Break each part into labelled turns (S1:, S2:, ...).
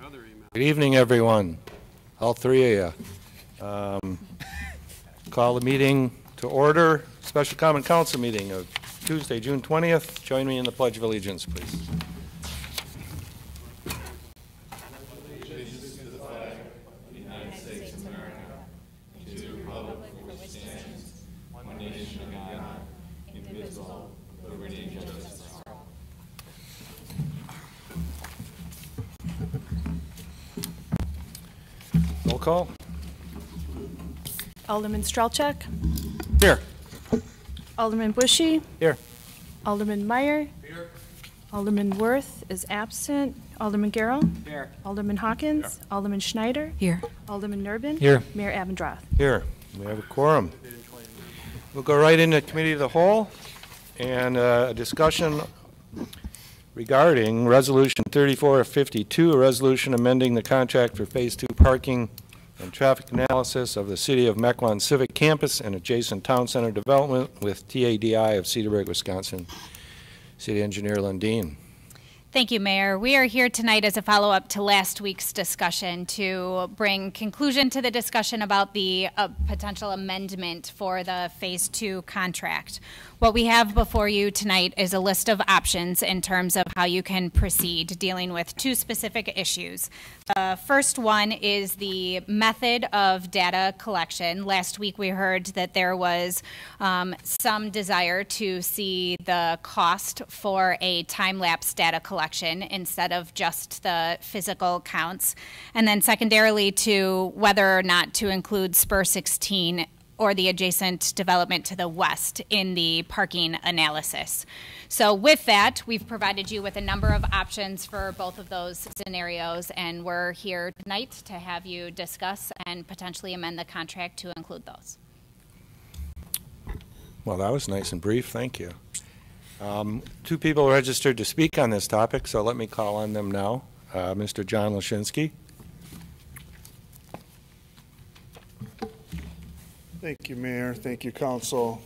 S1: Good evening, everyone, all three of you. Call the meeting to order, special common council meeting of Tuesday, June 20th. Join me in the Pledge of Allegiance, please. Allegiance to the flag of the United States of America, and to the republic for which stands one nation under God, indivisible, with liberty and justice for all. Roll call.
S2: Alderman Strelchuk.
S1: Here.
S2: Alderman Bushy.
S1: Here.
S2: Alderman Meyer.
S1: Here.
S2: Alderman Worth is absent. Alderman Garrow.
S1: Here.
S2: Alderman Hawkins. Here. Alderman Schneider.
S3: Here.
S2: Alderman Nurbin.
S1: Here.
S2: Mayor Abendroth.
S1: Here. We have a quorum. We'll go right into committee of the whole and a discussion regarding Resolution 3452, a resolution amending the contract for Phase 2 parking and traffic analysis of the City of Mequon Civic Campus and adjacent town center development with TADI of Cedarburg, Wisconsin. City Engineer Lundeen.
S4: Thank you, Mayor. We are here tonight as a follow-up to last week's discussion to bring conclusion to the discussion about the potential amendment for the Phase 2 contract. What we have before you tonight is a list of options in terms of how you can proceed dealing with two specific issues. The first one is the method of data collection. Last week we heard that there was some desire to see the cost for a time-lapse data collection instead of just the physical counts. And then secondarily to whether or not to include Spur 16 or the adjacent development to the west in the parking analysis. So with that, we've provided you with a number of options for both of those scenarios, and we're here tonight to have you discuss and potentially amend the contract to include those.
S1: Well, that was nice and brief. Thank you. Two people registered to speak on this topic, so let me call on them now. Mr. John Lashinsky.
S5: Thank you, Mayor. Thank you, Council.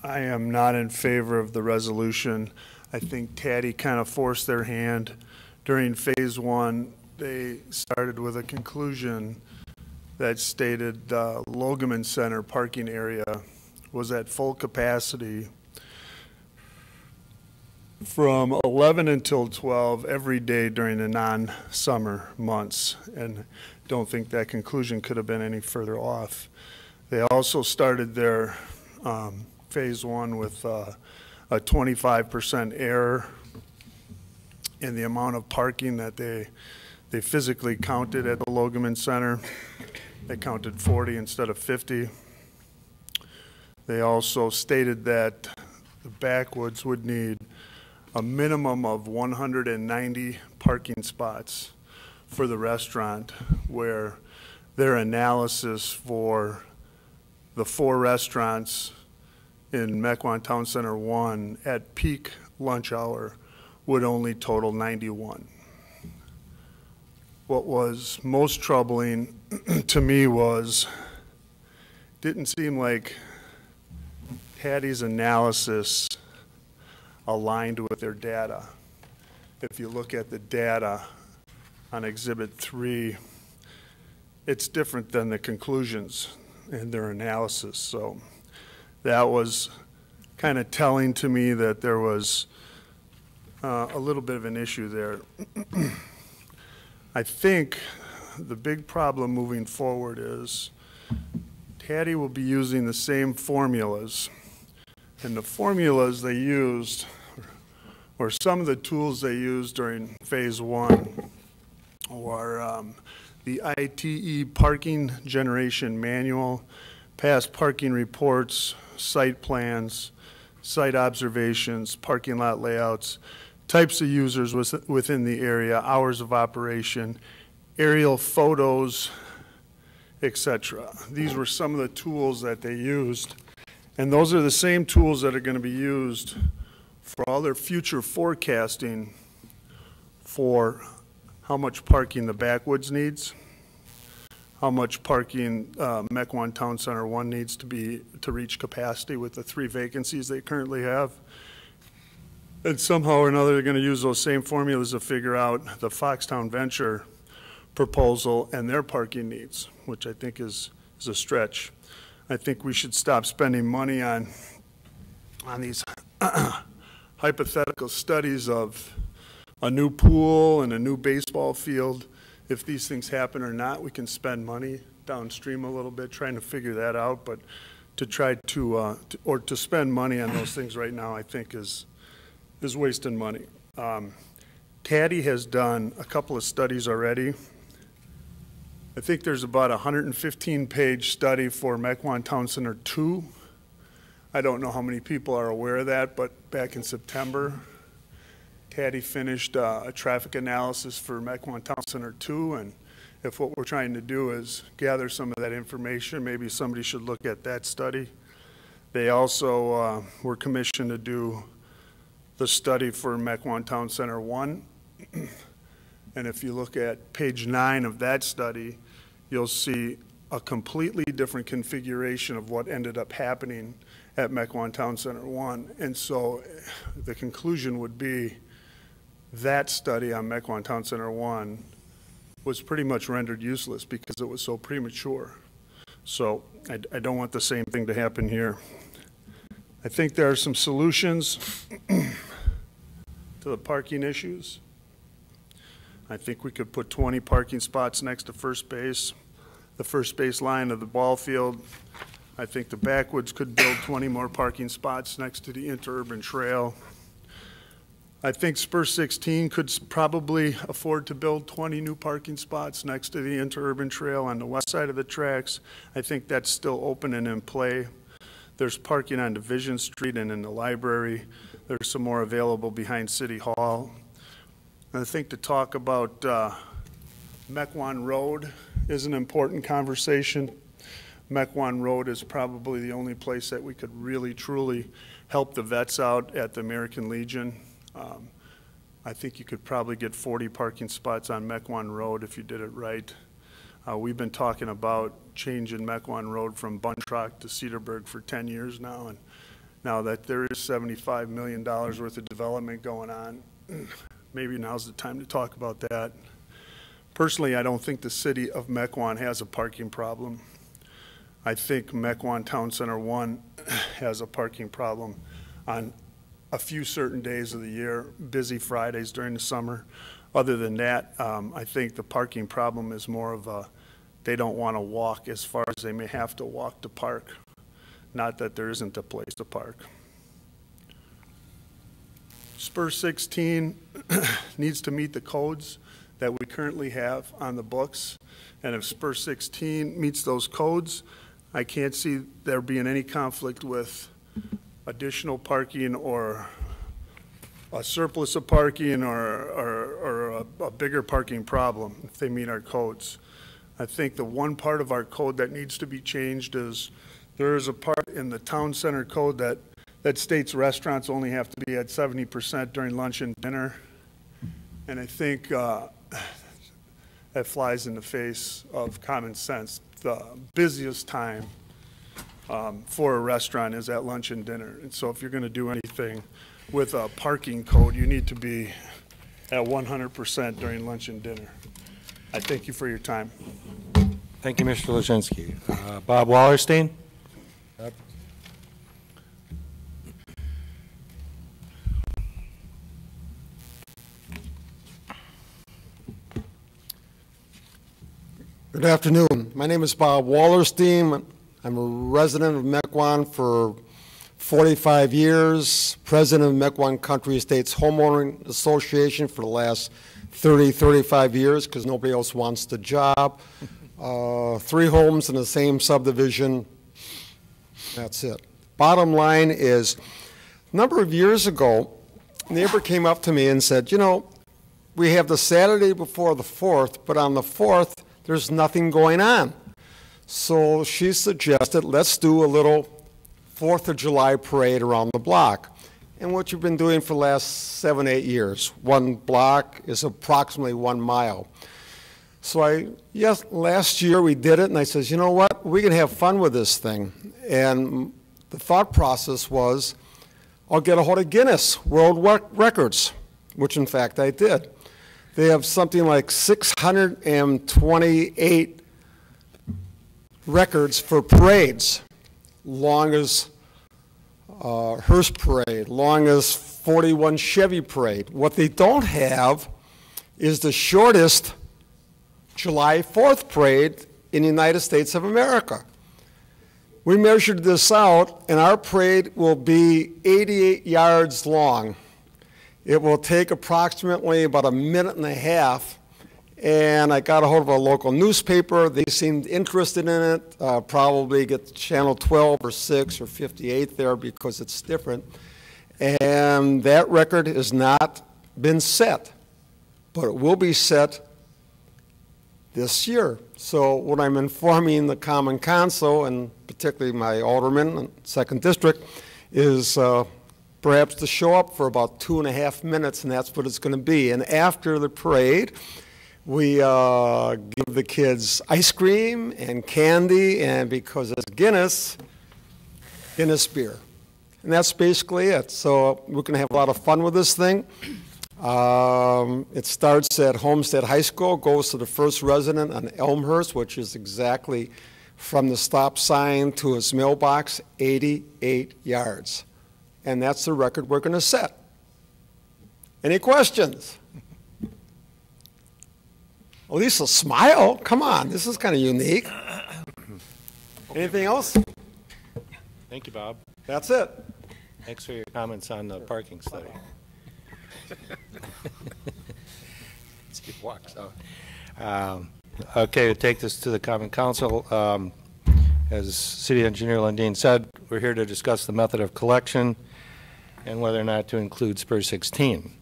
S5: I am not in favor of the resolution. I think TADI kind of forced their hand. During Phase 1, they started with a conclusion that stated the Logeman Center parking area was at full capacity from 11 until 12 every day during the non-summer months, and don't think that conclusion could have been any further off. They also started their Phase 1 with a 25% error in the amount of parking that they physically counted at the Logeman Center. They counted 40 instead of 50. They also stated that the backwoods would need a minimum of 190 parking spots for the restaurant, where their analysis for the 4 restaurants in Mequon Town Center 1 at peak lunch hour would only total 91. What was most troubling to me was, didn't seem like TADI's analysis aligned with their data. If you look at the data on Exhibit 3, it's different than the conclusions in their analysis. So that was kind of telling to me that there was a little bit of an issue there. I think the big problem moving forward is TADI will be using the same formulas, and the formulas they used, or some of the tools they used during Phase 1, or the ITE parking generation manual, past parking reports, site plans, site observations, parking lot layouts, types of users within the area, hours of operation, aerial photos, etc. These were some of the tools that they used, and those are the same tools that are going to be used for all their future forecasting for how much parking the backwoods needs, how much parking Mequon Town Center 1 needs to reach capacity with the 3 vacancies they currently have, And somehow or another, they're going to use those same formulas to figure out the Foxtown Venture proposal and their parking needs, which I think is a stretch. I think we should stop spending money on these hypothetical studies of a new pool and a new baseball field. If these things happen or not, we can spend money downstream a little bit trying to figure that out, but to try to spend money on those things right now, I think is wasting money. TADDY has done a couple of studies already. I think there's about a 115-page study for Mequon Town Center 2. I don't know how many people are aware of that, but back in September, TADDY finished a traffic analysis for Mequon Town Center 2, and if what we're trying to do is gather some of that information, maybe somebody should look at that study. They also were commissioned to do the study for Mequon Town Center 1. And if you look at page 9 of that study, you'll see a completely different configuration of what ended up happening at Mequon Town Center 1. And so the conclusion would be that study on Mequon Town Center 1 was pretty much rendered useless because it was so premature. So I don't want the same thing to happen here. I think there are some solutions to the parking issues. I think we could put 20 parking spots next to first base, the first base line of the ball field. I think the Backwoods could build 20 more parking spots next to the interurban trail. I think Spur 16 could probably afford to build 20 new parking spots next to the interurban trail on the west side of the tracks. I think that's still open and in play. There's parking on Division Street and in the library. There's some more available behind City Hall. And I think to talk about Mequon Road is an important conversation. Mequon Road is probably the only place that we could really, truly help the vets out at the American Legion. I think you could probably get 40 parking spots on Mequon Road if you did it right. We've been talking about changing Mequon Road from Buntrock to Cedarburg for 10 years now, and now that there is $75 million worth of development going on, maybe now's the time to talk about that. Personally, I don't think the city of Mequon has a parking problem. I think Mequon Town Center 1 has a parking problem on a few certain days of the year, busy Fridays during the summer. Other than that, I think the parking problem is more of a, they don't want to walk as far as they may have to walk to park. Not that there isn't a place to park. Spur 16 needs to meet the codes that we currently have on the books. And if Spur 16 meets those codes, I can't see there being any conflict with additional parking or a surplus of parking or a bigger parking problem if they meet our codes. I think the one part of our code that needs to be changed is there is a part in the town center code that states restaurants only have to be at 70% during lunch and dinner. And I think that flies in the face of common sense. The busiest time for a restaurant is at lunch and dinner. And so if you're going to do anything with a parking code, you need to be at 100% during lunch and dinner. I thank you for your time.
S1: Thank you, Mr. Lazinski. Bob Wallerstein.
S3: Good afternoon. My name is Bob Wallerstein. I'm a resident of Mequon for 45 years, president of Mequon Country Estates Homeowner Association for the last 35 years because nobody else wants the job. 3 homes in the same subdivision. That's it. Bottom line is, a number of years ago, a neighbor came up to me and said, you know, we have the Saturday before the 4th, but on the 4th, there's nothing going on. So she suggested, let's do a little 4th of July parade around the block. And what you've been doing for the last 7, 8 years. 1 block is approximately 1 mile. So last year we did it, and I says, you know what, we can have fun with this thing. And the thought process was, I'll get a hold of Guinness World Records, which in fact I did. They have something like 628 records for parades, longest hearse parade, longest 41 Chevy parade. What they don't have is the shortest July 4th parade in the United States of America. We measured this out, and our parade will be 88 yards long. It will take approximately about 1.5 minutes, and I got a hold of a local newspaper. They seemed interested in it, probably get channel 12 or 6 or 58 there because it's different. And that record has not been set, but it will be set this year. So what I'm informing the Common Council, and particularly my alderman in 2nd District, is perhaps to show up for about 2.5 minutes, and that's what it's going to be. And after the parade, we give the kids ice cream and candy, and because it's Guinness beer. And that's basically it. So we're going to have a lot of fun with this thing. It starts at Homestead High School, goes to the first resident on Elmhurst, which is exactly from the stop sign to his mailbox, 88 yards. And that's the record we're going to set. Any questions? At least a smile. Come on, this is kind of unique. Anything else?
S1: Thank you, Bob.
S3: That's it.
S1: Thanks for your comments on the parking study. He walks out. Okay, to take this to the Common Council, as City Engineer Lundin said, we're here to discuss the method of collection and whether or not to include Spur 16.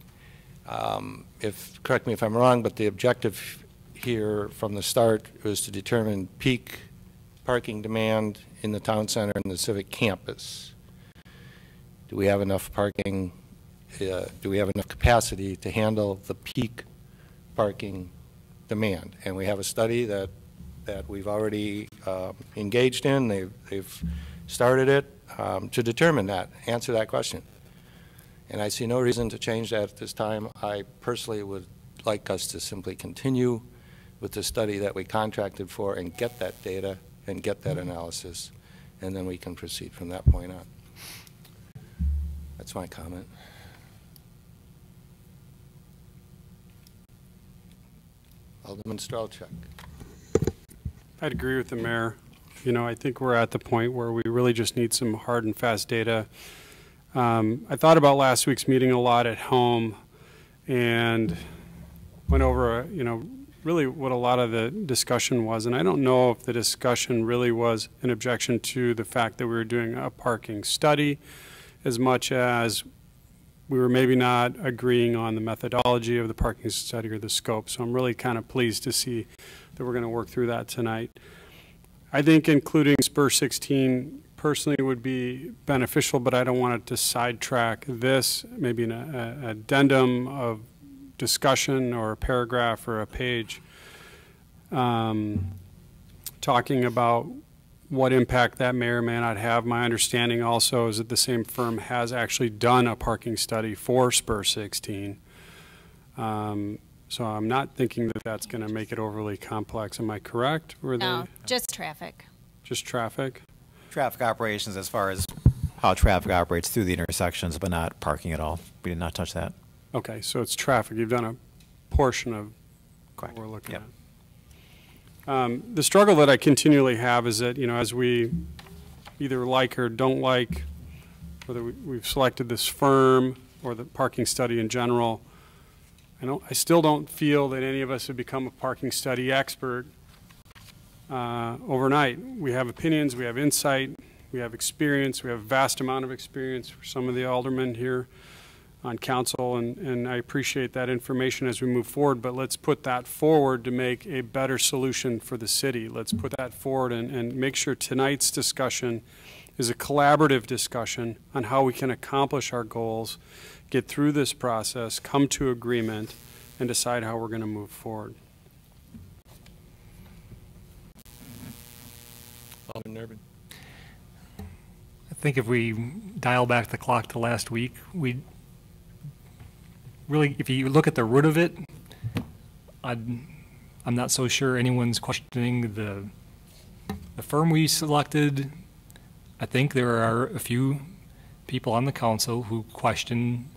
S1: Correct me if I'm wrong, but the objective here from the start was to determine peak parking demand in the town center and the civic campus. Do we have enough parking? Do we have enough capacity to handle the peak parking demand? And we have a study that we've already engaged in. They've started it to determine that, answer that question. And I see no reason to change that at this time. I personally would like us to simply continue with the study that we contracted for and get that data and get that analysis, and then we can proceed from that point on. That's my comment. Alderman Strelchuk.
S6: I'd agree with the mayor. You know, I think we're at the point where we really just need some hard and fast data. I thought about last week's meeting a lot at home and went over, you know, really what a lot of the discussion was. And I don't know if the discussion really was an objection to the fact that we were doing a parking study as much as we were maybe not agreeing on the methodology of the parking study or the scope. So I'm really kind of pleased to see that we're going to work through that tonight. I think including Spur 16 personally would be beneficial, but I don't want it to sidetrack this, maybe an addendum of discussion or a paragraph or a page talking about what impact that may or may not have. My understanding also is that the same firm has actually done a parking study for Spur 16. So I'm not thinking that that's going to make it overly complex. Am I correct?
S4: No, just traffic.
S6: Just traffic?
S7: Traffic operations as far as how traffic operates through the intersections, but not parking at all. We did not touch that.
S6: Okay, so it's traffic. You've done a portion of
S7: Correct.
S6: what we're looking
S7: Yep.
S6: at. The struggle that I continually have is that, you know, as we either like or don't like, whether we've selected this firm or the parking study in general, I still don't feel that any of us have become a parking study expert overnight. We have opinions, we have insight, we have experience, we have a vast amount of experience for some of the aldermen here on council, and I appreciate that information as we move forward, but let's put that forward to make a better solution for the city. Let's put that forward and make sure tonight's discussion is a collaborative discussion on how we can accomplish our goals, get through this process, come to agreement, and decide how we're going to move forward.
S1: Alderman Nervin.
S8: think if we dial back the clock to last week, we really, if you look at the root of it, I'm not so sure anyone's questioning the firm we selected. I think there are a few people on the council who question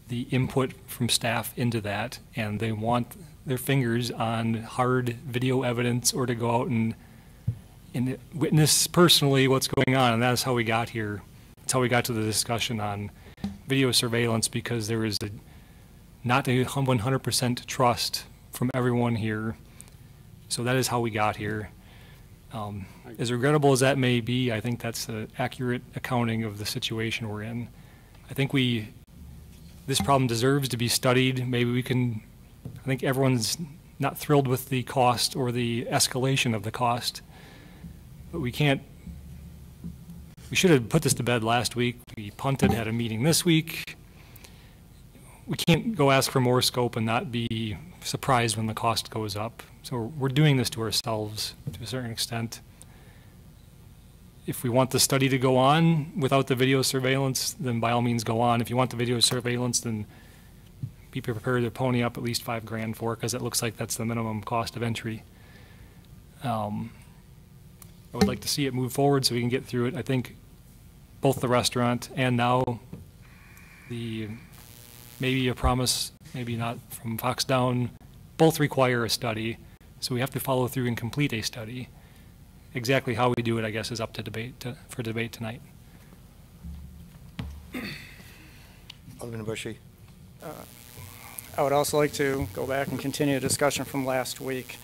S8: the input from staff into that, and they want their fingers on hard video evidence or to go out and witness personally what's going on, and that's how we got here. That's how we got to the discussion on video surveillance, because there is not a 100% trust from everyone here. So that is how we got here. As regrettable as that may be, I think that's an accurate accounting of the situation we're in. I think this problem deserves to be studied. Maybe we can, I think everyone's not thrilled with the cost or the escalation of the cost, but we should have put this to bed last week. We punted, had a meeting this week. We can't go ask for more scope and not be surprised when the cost goes up. So we're doing this to ourselves to a certain extent. If we want the study to go on without the video surveillance, then by all means go on. If you want the video surveillance, then be prepared to pony up at least $5,000 for it, because it looks like that's the minimum cost of entry. I would like to see it move forward so we can get through it. I think both the restaurant and now maybe a promise, maybe not, from Foxdown, both require a study. So we have to follow through and complete a study. Exactly how we do it, I guess, is up to debate for debate tonight.
S1: Alderman Bushy.
S9: I would also like to go back and continue the discussion from last week.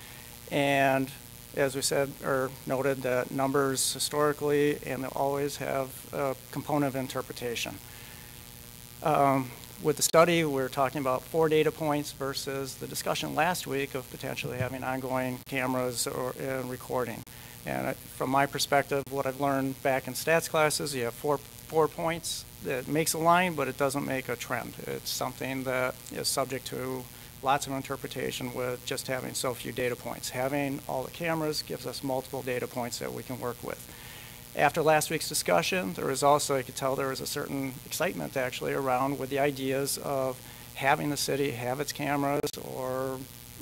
S9: And as we said, or noted, that numbers historically and they always have a component of interpretation. With the study, we're talking about 4 data points versus the discussion last week of potentially having ongoing cameras and recording. And from my perspective, what I've learned back in stats classes, you have four points that makes a line, but it doesn't make a trend. It's something that is subject to lots of interpretation with just having so few data points. Having all the cameras gives us multiple data points that we can work with. After last week's discussion, there was also, I could tell there was a certain excitement actually around with the ideas of having the city have its cameras, or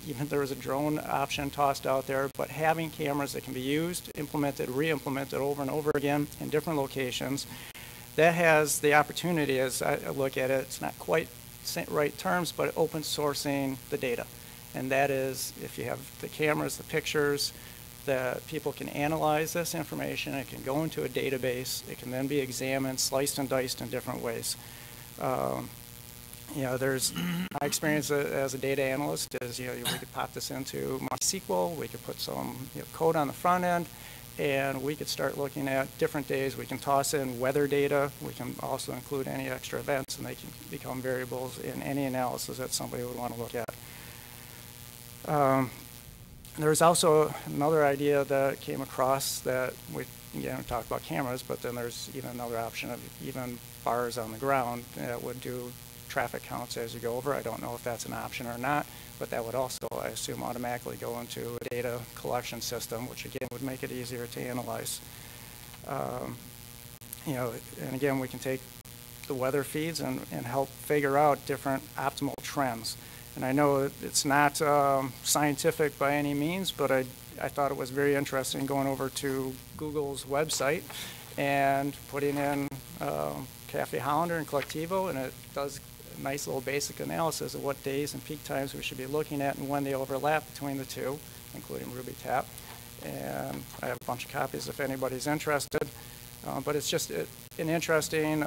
S9: even there was a drone option tossed out there, but having cameras that can be used, implemented, re-implemented over and over again in different locations. That has the opportunity, as I look at it, it's not quite right terms, but open sourcing the data. And that is, if you have the cameras, the pictures, that people can analyze this information, it can go into a database, it can then be examined, sliced and diced in different ways. You know, there's my experience as a data analyst is, you know, we could pop this into MySQL, we could put some code on the front end, and we could start looking at different days. We can toss in weather data. We can also include any extra events, and they can become variables in any analysis that somebody would want to look at. There's also another idea that came across that we talked about cameras, but then there's even another option of even bars on the ground that would do traffic counts as you go over. I don't know if that's an option or not, but that would also, I assume, automatically go into a data collection system, which again would make it easier to analyze. You know, and again, we can take the weather feeds and help figure out different optimal trends. And I know it's not scientific by any means, but I thought it was very interesting going over to Google's website and putting in Cafe Hollander and Collectivo, and it does a nice little basic analysis of what days and peak times we should be looking at and when they overlap between the two, including Ruby Tap. And I have a bunch of copies if anybody's interested. But it's just an interesting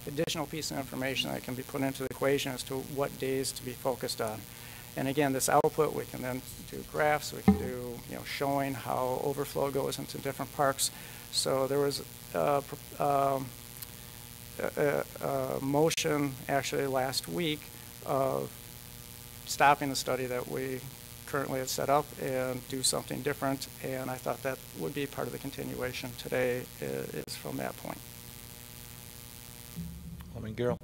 S9: additional piece of information that can be put into the equation as to what days to be focused on. And again, this output, we can then do graphs, we can do showing how overflow goes into different parks. So there was a motion actually last week of stopping the study that we currently had set up and do something different, and I thought that would be part of the continuation today is from that point.
S1: Alderman Garrell.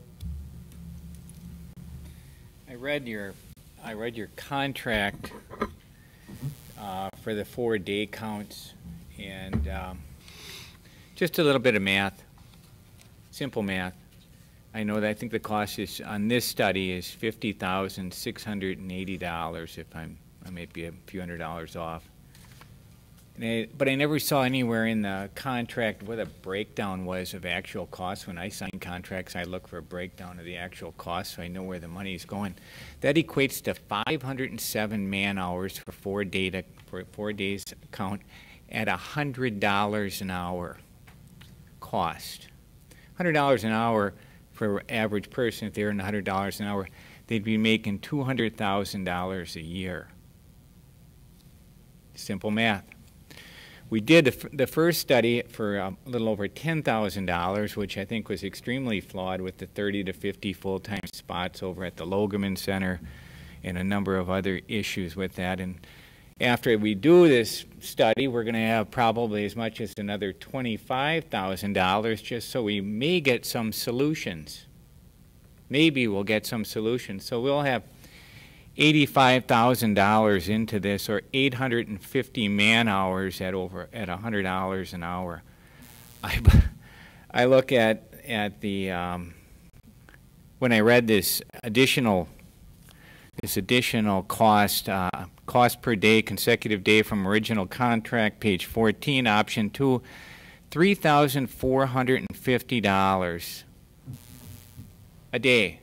S10: I read your contract for the 4-day counts, and Just a little bit of math, simple math. I know that I think the cost is on this study is $50,680. If I may be a few $100s off. But I never saw anywhere in the contract what a breakdown was of actual costs. When I sign contracts, I look for a breakdown of the actual cost so I know where the money is going. That equates to 507 man-hours for 4 days count at $100 an hour cost. $100 an hour for average person, if they earn $100 an hour, they'd be making $200,000 a year. Simple math. We did the first study for a little over $10,000, which I think was extremely flawed with the 30 to 50 full-time spots over at the Logeman Center and a number of other issues with that. And after we do this study, we're going to have probably as much as another $25,000 just so we may get some solutions. Maybe we'll get some solutions. So we'll have $85,000 into this, or 850 man-hours at $100 an hour. I look at the when I read this additional cost per day, consecutive day from original contract, page 14, option 2, $3,450 a day.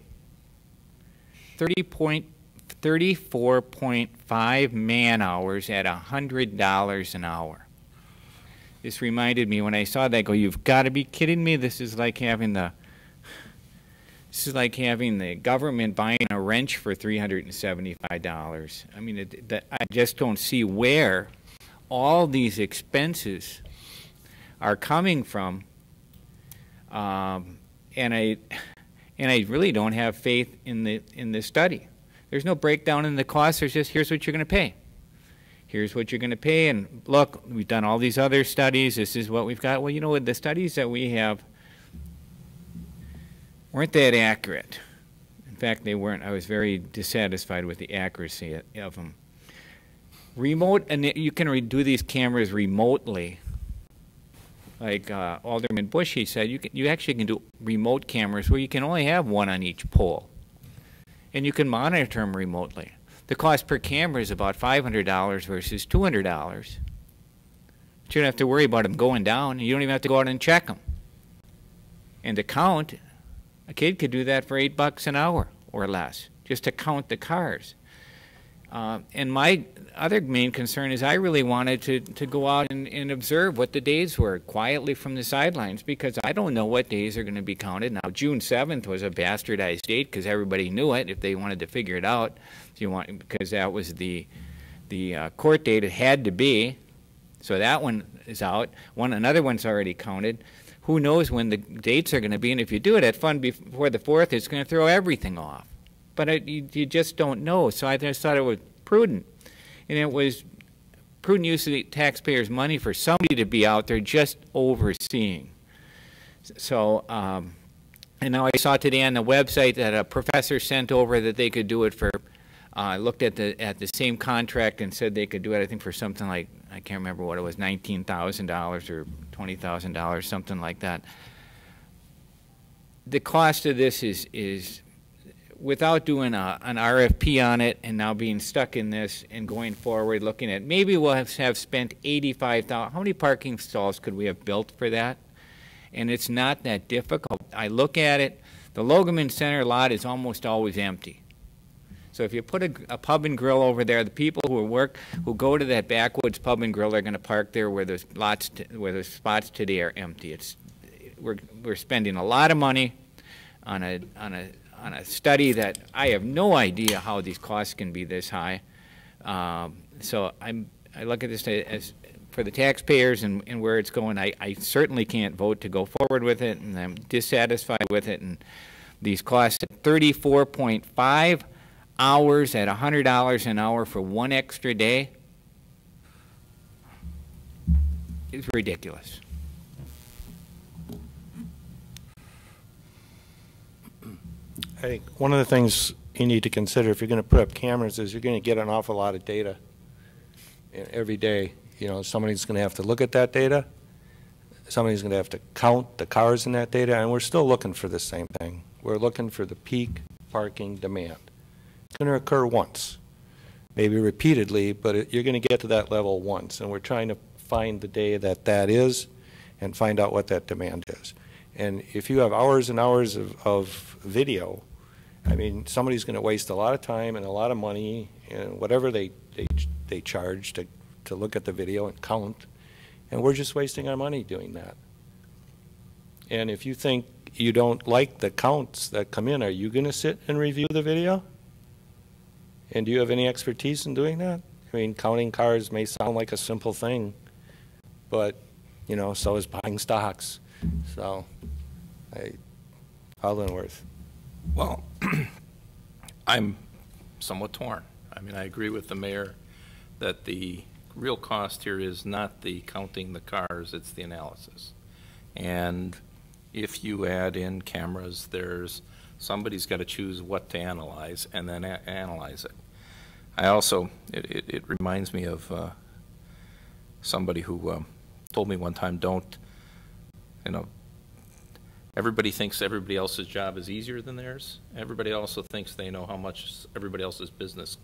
S10: 34.5 man-hours at $100 an hour. This reminded me when I saw that, I go, you've got to be kidding me. This is like having the government buying a wrench for $375. I mean, I just don't see where all these expenses are coming from, and I really don't have faith in the study. There's no breakdown in the costs. There's just, here's what you're going to pay. Here's what you're going to pay, and look, we've done all these other studies. This is what we've got. Well, you know what? The studies that we have weren't that accurate. In fact, they weren't. I was very dissatisfied with the accuracy of them. Remote, and you can do these cameras remotely. Like Alderman Bush, he said, you actually can do remote cameras where you can only have one on each pole. And you can monitor them remotely. The cost per camera is about $500 versus $200. But you don't have to worry about them going down. You don't even have to go out and check them. And to count, a kid could do that for $8 an hour or less, just to count the cars. And my other main concern is I really wanted to go out and observe what the days were quietly from the sidelines, because I don't know what days are going to be counted. Now, June 7th was a bastardized date because everybody knew it if they wanted to figure it out. Because that was the court date. It had to be. So that one is out. Another one's already counted. Who knows when the dates are going to be? And if you do it at fun before the 4th, it's going to throw everything off. But you just don't know. So I just thought it was prudent. And it was prudent use of the taxpayers' money for somebody to be out there just overseeing. So, and now I saw today on the website that a professor sent over that they could do it for, looked at the same contract and said they could do it, I think, for something like, I can't remember what it was, $19,000 or $20,000, something like that. The cost of this is without doing an RFP on it and now being stuck in this and going forward looking at, maybe we'll have spent $85,000. How many parking stalls could we have built for that? And it's not that difficult. I look at it, the Logeman Center lot is almost always empty. So if you put a pub and grill over there, the people who go to that backwoods pub and grill are going to park there where those spots today are empty. We're spending a lot of money on a study that I have no idea how these costs can be this high. So I look at this as for the taxpayers and where it's going. I certainly can't vote to go forward with it, and I'm dissatisfied with it. And these costs at 34.5 hours at $100 an hour for one extra day is ridiculous.
S1: I think one of the things you need to consider if you're going to put up cameras is you're going to get an awful lot of data every day. You know, somebody's going to have to look at that data. somebody's going to have to count the cars in that data, and we're still looking for the same thing. We're looking for the peak parking demand. It's going to occur once, maybe repeatedly, but you're going to get to that level once, and we're trying to find the day that that is and find out what that demand is. And if you have hours and hours of video, I mean, somebody's going to waste a lot of time and a lot of money and whatever they charge to look at the video and count, and we're just wasting our money doing that. And if you think you don't like the counts that come in, are you going to sit and review the video? And do you have any expertise in doing that? I mean, counting cars may sound like a simple thing, but, you know, so is buying stocks. So, Aldenworth.
S11: Well, I'm somewhat torn. I mean, I agree with the mayor that the real cost here is not the counting the cars, it's the analysis. And if you add in cameras, somebody's got to choose what to analyze and then analyze it. I also, it reminds me of somebody who told me one time, everybody thinks everybody else's job is easier than theirs. Everybody also thinks they know how much everybody else's business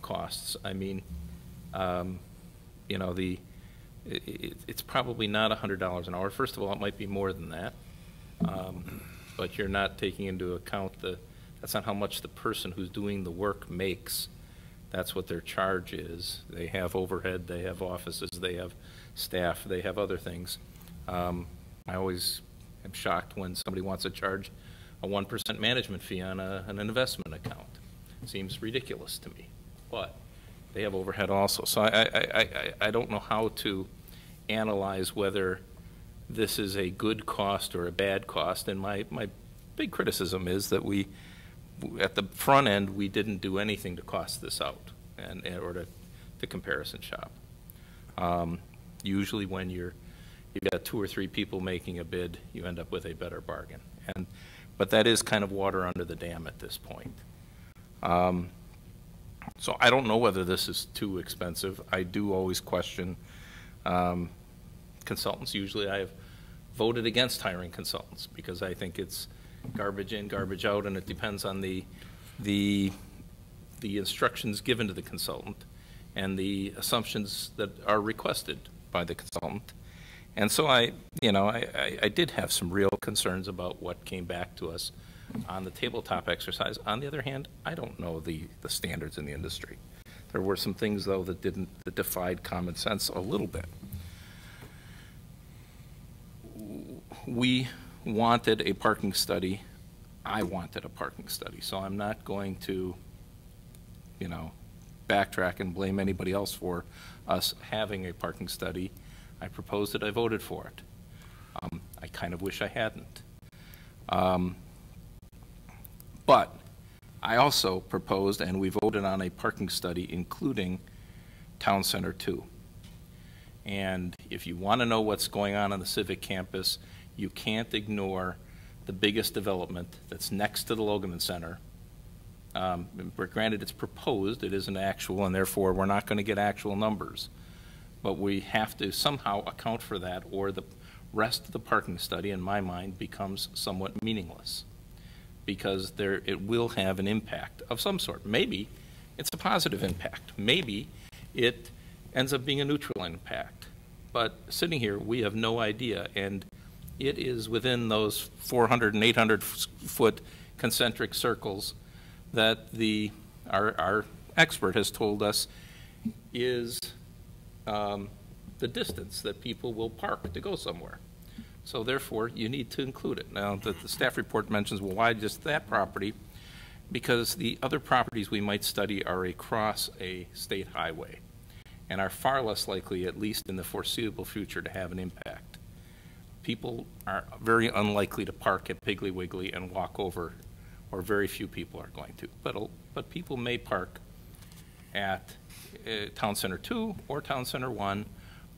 S11: costs. I mean, it's probably not $100 an hour. First of all, it might be more than that, but you're not taking into account that's not how much the person who's doing the work makes. That's what their charge is. They have overhead, they have offices, they have staff, they have other things. I always am shocked when somebody wants to charge a 1% management fee on an investment account. It seems ridiculous to me, but they have overhead also. So I don't know how to analyze whether this is a good cost or a bad cost. And my big criticism is that at the front end, we didn't do anything to cost this out or to comparison shop. Usually when you've got 2 or 3 people making a bid, you end up with a better bargain. But that is kind of water under the dam at this point. So I don't know whether this is too expensive. I do always question consultants. Usually I have voted against hiring consultants because I think it's garbage in, garbage out, and it depends on the instructions given to the consultant and the assumptions that are requested by the consultant. And so I did have some real concerns about what came back to us on the tabletop exercise. On the other hand, I don't know the standards in the industry. There were some things, though, that defied common sense a little bit. We wanted a parking study. I wanted a parking study, so I'm not going to, backtrack and blame anybody else for us having a parking study. I proposed it, I voted for it. I kind of wish I hadn't. But I also proposed, and we voted on a parking study including Town Center 2. And if you want to know what's going on the Civic Campus, you can't ignore the biggest development that's next to the Logan Center. Granted, it's proposed, it isn't actual, and therefore we're not going to get actual numbers. But we have to somehow account for that, or the rest of the parking study, in my mind, becomes somewhat meaningless, because it will have an impact of some sort. Maybe it's a positive impact. Maybe it ends up being a neutral impact. But sitting here, we have no idea, and it is within those 400 and 800 foot concentric circles that our expert has told us is the distance that people will park to go somewhere. So therefore, you need to include it. Now, the staff report mentions, well, why just that property? Because the other properties we might study are across a state highway and are far less likely, at least in the foreseeable future, to have an impact. People are very unlikely to park at Piggly Wiggly and walk over, or very few people are going to. But people may park at Town Center 2 or Town Center 1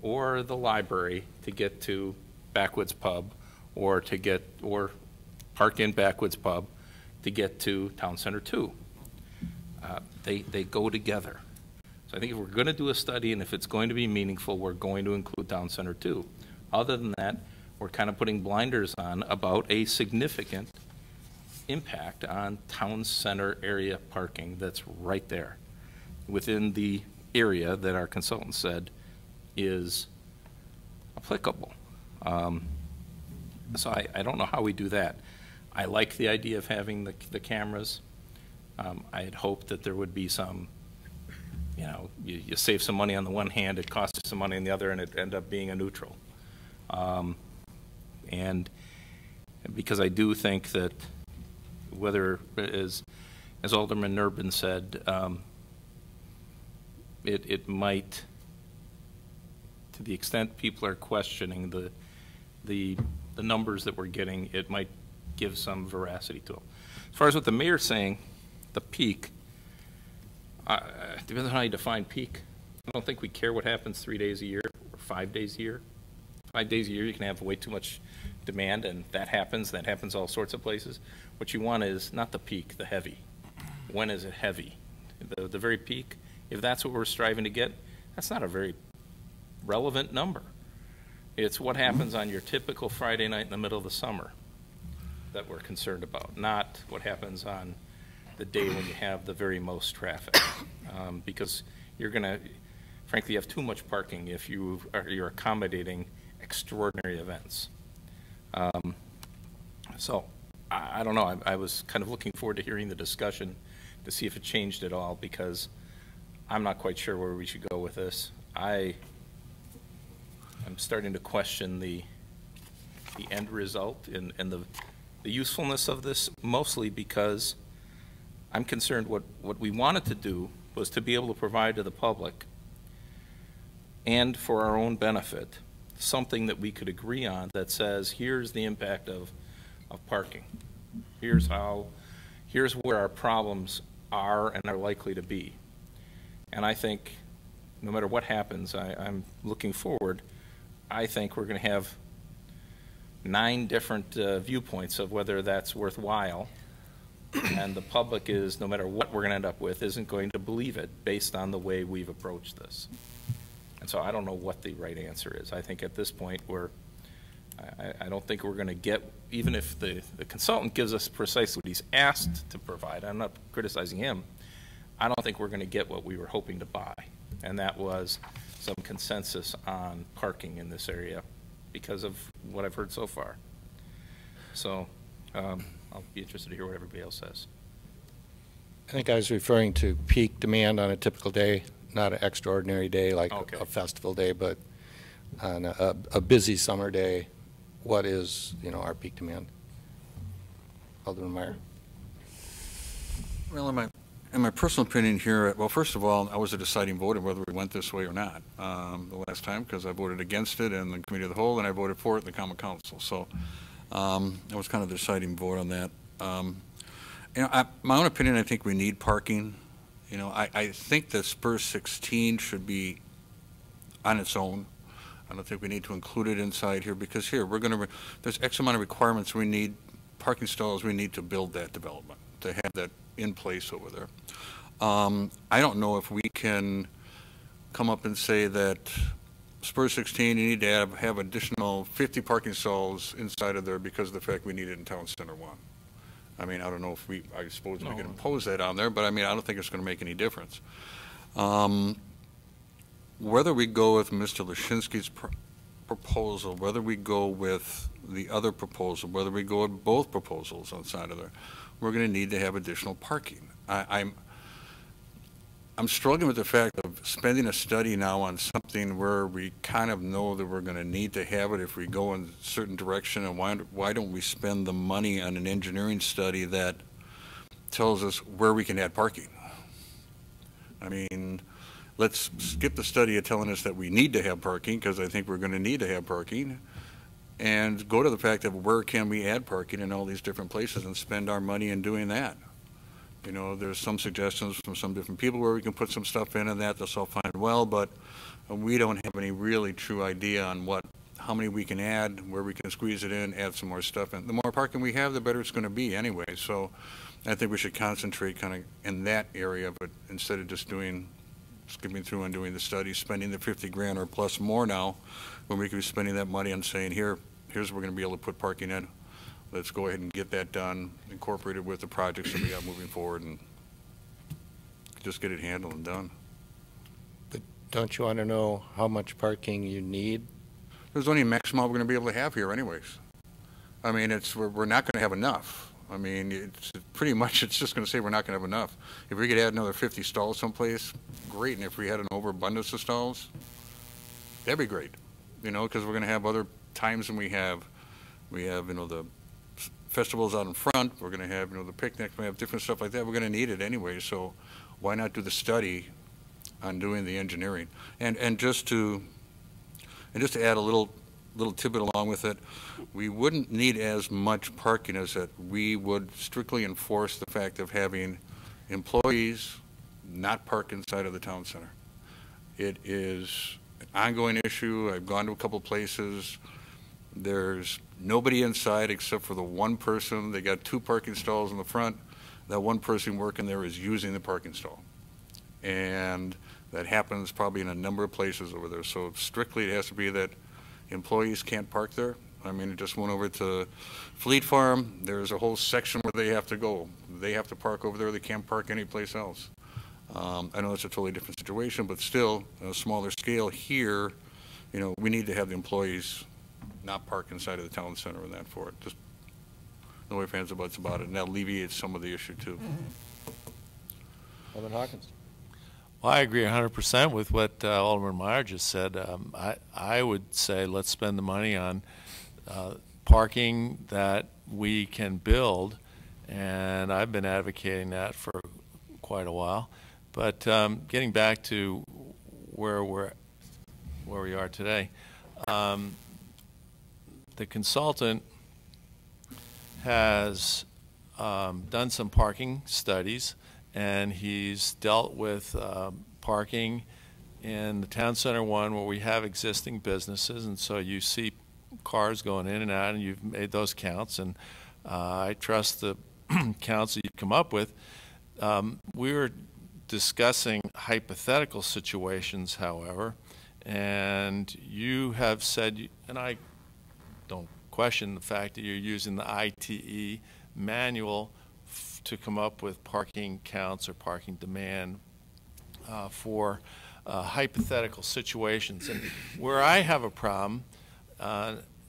S11: or the library to get to Backwoods Pub, or park in Backwoods Pub to get to Town Center 2. They go together. So I think if we're going to do a study, and if it's going to be meaningful, we're going to include Town Center 2. Other than that, we're kind of putting blinders on about a significant impact on town center area parking that's right there within the area that our consultant said is applicable. So I don't know how we do that. I like the idea of having the cameras. I had hoped that there would be some, you know, you save some money on the one hand, it costs you some money on the other, and it end up being a neutral. And because I do think that whether, as Alderman Nurbin said, it might, to the extent people are questioning the numbers that we're getting, it might give some veracity to them. As far as what the mayor's saying, the peak, depends on how you define peak. I don't think we care what happens 3 days a year or 5 days a year. 5 days a year, you can have way too much demand, and that happens all sorts of places. What you want is not the peak, the heavy. When is it heavy? The very peak, if that's what we're striving to get, that's not a very relevant number. It's what happens on your typical Friday night in the middle of the summer that we're concerned about, not what happens on the day when you have the very most traffic. Because you're going to, frankly, have too much parking if you're accommodating extraordinary events. So I don't know. I was kind of looking forward to hearing the discussion to see if it changed at all, because I'm not quite sure where we should go with this. I'm starting to question the end result and the usefulness of this, mostly because I'm concerned what we wanted to do was to be able to provide to the public, and for our own benefit, something that we could agree on that says, here's the impact of parking. Here's where our problems are and are likely to be. And I think no matter what happens, I'm looking forward, I think we're going to have 9 different viewpoints of whether that's worthwhile. And the public is, no matter what we're going to end up with, isn't going to believe it based on the way we've approached this. And so I don't know what the right answer is. I think at this point I don't think we're going to get, even if the consultant gives us precisely what he's asked to provide, I'm not criticizing him, I don't think we're going to get what we were hoping to buy. And that was some consensus on parking in this area because of what I've heard so far. So I'll be interested to hear what everybody else says.
S1: I think I was referring to peak demand on a typical day, not an extraordinary day like a festival day, but on a busy summer day. What is, our peak demand? Alderman Meyer.
S12: Well, in my personal opinion here, well, first of all, I was a deciding vote on whether we went this way or not the last time, because I voted against it in the Committee of the Whole, and I voted for it in the Common Council. So I was kind of the deciding vote on that. My own opinion, I think we need parking. I think that Spur 16 should be on its own. I don't think we need to include it inside here, because here there's X amount of requirements we need, parking stalls we need to build that development, to have that in place over there. I don't know if we can come up and say that Spur 16, you need to have additional 50 parking stalls inside of there because of the fact we need it in Town Center 1. I mean, I don't know if I suppose we can impose that on there, but I mean, I don't think it's going to make any difference. Whether we go with Mr. Lashinsky's proposal, whether we go with the other proposal, whether we go with both proposals outside of there, we're going to need to have additional parking. I'm struggling with the fact of spending a study now on something where we kind of know that we're going to need to have it if we go in a certain direction, and why don't we spend the money on an engineering study that tells us where we can add parking? I mean, let's skip the study of telling us that we need to have parking, because I think we're going to need to have parking, and go to the fact of where can we add parking in all these different places and spend our money in doing that. There's some suggestions from some different people where we can put some stuff in, and that's all fine and well, but we don't have any really true idea on how many we can add, where we can squeeze it in, add some more stuff in. The more parking we have, the better it's going to be anyway. So I think we should concentrate kind of in that area, but instead of just doing skipping through and doing the study, spending the 50 grand or plus more now, when we could be spending that money on saying, here's where we're going to be able to put parking in. Let's go ahead and get that done, incorporated with the projects that we got moving forward, and just get it handled and done.
S1: But don't you want to know how much parking you need?
S12: There's only a maximum we're going to be able to have here anyways. I mean, we're not going to have enough. I mean, it's pretty much, it's just going to say we're not going to have enough. If we could add another 50 stalls someplace, great. And if we had an overabundance of stalls, that'd be great. You know, because we're going to have other times when we have, you know, the festivals out in front. We're going to have, you know, the picnics. We have different stuff like that. We're going to need it anyway. So why not do the study on doing the engineering? And just to add a little tidbit along with it, we wouldn't need as much parking as that. We would strictly enforce the fact of having employees not park inside of the town center. It is an ongoing issue. I've gone to a couple places. There's nobody inside except for the one person. They got 2 parking stalls in the front. That one person working there is using the parking stall. And that happens probably in a number of places over there. So strictly it has to be that employees can't park there. I mean, it just went over to Fleet Farm. There's a whole section where they have to go. They have to park over there. They can't park anyplace else. I know it's a totally different situation, but still, on a smaller scale here, you know, we need to have the employees not park inside of the town center and that for it. Just no ifs, ands, or buts about it, and that alleviates some of the issue too.
S1: Alderman Hawkins.
S13: Well, I agree 100% with what Alderman Meyer just said. I would say let's spend the money on parking that we can build, and I've been advocating that for quite a while. But getting back to where we are today, the consultant has done some parking studies, and he's dealt with parking in the town center one where we have existing businesses, and so you see cars going in and out, and you've made those counts, and I trust the counts that you've come up with. We were discussing hypothetical situations, however, and you have said, and I don't question the fact that you're using the ITE manual to come up with parking counts or parking demand for hypothetical situations. And where I have a problem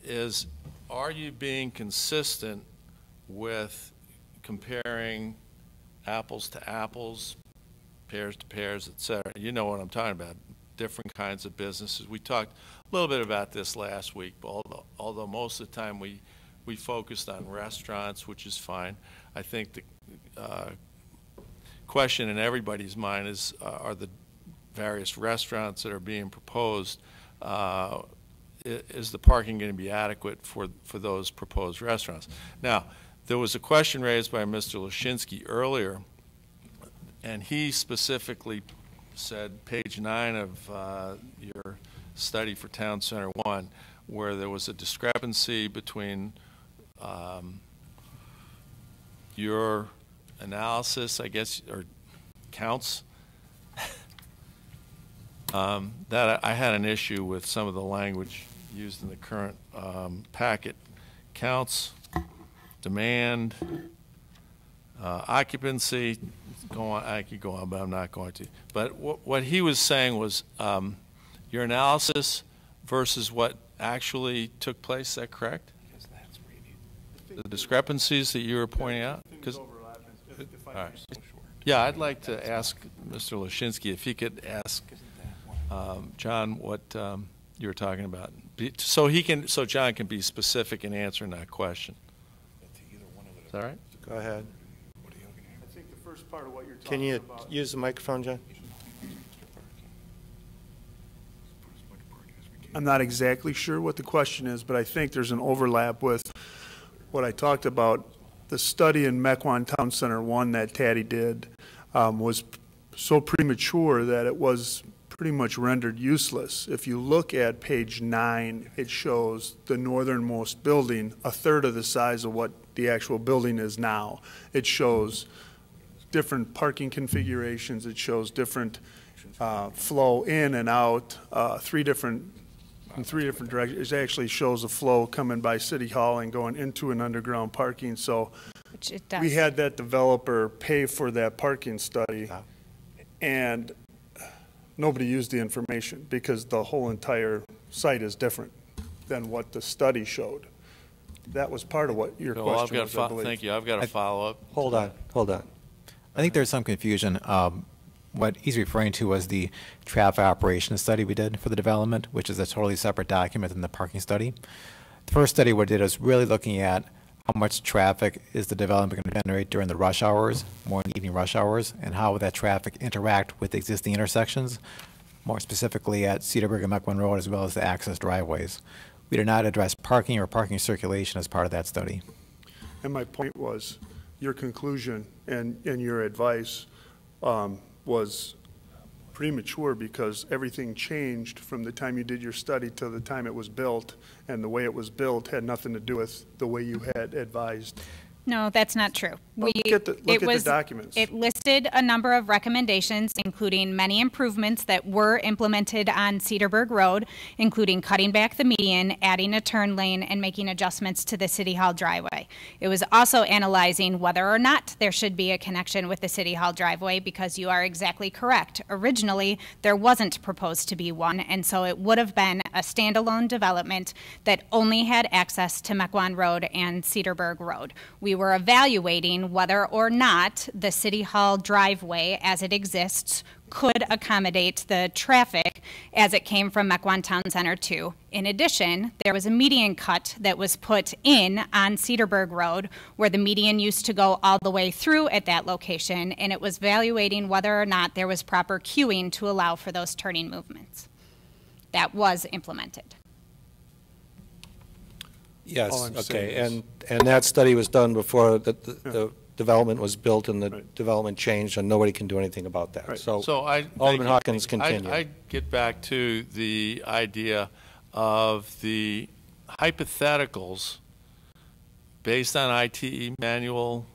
S13: is, are you being consistent with comparing apples to apples, pairs to pairs, et cetera? You know what I'm talking about, different kinds of businesses. We talked a little bit about this last week, but although most of the time we focused on restaurants, which is fine. I think the question in everybody's mind is, are the various restaurants that are being proposed, is the parking going to be adequate for those proposed restaurants? Now, there was a question raised by Mr. Lashinsky earlier, and he specifically said, page 9 of your study for Town Center 1, where there was a discrepancy between your analysis, I guess, or counts, that I had an issue with some of the language used in the current packet. Counts, demand, occupancy, go on, I could go on, but I'm not going to. But what he was saying was your analysis versus what actually took place. Is that correct? The discrepancies that you were pointing out? All right. Yeah, I'd like to ask Mr. Lashinsky if he could ask John what you were talking about, so John can be specific in answering that question. Is that right?
S1: Go ahead.
S5: I think the first part of what you're talking
S1: Can you
S5: about.
S1: use the microphone, John?
S5: I'm not exactly sure what the question is, but I think there's an overlap with what I talked about. The study in Mequon Town Center 1 that Taddy did was so premature that it was pretty much rendered useless. If you look at page 9, it shows the northernmost building a third of the size of what the actual building is now. It shows different parking configurations. It shows different flow in and out, in three different directions. It actually shows a flow coming by City Hall and going into an underground parking. So
S4: Which it does.
S5: we had that developer pay for that parking study, and nobody used the information because the whole entire site is different than what the study showed. That was part of what your
S13: So
S5: question
S13: I've
S5: was,
S13: got
S5: I believe.
S13: thank you. I've got a follow-up.
S1: Hold on.
S7: I think there's some confusion. What he's referring to was the traffic operations study we did for the development, which is a totally separate document than the parking study. The first study we did was really looking at how much traffic is the development going to generate during the rush hours, morning, evening rush hours, and how would that traffic interact with the existing intersections, more specifically at Cedarburg and Mequon Road, as well as the access driveways. We did not address parking or parking circulation as part of that study.
S5: And my point was, your conclusion and your advice was premature because everything changed from the time you did your study to the time it was built, and the way it was built had nothing to do with the way you had advised.
S4: No, that's not true.
S5: Look at the documents.
S4: It listed a number of recommendations, including many improvements that were implemented on Cedarburg Road, including cutting back the median, adding a turn lane, and making adjustments to the City Hall driveway. It was also analyzing whether or not there should be a connection with the City Hall driveway, because you are exactly correct. Originally, there wasn't proposed to be one, and so it would have been a standalone development that only had access to Mequon Road and Cedarburg Road. We were evaluating whether or not the City Hall driveway as it exists could accommodate the traffic as it came from Mequon Town Center 2. In addition, there was a median cut that was put in on Cedarburg Road where the median used to go all the way through at that location, and it was evaluating whether or not there was proper queuing to allow for those turning movements. That was implemented.
S1: Yes,
S5: All I'm saying
S1: okay,
S5: is-
S1: and that study was done before the development was built and the development changed, and nobody can do anything about that.
S5: Right.
S1: So
S13: I
S1: Alderman Hawkins, continue.
S13: I get back to the idea of the hypotheticals based on ITE manual,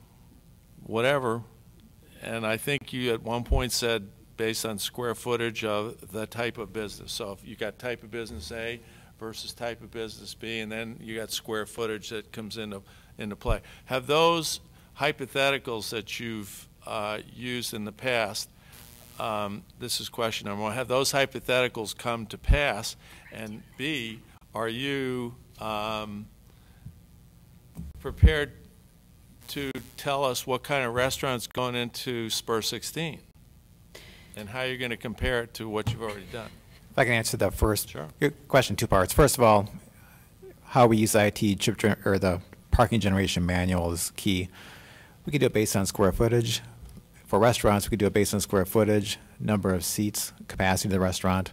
S13: whatever, and I think you at one point said based on square footage of the type of business. So if you got type of business A versus type of business B, and then you got square footage that comes into play. Have those hypotheticals that you've used in the past, this is question number one, have those hypotheticals come to pass? And B, are you prepared to tell us what kind of restaurant's going into Spur 16 and how you're going to compare it to what you've already done?
S7: If I can answer that first.
S13: Sure.
S7: Your question, two parts. First of all, how we use IT or the parking generation manual is key. We can do it based on square footage. For restaurants, we can do it based on square footage, number of seats, capacity of the restaurant.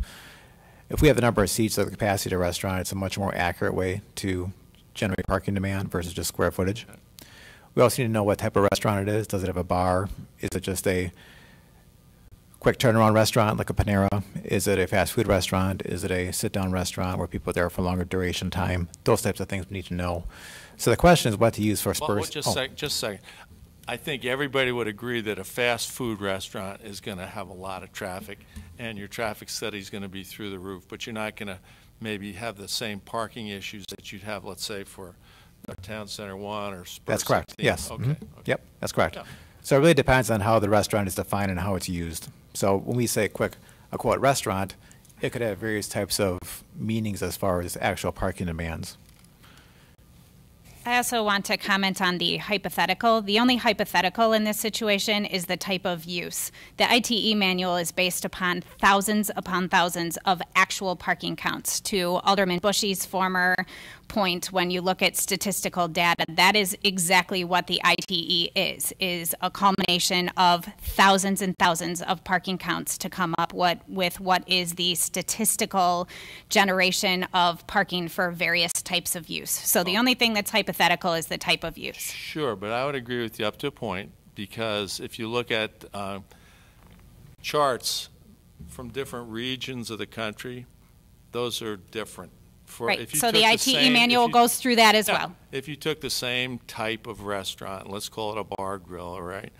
S7: If we have the number of seats or the capacity of the restaurant, it's a much more accurate way to generate parking demand versus just square footage. We also need to know what type of restaurant it is. Does it have a bar? Is it just a quick turnaround restaurant like a Panera? Is it a fast food restaurant? Is it a sit-down restaurant where people are there for longer duration time? Those types of things we need to know. So the question is what to use for Spurs.
S13: Well, just a second. I think everybody would agree that a fast food restaurant is going to have a lot of traffic, and your traffic study is going to be through the roof, but you're not going to maybe have the same parking issues that you'd have, let's say, for Town Center 1 or Spur
S7: That's correct.
S13: 16.
S7: Yes.
S13: Okay.
S7: Mhm.
S13: Okay.
S7: Yep, that's correct.
S13: Yeah.
S7: So it really depends on how the restaurant is defined and how it's used. So when we say a quote restaurant, it could have various types of meanings as far as actual parking demands.
S4: I also want to comment on the hypothetical. The only hypothetical in this situation is the type of use. The ITE manual is based upon thousands of actual parking counts. To Alderman Bushy's former point, when you look at statistical data, that is exactly what the ITE is a culmination of thousands and thousands of parking counts to come up with what is the statistical generation of parking for various types of use. So the only thing that's hypothetical is the type of use.
S13: Sure, but I would agree with you up to a point, because if you look at charts from different regions of the country, those are different.
S4: Right,
S13: If you
S4: so
S13: took
S4: the ITE
S13: same-
S4: manual
S13: if you-
S4: goes through that as
S13: Yeah,
S4: well.
S13: If you took the same type of restaurant, let's call it a bar grill, all right?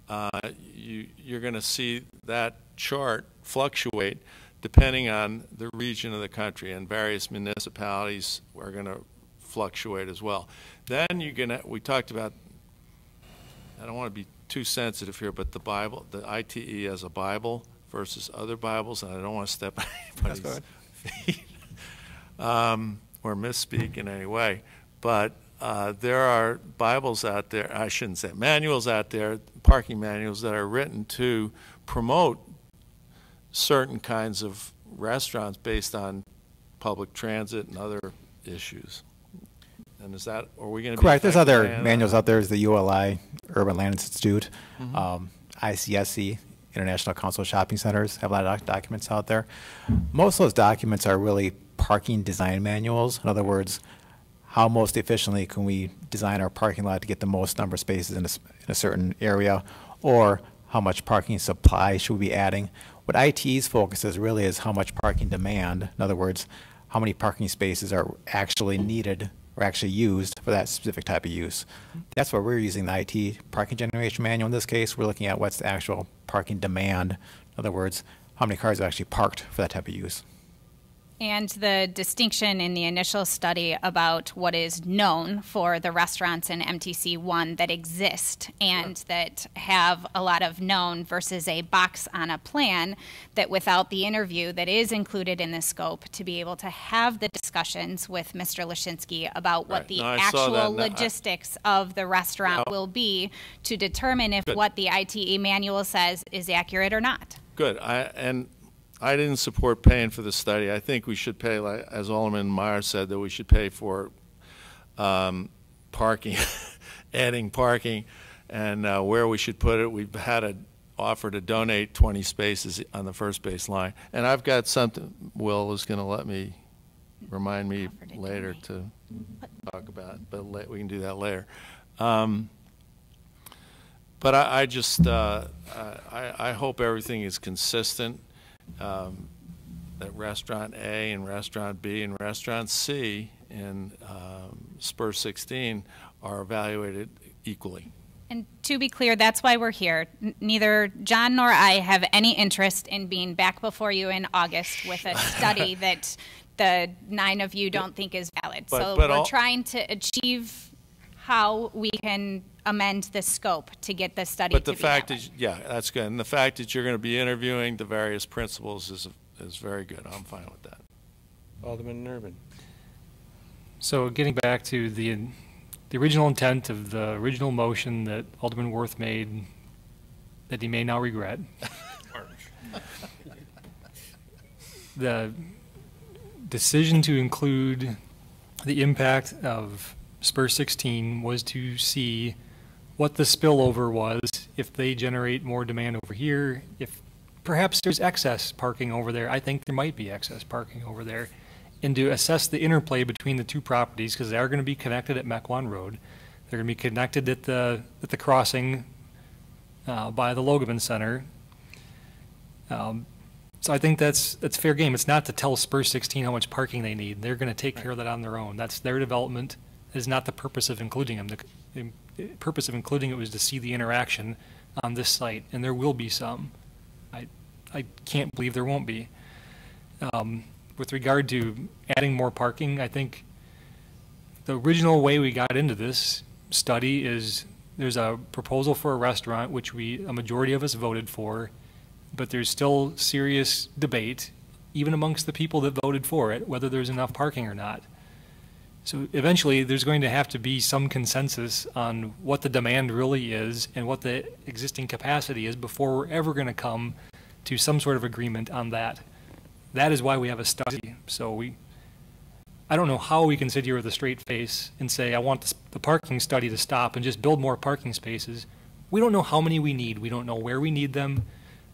S13: you're going to see that chart fluctuate depending on the region of the country, and various municipalities are going to fluctuate as well. Then we talked about, I don't want to be too sensitive here, but the Bible, the ITE as a Bible versus other Bibles, and I don't want to step on anybody's feet or misspeak in any way, but there are Bibles out there, I shouldn't say, manuals out there, parking manuals that are written to promote certain kinds of restaurants based on public transit and other issues. And is that, are we going to be
S7: correct? There's other
S13: affected by
S7: manuals out there. There's the ULI, Urban Land Institute,
S13: Mm-hmm.
S7: ICSC, International Council of Shopping Centers, have a lot of documents out there. Most of those documents are really parking design manuals. In other words, how most efficiently can we design our parking lot to get the most number of spaces in a certain area, or how much parking supply should we be adding. What ITE's focus is really is how much parking demand. In other words, how many parking spaces are actually needed or actually used for that specific type of use. That's why we're using the IT parking generation manual in this case. We're looking at what's the actual parking demand. In other words, how many cars are actually parked for that type of use.
S4: And the distinction in the initial study about what is known for the restaurants in MTC1 that exist and that have a lot of known versus a box on a plan, that without the interview that is included in the scope, to be able to have the discussions with Mr. Lashinsky about what the actual logistics of the restaurant will be, to determine if what the ITE manual says is accurate or not.
S13: Good. I didn't support paying for the study. I think we should pay, like, as Alderman Meyer said, that we should pay for parking, adding parking, and where we should put it. We've had an offer to donate 20 spaces on the first base line. And I've got something Will is going to remind me later to talk about, but we can do that later. But I just, I hope everything is consistent. That Restaurant A and Restaurant B and Restaurant C in Spur 16 are evaluated equally.
S4: And to be clear, that's why we're here. Neither John nor I have any interest in being back before you in August with a study that the 9 of you don't think is valid. So we're trying to achieve how we can amend the scope to get the study to be valid. But the fact is,
S13: yeah, that's good. And the fact that you're going to be interviewing the various principals is very good. I'm fine with that.
S1: Alderman Nervin.
S8: So getting back to the original intent of the original motion that Alderman Worth made that he may now regret. The decision to include the impact of Spur 16 was to see what the spillover was, if they generate more demand over here, if perhaps there's excess parking over there. I think there might be excess parking over there. And to assess the interplay between the two properties, because they are going to be connected at Mequon Road. They're going to be connected at the crossing by the Logaman Center. So I think that's fair game. It's not to tell Spur 16 how much parking they need. They're going to take care of that on their own. That's their development. It is not the purpose of including them. The purpose of including it was to see the interaction on this site, and there will be some. I can't believe there won't be. With regard to adding more parking, I think the original way we got into this study is there's a proposal for a restaurant, which a majority of us voted for, but there's still serious debate, even amongst the people that voted for it, whether there's enough parking or not. So eventually there's going to have to be some consensus on what the demand really is and what the existing capacity is before we're ever going to come to some sort of agreement on that. That is why we have a study. So I don't know how we can sit here with a straight face and say, I want the parking study to stop and just build more parking spaces. We don't know how many we need. We don't know where we need them.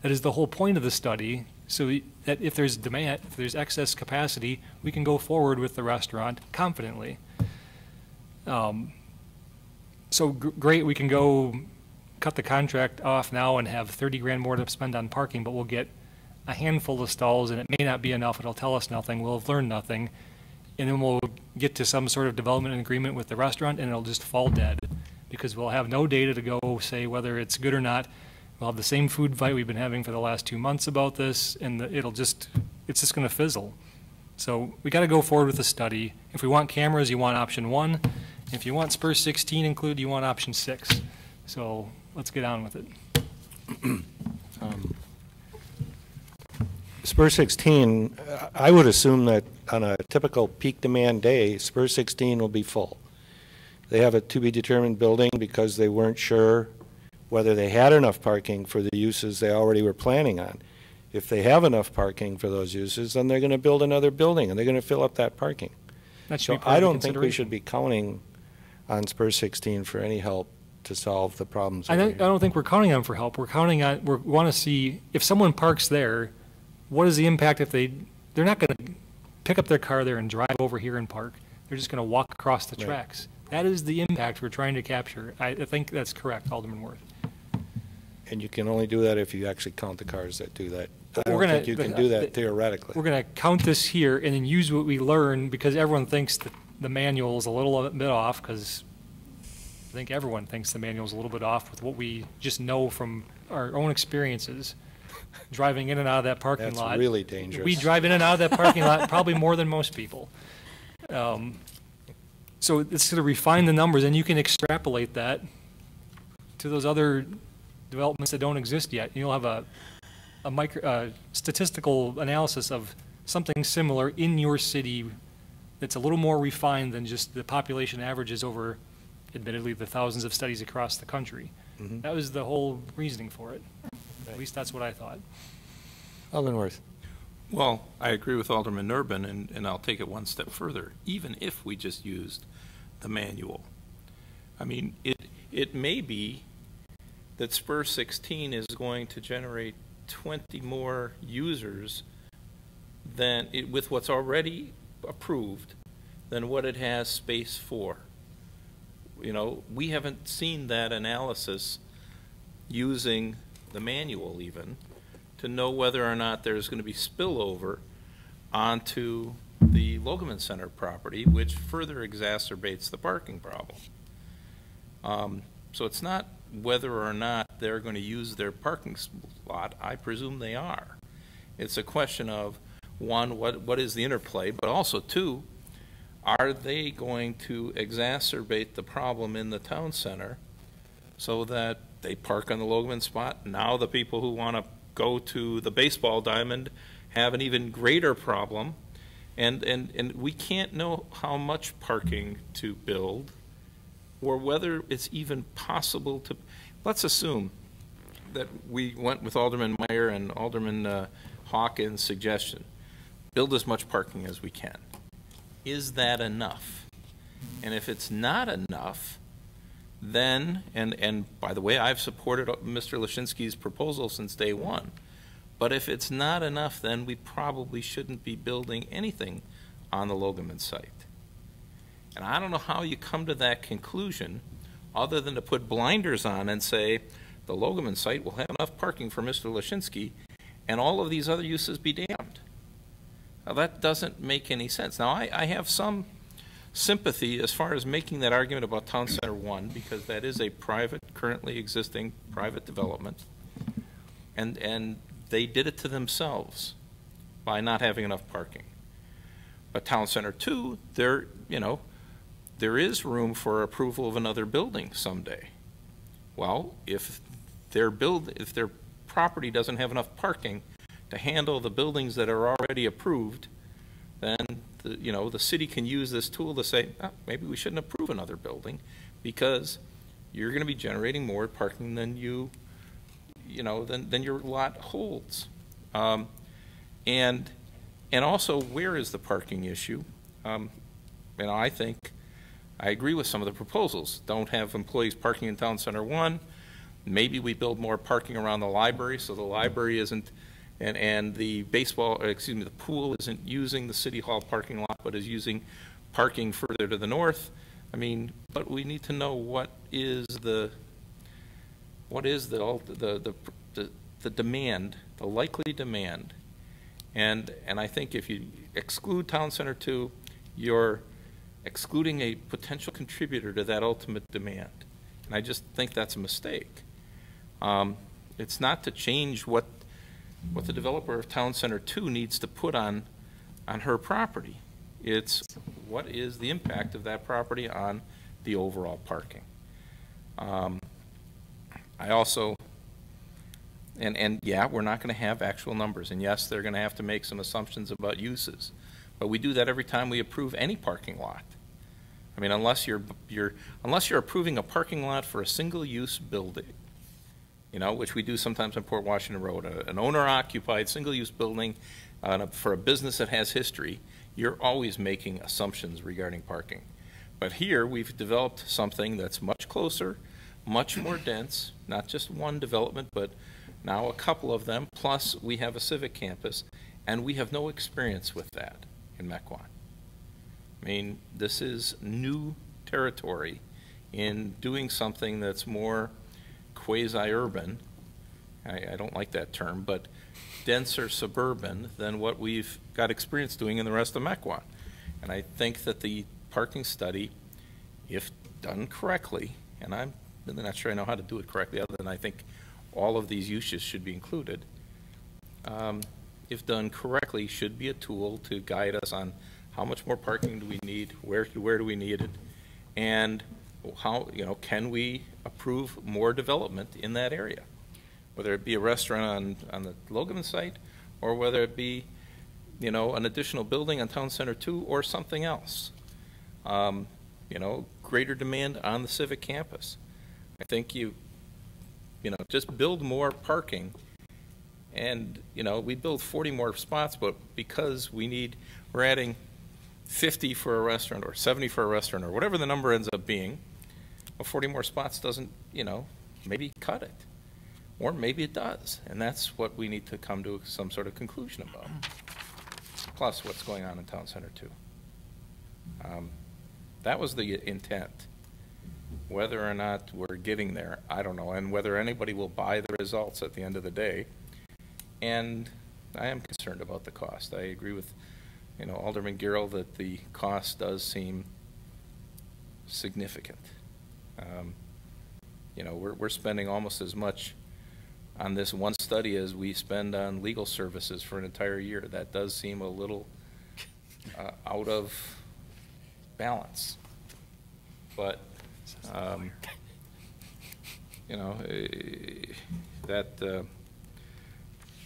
S8: That is the whole point of the study. So that if there's demand, if there's excess capacity, we can go forward with the restaurant confidently. So great, we can go cut the contract off now and have 30 grand more to spend on parking, but we'll get a handful of stalls and it may not be enough. It'll tell us nothing. We'll have learned nothing. And then we'll get to some sort of development agreement with the restaurant and it'll just fall dead because we'll have no data to go say whether it's good or not. We'll have the same food fight we've been having for the last 2 months about this, and it's just going to fizzle. So we got to go forward with the study. If we want cameras, you want option 1. If you want SPUR 16 included, you want option 6. So let's get on with it.
S1: SPUR 16, I would assume that on a typical peak demand day, SPUR 16 will be full. They have a to-be-determined building because they weren't sure whether they had enough parking for the uses they already were planning on. If they have enough parking for those uses, then they're going to build another building, and they're going to fill up that parking. So I don't think we should be counting on SPUR 16 for any help to solve the problems.
S8: I don't think we're counting on them for help. We're counting on, we want to see if someone parks there, what is the impact if they're not going to pick up their car there and drive over here and park. They're just going to walk across the tracks. That is the impact we're trying to capture. I think that's correct, Alderman Worth.
S1: And you can only do that if you actually count the cars that do that. I don't think you can do that theoretically.
S8: We're going to count this here and then use what we learn, because everyone thinks that the manual is a little bit off, because I think everyone thinks the manual is a little bit off with what we just know from our own experiences driving in and out of that parking lot.
S1: That's really dangerous.
S8: We drive in and out of that parking lot probably more than most people. So it's going to refine the numbers, and you can extrapolate that to those other developments that don't exist yet. You'll have a statistical analysis of something similar in your city that's a little more refined than just the population averages over, admittedly, the thousands of studies across the country. Mm-hmm. That was the whole reasoning for it. Right. At least that's what I thought.
S1: Alderman Worth.
S11: Well, I agree with Alderman Urban, and I'll take it one step further. Even if we just used the manual, I mean, it may be that SPUR 16 is going to generate 20 more users than with what's already approved than what it has space for. You know, we haven't seen that analysis using the manual even to know whether or not there's going to be spillover onto the Logeman Center property, which further exacerbates the parking problem. So it's not whether or not they're going to use their parking lot. I presume they are. It's a question of, one, what is the interplay, but also, two, are they going to exacerbate the problem in the town center so that they park on the Logeman spot? Now the people who want to go to the baseball diamond have an even greater problem, and we can't know how much parking to build or whether it's even possible to. Let's assume that we went with Alderman Meyer and Alderman Hawkins' suggestion. Build as much parking as we can. Is that enough? And if it's not enough, then, and by the way, I've supported Mr. Lashinsky's proposal since day one, but if it's not enough, then we probably shouldn't be building anything on the Logeman site. And I don't know how you come to that conclusion other than to put blinders on and say the Logeman site will have enough parking for Mr. Lashinsky and all of these other uses be damned. Now that doesn't make any sense. Now I have some sympathy as far as making that argument about Town Center 1, because that is a private, currently existing private development, and they did it to themselves by not having enough parking. But Town Center 2, there is room for approval of another building someday. Well, if their property doesn't have enough parking to handle the buildings that are already approved, then the city can use this tool to say, oh, maybe we shouldn't approve another building because you're going to be generating more parking than than your lot holds. And also, where is the parking issue? I think I agree with some of the proposals. Don't have employees parking in Town Center 1. Maybe we build more parking around the library so the library isn't, and the the pool isn't using the City Hall parking lot, but is using parking further to the north. I mean, but we need to know what is the demand, the likely demand. And I think if you exclude Town Center 2, you're excluding a potential contributor to that ultimate demand. And I just think that's a mistake. It's not to change what the developer of Town Center 2 needs to put on her property. It's what is the impact of that property on the overall parking. I also, and yeah, we're not going to have actual numbers, and yes, they're going to have to make some assumptions about uses, but we do that every time we approve any parking lot. I mean, unless you're approving a parking lot for a single-use building, you know, which we do sometimes on Port Washington Road, an owner-occupied single-use building for a business that has history, you're always making assumptions regarding parking. But here, we've developed something that's much closer, much more dense, not just one development, but now a couple of them, plus we have a civic campus, and we have no experience with that in Mequon. I mean, this is new territory in doing something that's more quasi-urban, I don't like that term, but denser suburban than what we've got experience doing in the rest of Mequon. And I think that the parking study, if done correctly, and I'm really not sure I know how to do it correctly other than I think all of these uses should be included, if done correctly, should be a tool to guide us on how much more parking do we need, where do we need it, and how, you know, can we approve more development in that area, whether it be a restaurant on the Logan site or whether it be, you know, an additional building on Town Center 2 or something else. You know, greater demand on the civic campus. I think you know, just build more parking, and, you know, we build 40 more spots, but because we're adding 50 for a restaurant or 70 for a restaurant or whatever the number ends up being, well, 40 more spots doesn't, you know, maybe cut it. Or maybe it does, and that's what we need to come to some sort of conclusion about. Plus what's going on in Town Center 2. That was the intent. Whether or not we're getting there, I don't know, and whether anybody will buy the results at the end of the day. And I am concerned about the cost. I agree with, you know, Alderman Garrell that the cost does seem significant. You know, we're spending almost as much on this one study as we spend on legal services for an entire year. That does seem a little out of balance. But, you know,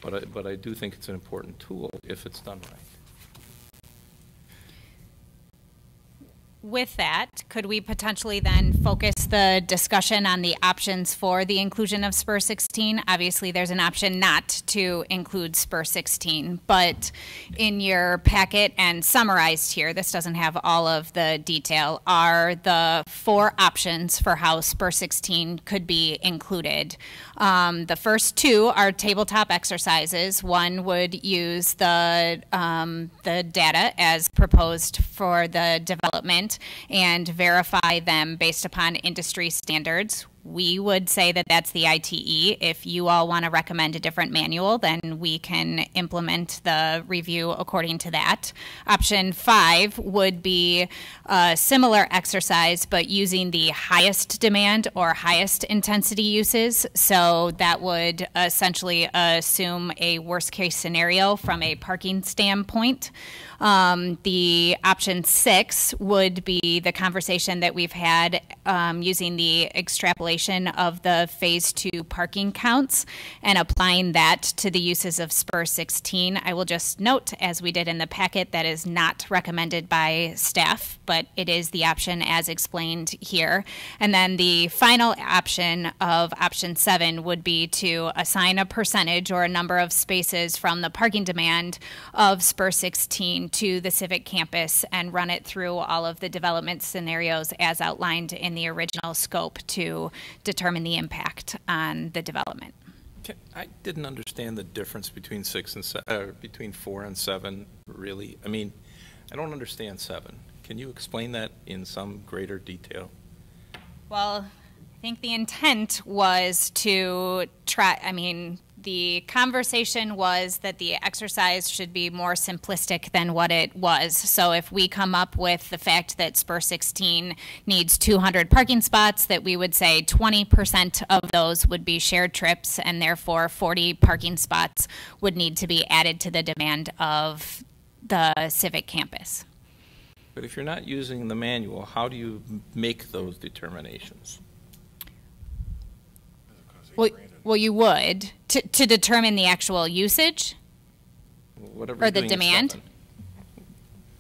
S11: but I do think it's an important tool if it's done right.
S4: With that, could we potentially then focus the discussion on the options for the inclusion of SPUR 16? Obviously, there's an option not to include SPUR 16, but in your packet and summarized here, this doesn't have all of the detail, are the 4 options for how SPUR 16 could be included. The first 2 are tabletop exercises. One would use the data as proposed for the development and verify them based upon industry standards. We would say that that's the ITE. If you all want to recommend a different manual, then we can implement the review according to that. Option 5 would be a similar exercise, but using the highest demand or highest intensity uses. So that would essentially assume a worst case scenario from a parking standpoint. The option 6 would be the conversation that we've had using the extrapolation of the phase 2 parking counts and applying that to the uses of SPUR 16. I will just note, as we did in the packet, that is not recommended by staff, but it is the option as explained here. And then the final option of option 7 would be to assign a percentage or a number of spaces from the parking demand of SPUR 16 to the civic campus and run it through all of the development scenarios as outlined in the original scope to determine the impact on the development.
S11: I didn't understand the difference between 4 and 7, really. I mean, I don't understand 7. Can you explain that in some greater detail?
S4: Well, I think the intent was to try, the conversation was that the exercise should be more simplistic than what it was. So if we come up with the fact that Spur 16 needs 200 parking spots, that we would say 20% of those would be shared trips, and therefore 40 parking spots would need to be added to the demand of the Civic campus.
S11: But if you're not using the manual, how do you make those determinations?
S4: Well, you would to determine the actual usage
S11: Whatever
S4: or
S11: you're
S4: the
S11: doing in
S4: demand.
S11: 7. I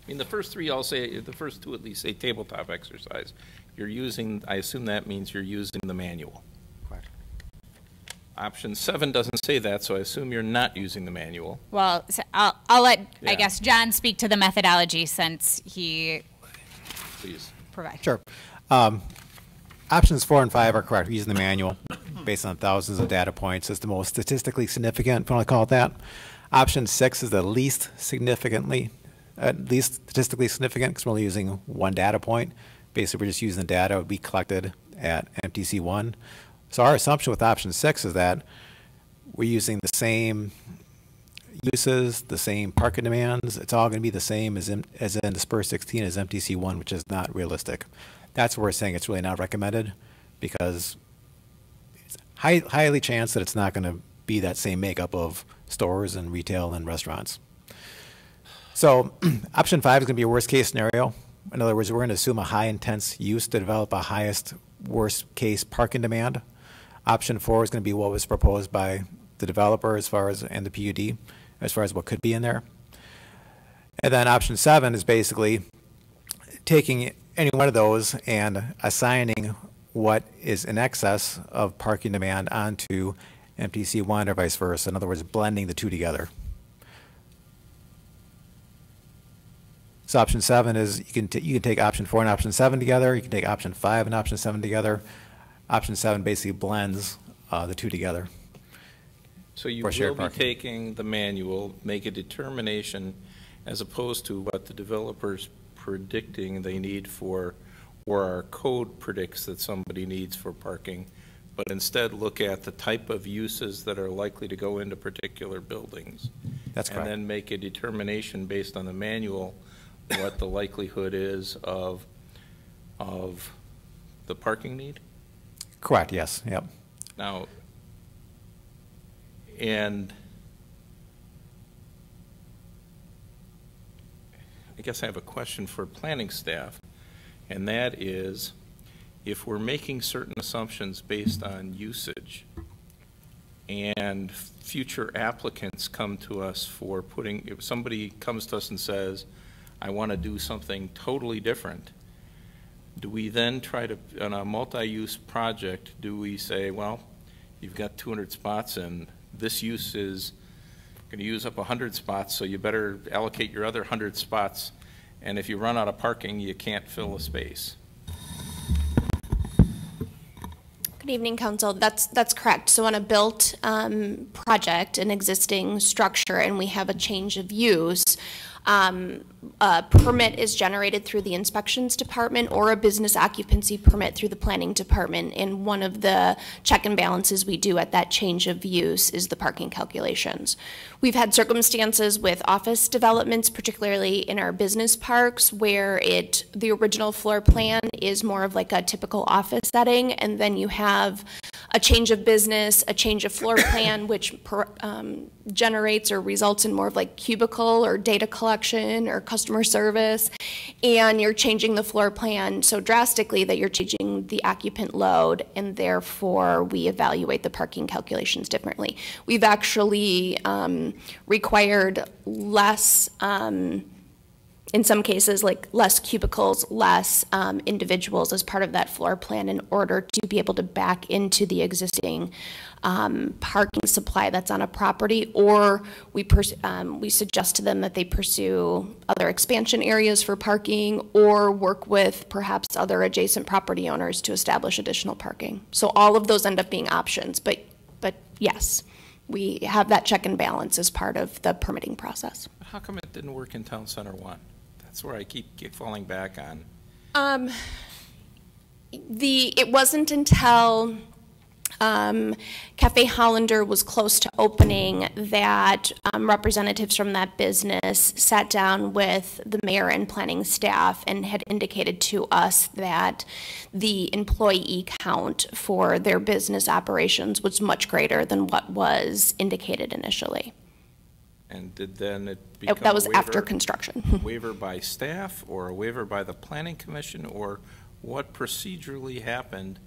S11: mean, the first three all say, the first two at least say tabletop exercise. You're using, I assume that means you're using the manual.
S7: Correct.
S11: Option 7 doesn't say that, so I assume you're not using the manual.
S4: Well, so I'll let,
S11: Yeah.
S4: I guess, John speak to the methodology since he
S11: Please.
S4: provided.
S7: Sure. Options 4 and 5 are correct. We're using the manual based on thousands of data points. It's the most statistically significant, if you want to call it that. Option 6 is the least statistically significant because we're only using one data point. Basically, we're just using the data we collected at MTC1. So our assumption with option 6 is that we're using the same uses, the same parking demands. It's all going to be the same as in the Spur 16 as MTC1, which is not realistic. That's where we're saying it's really not recommended because it's highly chance that it's not going to be that same makeup of stores and retail and restaurants. So option 5 is going to be a worst case scenario. In other words, we're going to assume a high intense use to develop a highest worst case parking demand. Option 4 is going to be what was proposed by the developer as far as, and the PUD, as far as what could be in there. And then option 7 is basically taking any one of those and assigning what is in excess of parking demand onto MTC1 or vice versa. In other words, blending the two together. So option 7 is you can take option 4 and option 7 together. You can take option 5 and option 7 together. Option 7 basically blends the two together.
S11: So you will be taking the manual, make a determination as opposed to what the developer's predicting they need for, or our code predicts that somebody needs for parking, but instead look at the type of uses that are likely to go into particular buildings.
S7: That's correct.
S11: And then make a determination based on the manual what the likelihood is of the parking need?
S7: Correct, yes, yep.
S11: Now, and I guess I have a question for planning staff, and that is, if we're making certain assumptions based on usage and future applicants come to us for putting, if somebody comes to us and says, I want to do something totally different, do we then try to, on a multi-use project, do we say, well, you've got 200 spots and this use is going to use up 100 spots, so you better allocate your other 100 spots, and if you run out of parking, you can't fill a space?
S14: Good evening, Council. That's correct. So on a built project, an existing structure, and we have a change of use, a permit is generated through the inspections department or a business occupancy permit through the planning department. And one of the check and balances we do at that change of use is the parking calculations. We've had circumstances with office developments, particularly in our business parks, where the original floor plan is more of like a typical office setting, and then you have a change of business, a change of floor plan, which generates or results in more of like cubicle or data collection or customer service, and you're changing the floor plan so drastically that you're changing the occupant load, and therefore we evaluate the parking calculations differently. We've actually required less, in some cases, like less cubicles, less individuals as part of that floor plan in order to be able to back into the existing parking supply that's on a property, or we suggest to them that they pursue other expansion areas for parking or work with perhaps other adjacent property owners to establish additional parking. So all of those end up being options, but yes, we have that check and balance as part of the permitting process.
S11: How come it didn't work in Town Center 1? That's where I keep falling back on.
S14: It wasn't until Cafe Hollander was close to opening that representatives from that business sat down with the mayor and planning staff and had indicated to us that the employee count for their business operations was much greater than what was indicated initially.
S11: And did then it become
S14: That was
S11: a waiver,
S14: after construction.
S11: waiver by staff or a waiver by the planning commission, or what procedurally happened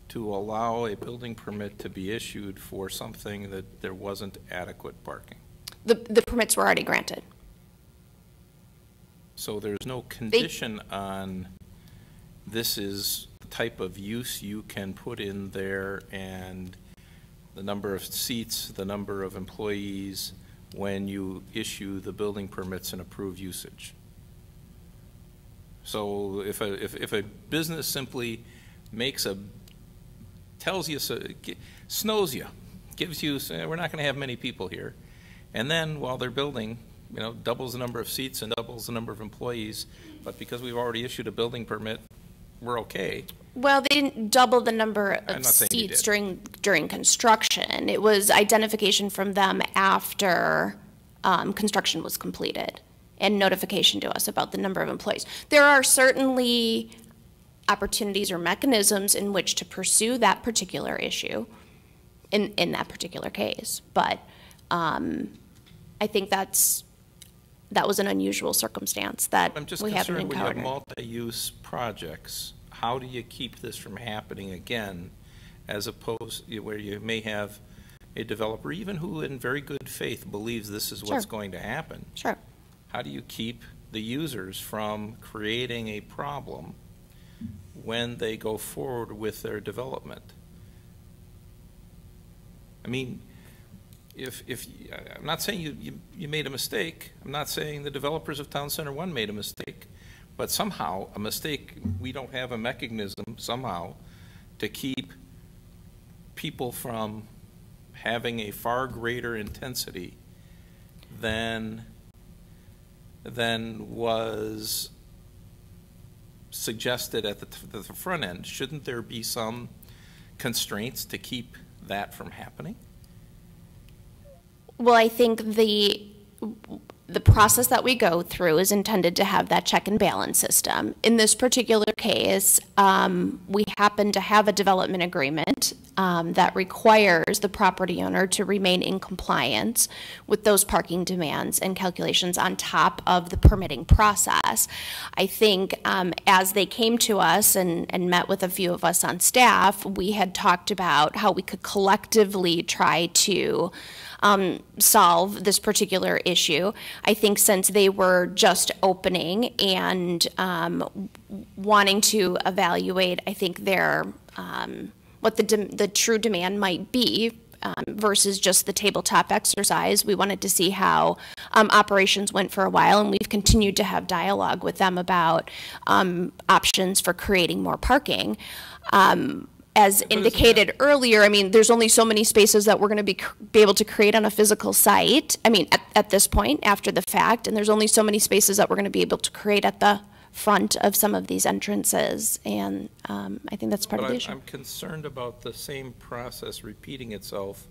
S11: to allow a building permit to be issued for something that there wasn't adequate parking?
S14: The permits were already granted.
S11: So there's no condition on this is the type of use you can put in there and the number of seats, the number of employees when you issue the building permits and approve usage. So if a business simply tells you, snows you, gives you, we're not going to have many people here, and then while they're building, doubles the number of seats and doubles the number of employees, but because we've already issued a building permit, we're okay.
S14: Well, they didn't double the number of seats during construction. It was identification from them after construction was completed and notification to us about the number of employees. There are certainly opportunities or mechanisms in which to pursue that particular issue in that particular case, but I think that was an unusual circumstance that we haven't encountered.
S11: When you have multi-use projects, how do you keep this from happening again, as opposed where you may have a developer, even who in very good faith believes this is what's going to happen?
S14: Sure.
S11: How do you keep the users from creating a problem when they go forward with their development? I mean, if I'm not saying you made a mistake. I'm not saying the developers of Town Center 1 made a mistake, but somehow a mistake, we don't have a mechanism somehow to keep people from having a far greater intensity than was suggested at the front end. Shouldn't there be some constraints to keep that from happening?
S14: Well, I think the process that we go through is intended to have that check and balance system. In this particular case, we happen to have a development agreement that requires the property owner to remain in compliance with those parking demands and calculations on top of the permitting process. I think as they came to us and met with a few of us on staff, we had talked about how we could collectively try to solve this particular issue. I think since they were just opening and wanting to evaluate, I think their what the true demand might be versus just the tabletop exercise. We wanted to see how operations went for a while, and we've continued to have dialogue with them about options for creating more parking. As indicated earlier, I mean, there's only so many spaces that we're going to be able to create on a physical site. I mean, at this point, after the fact, and there's only so many spaces that we're going to be able to create at the front of some of these entrances, and I think that's part of the issue.
S11: I'm concerned about the same process repeating itself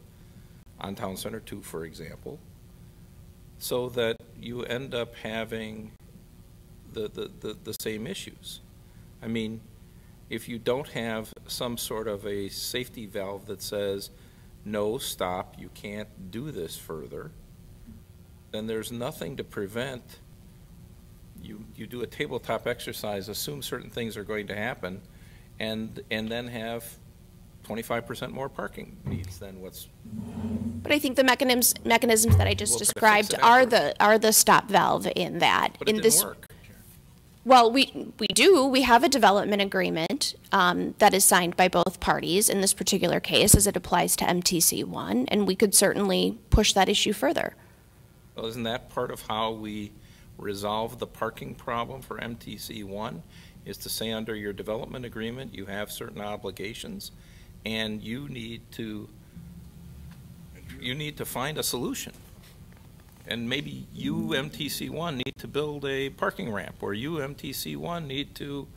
S11: on Town Center 2, for example, so that you end up having the same issues. I mean, if you don't have some sort of a safety valve that says, no, stop, you can't do this further, then there's nothing to prevent you do a tabletop exercise, assume certain things are going to happen, and then have 25% more parking needs than what's.
S14: But I think the mechanisms that I just described are the stop valve in that.
S11: But it didn't work.
S14: Well, we do. We have a development agreement that is signed by both parties in this particular case as it applies to MTC1, and we could certainly push that issue further.
S11: Well, isn't that part of how we resolve the parking problem for MTC1, is to say under your development agreement you have certain obligations and you need to find a solution. And maybe you, MTC1, need to build a parking ramp, or you, MTC1, need to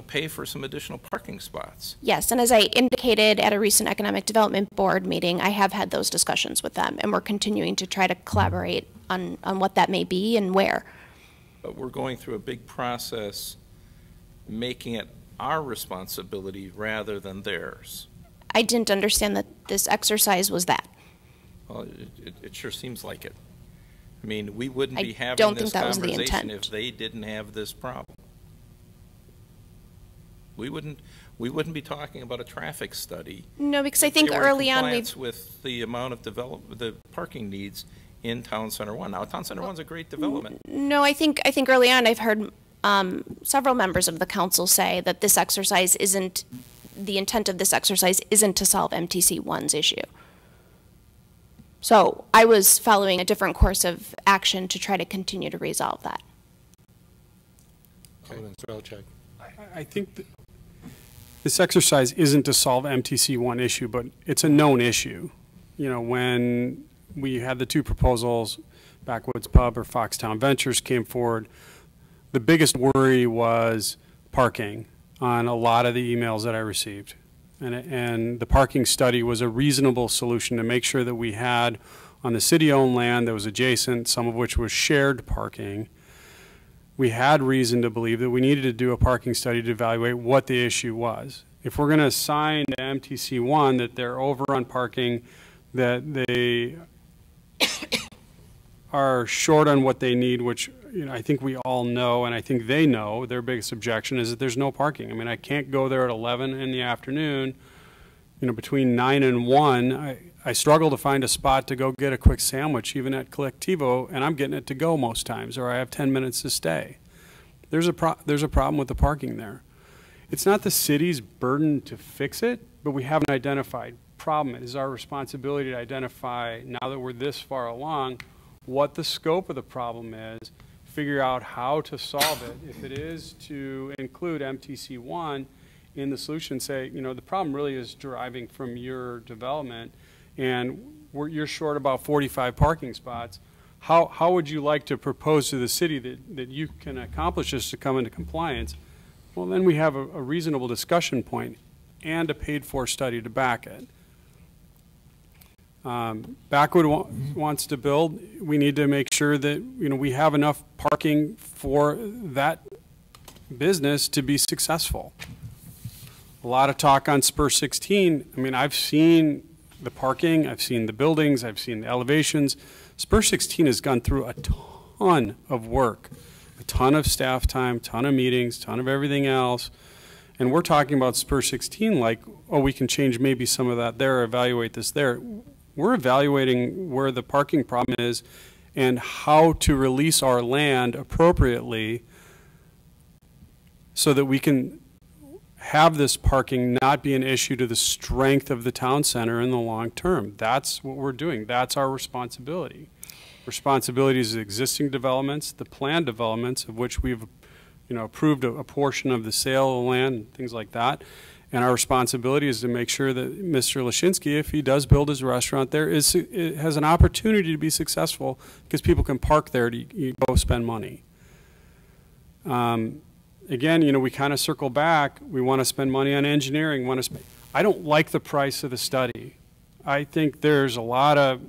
S11: pay for some additional parking spots.
S14: Yes, and as I indicated at a recent Economic Development Board meeting, I have had those discussions with them, and we're continuing to try to collaborate on what that may be and where.
S11: But we're going through a big process making it our responsibility rather than theirs.
S14: I didn't understand that this exercise was that.
S11: Well, it sure seems like it. I mean, we wouldn't be
S14: I
S11: having
S14: don't
S11: this
S14: think that was the
S11: conversation
S14: intent.
S11: if they didn't have this problem. We wouldn't be talking about a traffic study.
S14: No, because I think early on we've
S11: with the amount of the parking needs in Town Center 1. Now, Town Center 1's a great development.
S14: No, I think early on I've heard several members of the council say that this exercise isn't, the intent of this exercise isn't to solve MTC 1's issue. So I was following a different course of action to try to continue to resolve that.
S6: I think that this exercise isn't to solve MTC 1 issue, but it's a known issue. When we had the two proposals, Backwoods Pub or Foxtown Ventures came forward, the biggest worry was parking on a lot of the emails that I received. And the parking study was a reasonable solution to make sure that we had on the city-owned land that was adjacent, some of which was shared parking. We had reason to believe that we needed to do a parking study to evaluate what the issue was. If we're going to assign to MTC 1 that they're over on parking, that they are short on what they need, which I think we all know, and I think they know, their biggest objection is that there's no parking. I mean, I can't go there at 11 in the afternoon, between 9 and 1. I struggle to find a spot to go get a quick sandwich, even at Collectivo, and I'm getting it to go most times, or I have 10 minutes to stay. There's a problem with the parking there. It's not the city's burden to fix it, but we have an identified problem. It is our responsibility to identify, now that we're this far along, what the scope of the problem is, figure out how to solve it. If it is to include MTC 1 in the solution, say, the problem really is deriving from your development, and you're short about 45 parking spots. How would you like to propose to the city that you can accomplish this to come into compliance? Well, then we have a reasonable discussion point and a paid-for study to back it. Backwood wants to build. We need to make sure that we have enough parking for that business to be successful. A lot of talk on Spur 16. I mean, I've seen the parking, I've seen the buildings, I've seen the elevations. Spur 16 has gone through a ton of work, a ton of staff time, ton of meetings, ton of everything else. And we're talking about Spur 16 like, oh, we can change maybe some of that there, evaluate this there. We're evaluating where the parking problem is and how to release our land appropriately so that we can have this parking not be an issue to the strength of the town center in the long term. That's what we're doing. That's our responsibility. Responsibility is the existing developments, the planned developments of which we've approved a portion of the sale of land and things like that. And our responsibility is to make sure that Mr. Lashinsky, if he does build his restaurant there, has an opportunity to be successful because people can park there to both spend money. Again, we kind of circle back. We want to spend money on engineering. I don't like the price of the study. I think there's a lot of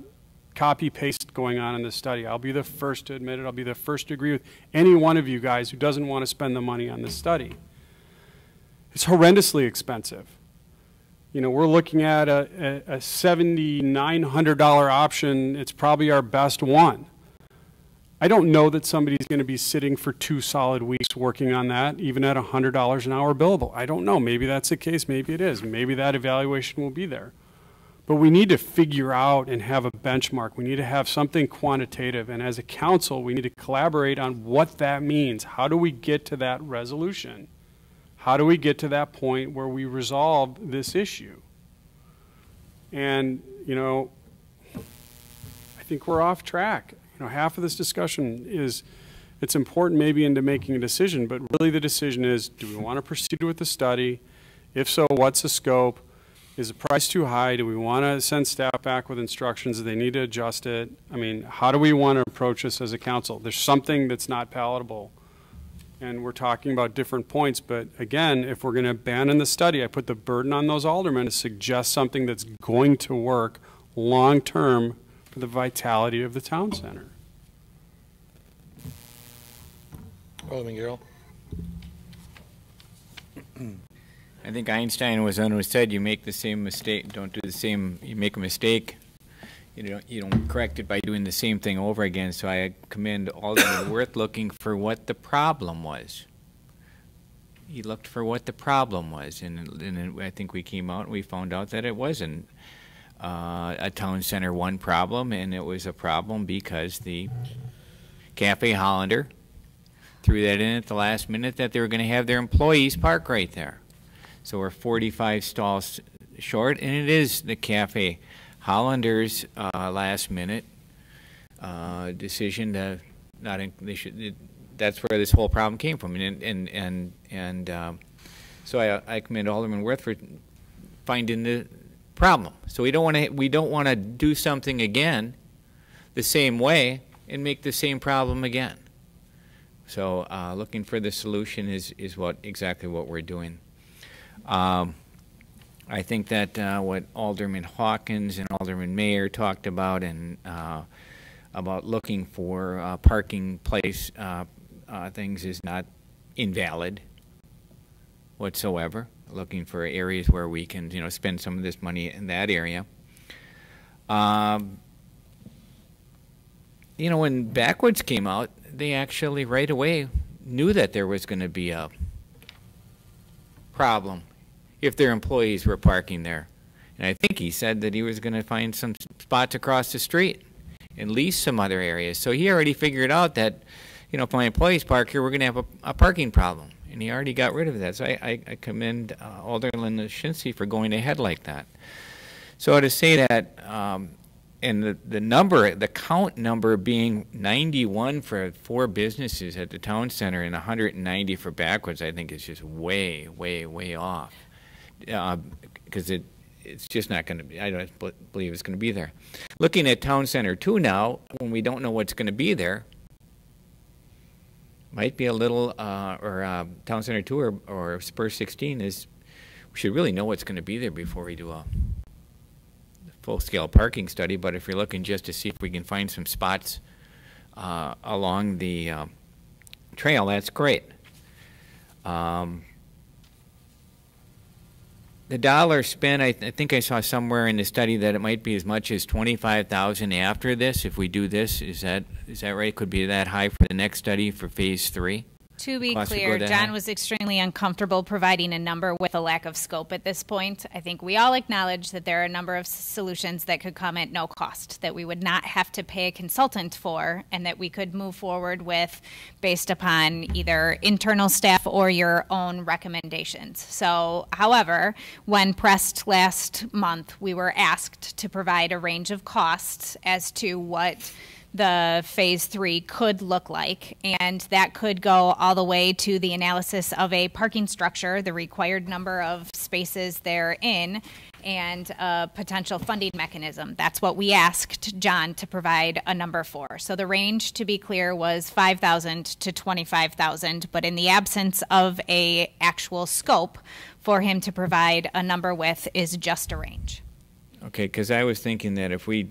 S6: copy-paste going on in this study. I'll be the first to admit it. I'll be the first to agree with any one of you guys who doesn't want to spend the money on this study. It's horrendously expensive. We're looking at a $7,900 option. It's probably our best one. I don't know that somebody's going to be sitting for 2 solid weeks working on that, even at $100 an hour billable. I don't know. Maybe that's the case. Maybe it is. Maybe that evaluation will be there. But we need to figure out and have a benchmark. We need to have something quantitative. And as a council, we need to collaborate on what that means. How do we get to that resolution? How do we get to that point where we resolve this issue? And, I think we're off track. Half of this discussion is, it's important maybe into making a decision, but really the decision is, do we want to proceed with the study? If so, what's the scope? Is the price too high? Do we want to send staff back with instructions that they need to adjust it? I mean, how do we want to approach this as a council? There's something that's not palatable and we're talking about different points. But again, if we're going to abandon the study, I put the burden on those aldermen to suggest something that's going to work long-term for the vitality of the town center.
S1: Alderman Garrell.
S10: I think Einstein was one who said, you make the same mistake, don't do the same, you make a mistake, you don't correct it by doing the same thing over again. So I commend Alderman Worth looking for what the problem was. He looked for what the problem was, and I think we came out and we found out that it wasn't a Town Center 1 problem, and it was a problem because the Cafe Hollander threw that in at the last minute that they were going to have their employees park right there. So we're 45 stalls short, and it is the Cafe Hollander's last minute decision to not that's where this whole problem came from, so I commend Alderman Worth for finding the problem. So we don't want to do something again the same way and make the same problem again. So looking for the solution is exactly what we're doing. I think that what Alderman Hawkins and Alderman Mayer talked about, and about looking for parking place things, is not invalid whatsoever. Looking for areas where we can, spend some of this money in that area. When Backwoods came out, they actually right away knew that there was going to be a problem if their employees were parking there. And I think he said that he was going to find some spots across the street and lease some other areas. So he already figured out that, if my employees park here, we're going to have a parking problem. And he already got rid of that. So I commend Alderman Shinsey for going ahead like that. So to say that, and the count number being 91 for 4 businesses at the town center and 190 for Backwoods, I think is just way, way, way off. Because it's just not going to be, I don't believe it's going to be there. Looking at Town Center 2 now, when we don't know what's going to be there, might be a little, Town Center 2 or Spur 16 is, we should really know what's going to be there before we do a full-scale parking study. But if you're looking just to see if we can find some spots along the trail, that's great. The dollar spent, I think I saw somewhere in the study that it might be as much as $25,000 after this. If we do this, is that right? Could be that high for the next study for phase 3?
S4: To be clear, John was extremely uncomfortable providing a number with a lack of scope at this point. I think we all acknowledge that there are a number of solutions that could come at no cost, that we would not have to pay a consultant for, and that we could move forward with based upon either internal staff or your own recommendations. So, however, when pressed last month, we were asked to provide a range of costs as to what the phase 3 could look like, and that could go all the way to the analysis of a parking structure, the required number of spaces therein, and a potential funding mechanism. That's what we asked John to provide a number for. So the range, to be clear, was $5,000 to $25,000, but in the absence of a actual scope for him to provide a number with is just a range.
S10: Okay, because I was thinking that if we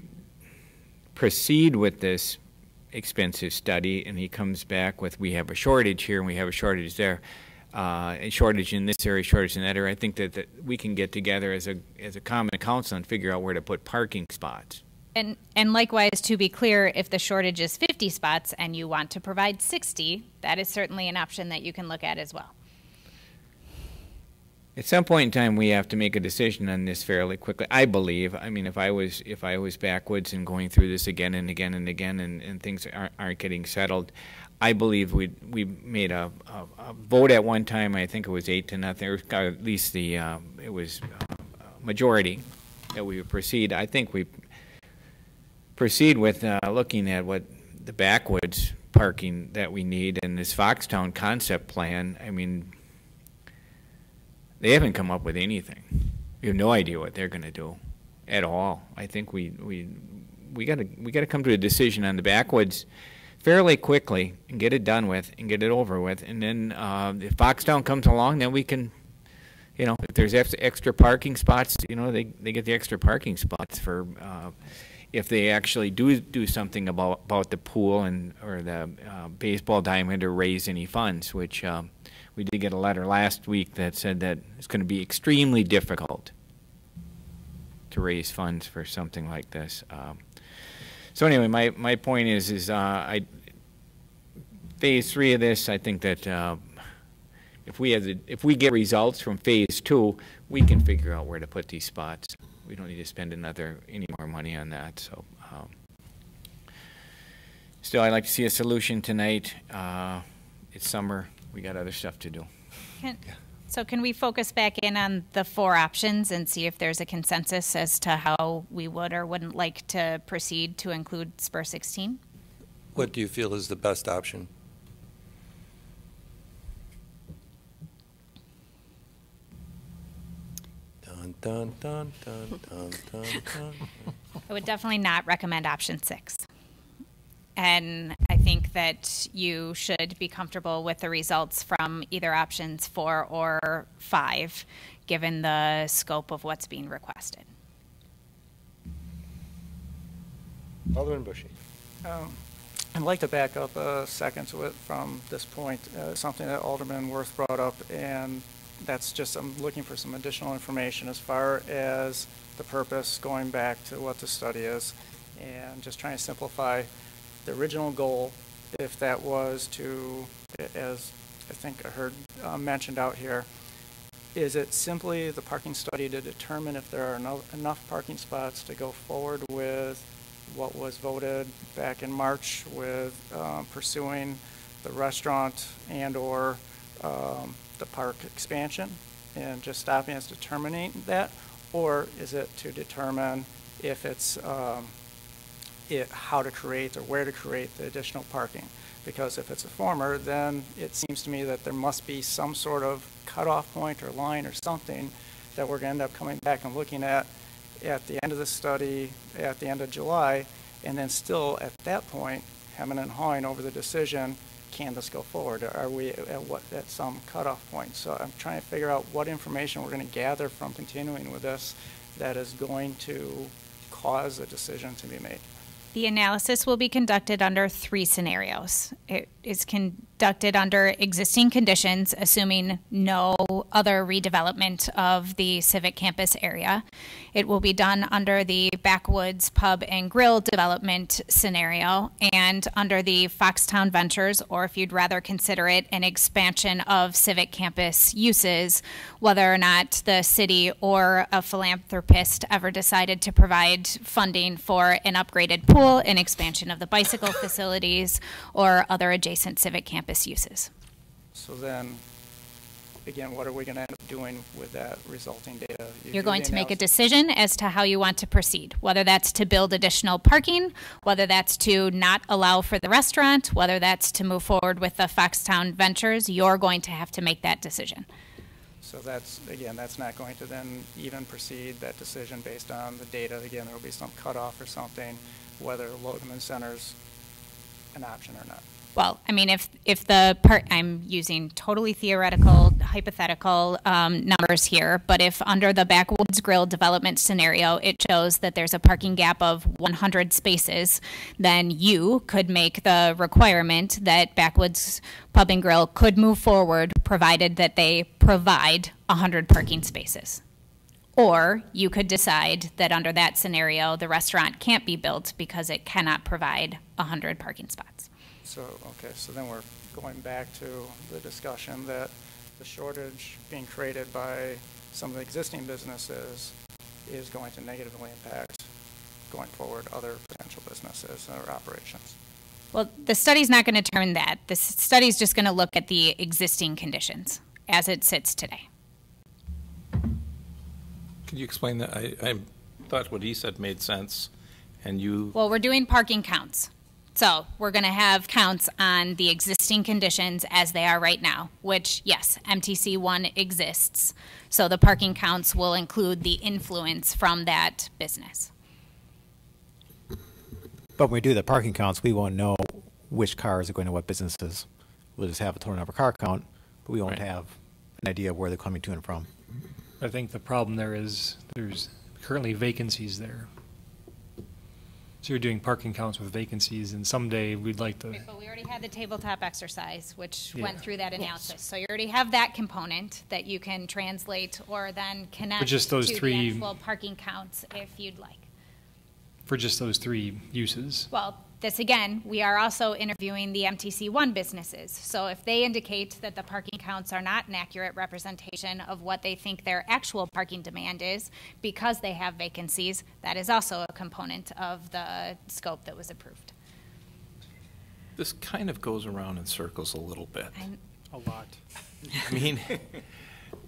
S10: proceed with this expensive study and he comes back with, we have a shortage here and we have a shortage there, a shortage in this area, shortage in that area, I think that we can get together as a common council and figure out where to put parking spots.
S4: And likewise, to be clear, if the shortage is 50 spots and you want to provide 60, that is certainly an option that you can look at as well.
S10: At some point in time, we have to make a decision on this fairly quickly. I believe. I mean, if I was Backwoods and going through this again and again and again, and things aren't getting settled, I believe we made a vote at one time. I think it was 8-0, or at least the it was majority that we would proceed. I think we proceed with looking at what the Backwoods parking that we need and this Foxtown concept plan. I mean, they haven't come up with anything. We have no idea what they're going to do at all. I think we got to come to a decision on the Backwoods fairly quickly and get it done with and get it over with. And then if Foxtown comes along, then we can, you know, if there's extra parking spots, you know, they get the extra parking spots for if they actually do something about the pool and or the baseball diamond or raise any funds, which we did get a letter last week that said that it's going to be extremely difficult to raise funds for something like this. So anyway, my point is phase 3 of this, I think that if we get results from phase 2, we can figure out where to put these spots. We don't need to spend any more money on that. So still, I'd like to see a solution tonight. It's summer. We got other stuff to do.
S4: So can we focus back in on the 4 options and see if there's a consensus as to how we would or wouldn't like to proceed to include Spur 16?
S1: What do you feel is the best option? Dun, dun, dun, dun, dun, dun, dun.
S4: I would definitely not recommend option 6. And I think that you should be comfortable with the results from either options 4 or 5, given the scope of what's being requested.
S1: Alderman Bushy.
S9: I'd like to back up a second to it from this point, something that Alderman Worth brought up, and that's just I'm looking for some additional information as far as the purpose, going back to what the study is, and just trying to simplify the original goal, if that was to, as I think I heard mentioned out here, is it simply the parking study to determine if there are enough parking spots to go forward with what was voted back in March with pursuing the restaurant and or the park expansion and just stopping as determining that? Or is it to determine if it's how to create or where to create the additional parking? Because if it's a former, then it seems to me that there must be some sort of cutoff point or line or something that we're going to end up coming back and looking at the end of the study, at the end of July, and then still at that point, hemming and hawing over the decision, can this go forward? Are we at some cutoff point? So I'm trying to figure out what information we're going to gather from continuing with this that is going to cause a decision to be made.
S4: The analysis will be conducted under 3 scenarios. It is conducted under existing conditions, assuming no other redevelopment of the Civic Campus area. It will be done under the Backwoods Pub and Grill development scenario and under the Foxtown Ventures, or if you'd rather consider it an expansion of Civic Campus uses, whether or not the city or a philanthropist ever decided to provide funding for an upgraded pool, an expansion of the bicycle facilities, or other adjacent Civic Campus uses.
S9: So then, again, what are we going to end up doing with that resulting data?
S4: You're going to make a decision as to how you want to proceed, whether that's to build additional parking, whether that's to not allow for the restaurant, whether that's to move forward with the Foxtown Ventures. You're going to have to make that decision.
S9: So that's, again, that's not going to then even proceed that decision based on the data. Again, there will be some cutoff or something, whether Lodeman Center's an option or not.
S4: Well, I mean, if the part, I'm using totally theoretical, hypothetical numbers here, but if under the Backwoods Grill development scenario, it shows that there's a parking gap of 100 spaces, then you could make the requirement that Backwoods Pub and Grill could move forward, provided that they provide 100 parking spaces. Or you could decide that under that scenario, the restaurant can't be built because it cannot provide 100 parking spots.
S9: So, okay, so then we're going back to the discussion that the shortage being created by some of the existing businesses is going to negatively impact, going forward, other potential businesses or operations.
S4: Well, the study's not going to determine that. The study's just going to look at the existing conditions as it sits today.
S11: Could you explain that? I thought what he said made sense, and you...
S4: Well, we're doing parking counts. So we're going to have counts on the existing conditions as they are right now, which, yes, MTC 1 exists. So the parking counts will include the influence from that business.
S7: But when we do the parking counts, we won't know which cars are going to what businesses. We'll just have a total number car count, but we won't have an idea of where they're coming to and from.
S8: I think the problem there is there's currently vacancies there. So you're doing parking counts with vacancies, and someday we'd like to.
S4: But we already had the tabletop exercise, which
S8: Yeah.
S4: went through that analysis. So you already have that component that you can translate or then connect
S8: just those
S4: to
S8: three-
S4: the actual parking counts if you'd like.
S8: For just those 3 uses.
S4: Well, this again, we are also interviewing the MTC1 businesses. So if they indicate that the parking counts are not an accurate representation of what they think their actual parking demand is because they have vacancies, that is also a component of the scope that was approved.
S11: This kind of goes around in circles a little bit.
S6: A lot.
S11: I mean,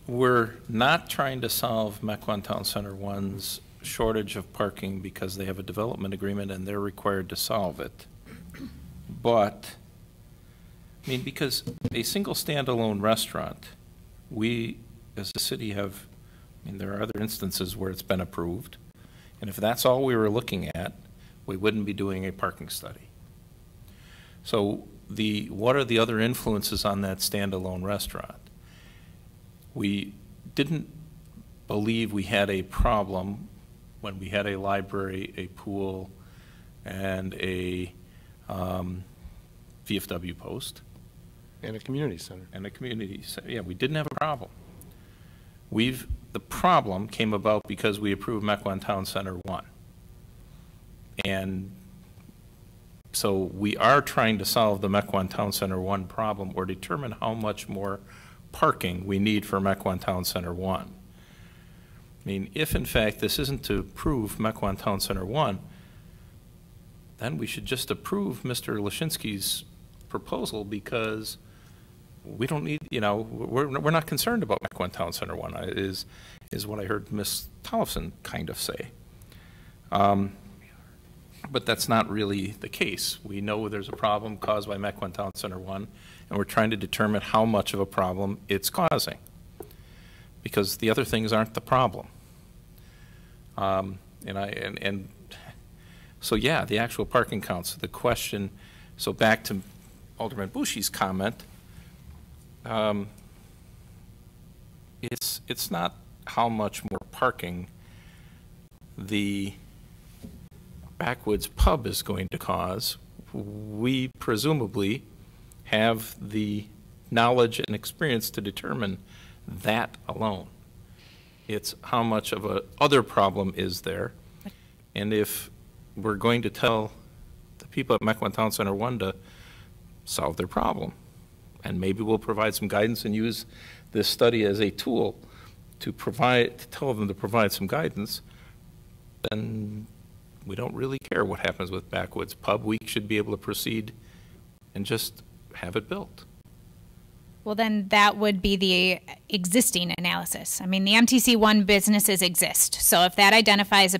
S11: we're not trying to solve Mequon Town Center 1's shortage of parking because they have a development agreement and they're required to solve it. But, I mean, because a single standalone restaurant, we as a city have, I mean, there are other instances where it's been approved. And if that's all we were looking at, we wouldn't be doing a parking study. So what are the other influences on that standalone restaurant? We didn't believe we had a problem when we had a library, a pool, and a VFW post.
S1: And a community center.
S11: And a community center. Yeah, we didn't have a problem. The problem came about because we approved Mequon Town Center 1. And so we are trying to solve the Mequon Town Center 1 problem or determine how much more parking we need for Mequon Town Center 1. I mean, if in fact this isn't to approve Mequon Town Center 1, then we should just approve Mr. Lashinsky's proposal because we don't need, you know, we're not concerned about Mequon Town Center 1 is what I heard Ms. Tollefson kind of say. But that's not really the case. We know there's a problem caused by Mequon Town Center 1, and we're trying to determine how much of a problem it's causing, because the other things aren't the problem. So yeah, the actual parking counts. The question. So back to Alderman Bushy's comment. It's not how much more parking the Backwoods Pub is going to cause. We presumably have the knowledge and experience to determine that alone. It's how much of a other problem is there, and if we're going to tell the people at Mequon Town Center 1 to solve their problem, and maybe we'll provide some guidance and use this study as a tool to tell them to provide some guidance, then we don't really care what happens with Backwoods Pub. We should be able to proceed and just have it built.
S4: Well, then that would be the existing analysis. I mean, the MTC1 businesses exist. So if that identifies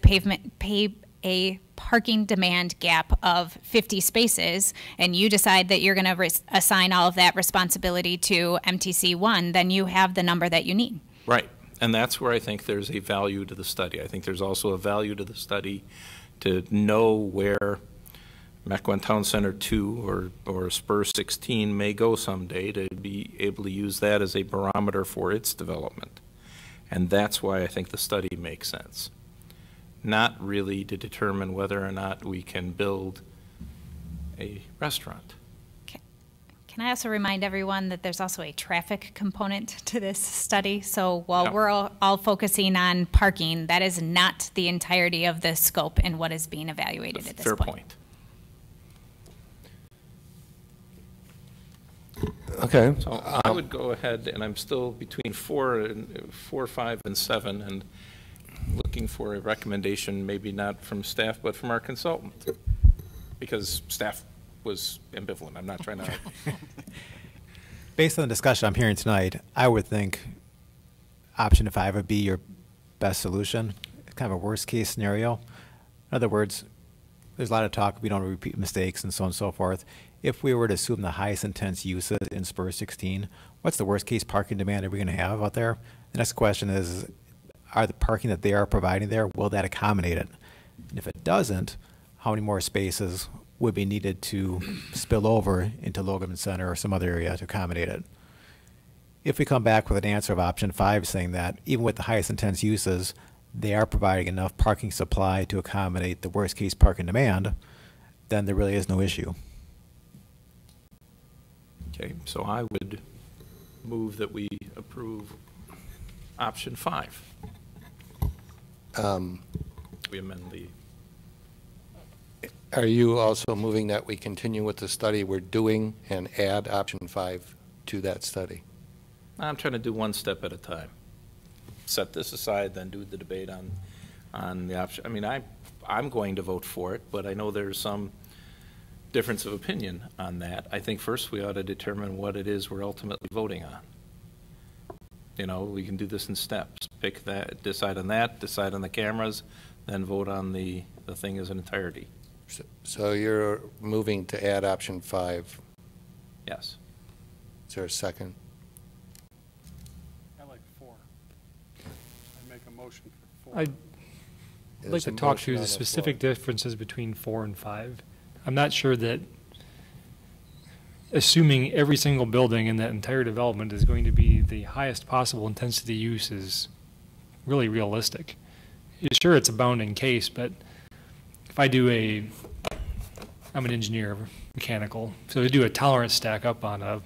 S4: a parking demand gap of 50 spaces, and you decide that you're going to assign all of that responsibility to MTC1, then you have the number that you need.
S11: Right. And that's where I think there's a value to the study. I think there's also a value to the study to know where Mequon Town Center 2 or Spur 16 may go someday, to be able to use that as a barometer for its development. And that's why I think the study makes sense. Not really to determine whether or not we can build a restaurant.
S4: Can I also remind everyone that there's also a traffic component to this study? So while we're all focusing on parking, that is not the entirety of the scope and what is being evaluated at this point.
S11: Fair point.
S1: Okay.
S11: So I would go ahead, and I'm still between 4, 5, and 7, and looking for a recommendation, maybe not from staff, but from our consultant, because staff was ambivalent. I'm not trying to.
S7: Based on the discussion I'm hearing tonight, I would think option 5 would be your best solution. It's kind of a worst case scenario. In other words, there's a lot of talk, we don't repeat mistakes and so on and so forth. If we were to assume the highest intense uses in Spur 16, what's the worst case parking demand are we going to have out there? The next question is, are the parking that they are providing there, will that accommodate it? And if it doesn't, how many more spaces would be needed to spill over into Logan Center or some other area to accommodate it. If we come back with an answer of option 5 saying that even with the highest intense uses, they are providing enough parking supply to accommodate the worst case parking demand, then there really is no issue.
S11: Okay, so I would move that we approve option 5. We amend the.
S1: Are you also moving that we continue with the study we're doing and add option 5 to that study?
S11: I'm trying to do one step at a time. Set this aside, then do the debate on the option. I mean, I'm going to vote for it, but I know there's some difference of opinion on that. I think first we ought to determine what it is we're ultimately voting on. You know, we can do this in steps. Pick that, decide on that, decide on the cameras, then vote on the thing as an entirety.
S1: So you're moving to add option 5?
S11: Yes.
S1: Is there a second?
S6: I like 4. I make a motion for 4.
S8: I'd like to talk through the specific differences between 4 and 5. I'm not sure that assuming every single building in that entire development is going to be the highest possible intensity use is really realistic. Sure, it's a bounding case, but if I do I'm an engineer, mechanical, so to do a tolerance stack up on a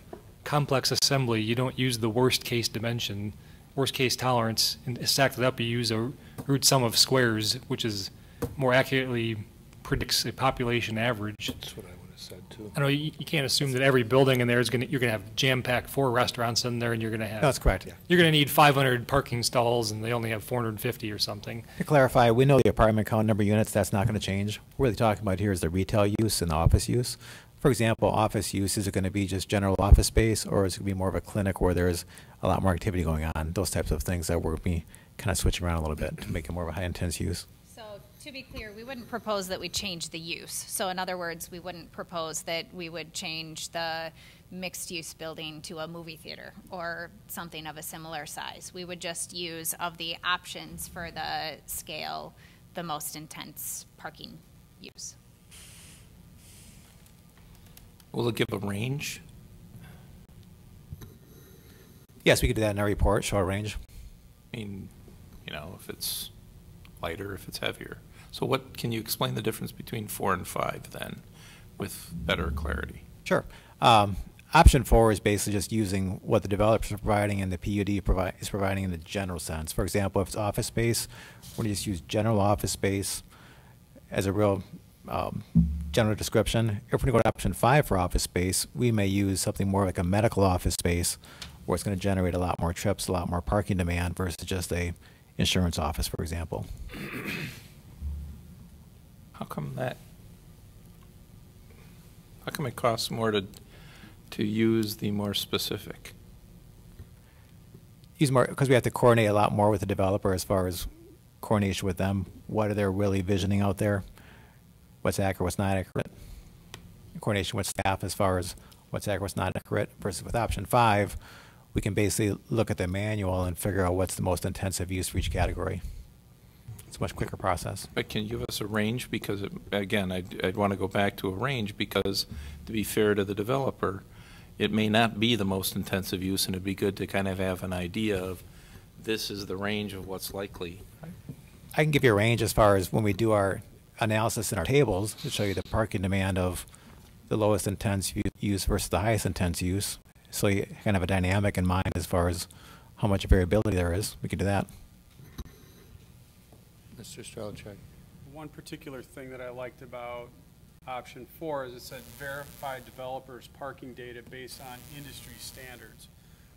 S8: complex assembly, you don't use the worst case dimension, worst case tolerance, and stack it up, you use a root sum of squares, which is more accurately predicts a population average.
S1: That's what I would have said too.
S8: I know you can't assume that every building in there is you're gonna have jam-packed 4 restaurants in there, and you're gonna have.
S7: That's correct. Yeah.
S8: You're gonna need 500 parking stalls, and they only have 450 or something.
S7: To clarify, we know the apartment count, number of units, that's not going to change. What we're really talking about here is the retail use and the office use. For example, office use, is it going to be just general office space, or is it going to be more of a clinic where there's a lot more activity going on? Those types of things that we're going to be kind of switching around a little bit to make it more of a high-intense use.
S4: So to be clear, we wouldn't propose that we change the use. So in other words, we wouldn't propose that we would change the mixed-use building to a movie theater or something of a similar size. We would just use, of the options for the scale, the most intense parking use.
S11: Will it give a range?
S7: Yes, we could do that in our report, show a range.
S11: I mean, you know, if it's lighter, if it's heavier. So what, can you explain the difference between 4 and 5 then with better clarity?
S7: Sure. Option 4 is basically just using what the developers are providing and the PUD is providing in the general sense. For example, if it's office space, we're going to just use general office space as a real general description. If we're going to go to option 5 for office space, we may use something more like a medical office space where it's going to generate a lot more trips, a lot more parking demand versus just a insurance office, for example.
S11: How come it costs more to use the more specific?
S7: Use more because we have to coordinate a lot more with the developer as far as coordination with them. What are they really visioning out there? What's accurate, what's not accurate? Coordination with staff as far as what's accurate, what's not accurate. Versus with option 5, we can basically look at the manual and figure out what's the most intensive use for each category. It's a much quicker process.
S11: But can you give us a range? Because, again, I'd want to go back to a range because, to be fair to the developer, it may not be the most intensive use, and it'd be good to kind of have an idea of this is the range of what's likely.
S7: I can give you a range as far as when we do our analysis in our tables to show you the parking demand of the lowest intense use versus the highest intense use. So you kind of have a dynamic in mind as far as how much variability there is. We can do that.
S1: Mr. Strelchuk.
S6: One particular thing that I liked about option 4 is it said verify developers' parking data based on industry standards.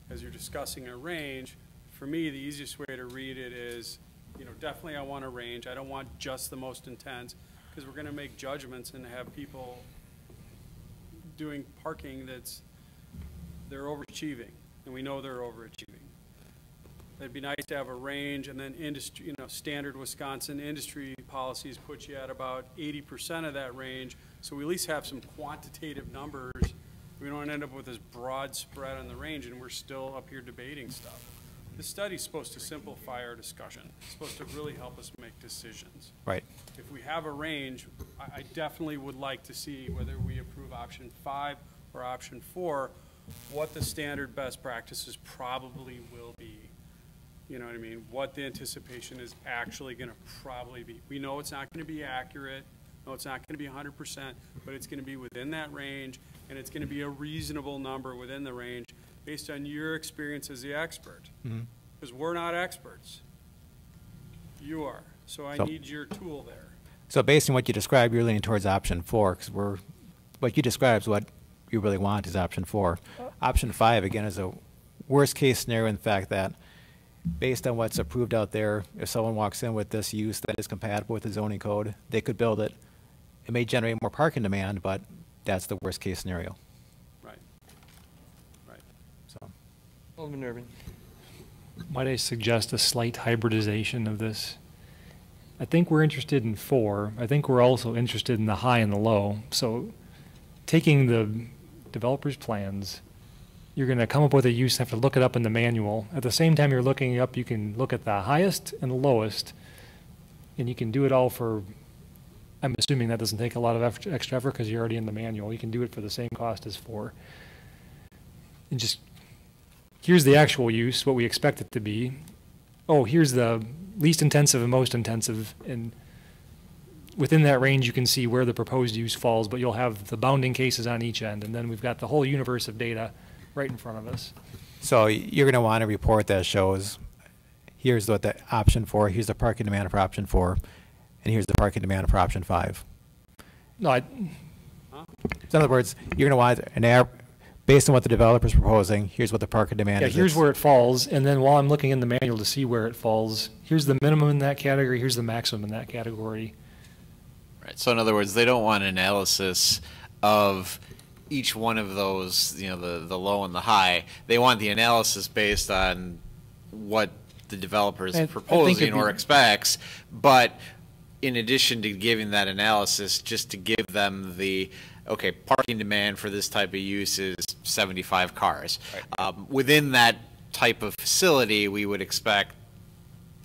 S6: As you're discussing a range, for me, the easiest way to read it is, you know, definitely I want a range. I don't want just the most intense because we're going to make judgments and have people doing parking they're overachieving, and we know they're overachieving. It'd be nice to have a range, and then industry, you know, standard Wisconsin industry policies put you at about 80% of that range, so we at least have some quantitative numbers. We don't end up with this broad spread on the range, and we're still up here debating stuff. This study's supposed to simplify our discussion. It's supposed to really help us make decisions.
S7: Right.
S6: if we have a range, I definitely would like to see whether we approve option 5 or option 4, what the standard best practices probably will be. You know what I mean? What the anticipation is actually going to probably be. We know it's not going to be accurate. No, it's not going to be 100%, but it's going to be within that range, and it's going to be a reasonable number within the range based on your experience as the expert. Because we're not experts. You are. So I need your tool there.
S7: So based on what you described, you're leaning towards option 4, because what you described is what you really want is option 4. Option 5, again, is a worst case scenario in the fact that based on what's approved out there, if someone walks in with this use that is compatible with the zoning code, they could build it. It may generate more parking demand, but that's the worst case scenario.
S6: Right. Right.
S7: So,
S1: Alderman Irvin.
S8: Might I suggest a slight hybridization of this? I think we're interested in 4. I think we're also interested in the high and the low. So taking the developer's plans, you're going to come up with a use and have to look it up in the manual. At the same time you're looking it up, you can look at the highest and the lowest, and you can do it all for, I'm assuming that doesn't take a lot of extra effort because you're already in the manual. You can do it for the same cost as 4. And just, here's the actual use, what we expect it to be. Oh, here's the least intensive and most intensive, and within that range you can see where the proposed use falls, but you'll have the bounding cases on each end, and then we've got the whole universe of data right in front of us.
S7: so you're going to want a report that shows here's what the option 4, here's the parking demand for option 4, and here's the parking demand for option 5.
S8: No,
S7: So in other words, you're going to want an based on what the developer's proposing, here's what the parking demand
S8: yeah,
S7: is.
S8: here's where it falls, and then while I'm looking in the manual to see where it falls, here's the minimum in that category, here's the maximum in that category.
S15: Right. So in other words, they don't want analysis of each one of those, you know, the low and the high. They want the analysis based on what the developer is proposing or expects, but in addition to giving that analysis, just to give them the, okay, parking demand for this type of use is 75 cars. Right. Within that type of facility, we would expect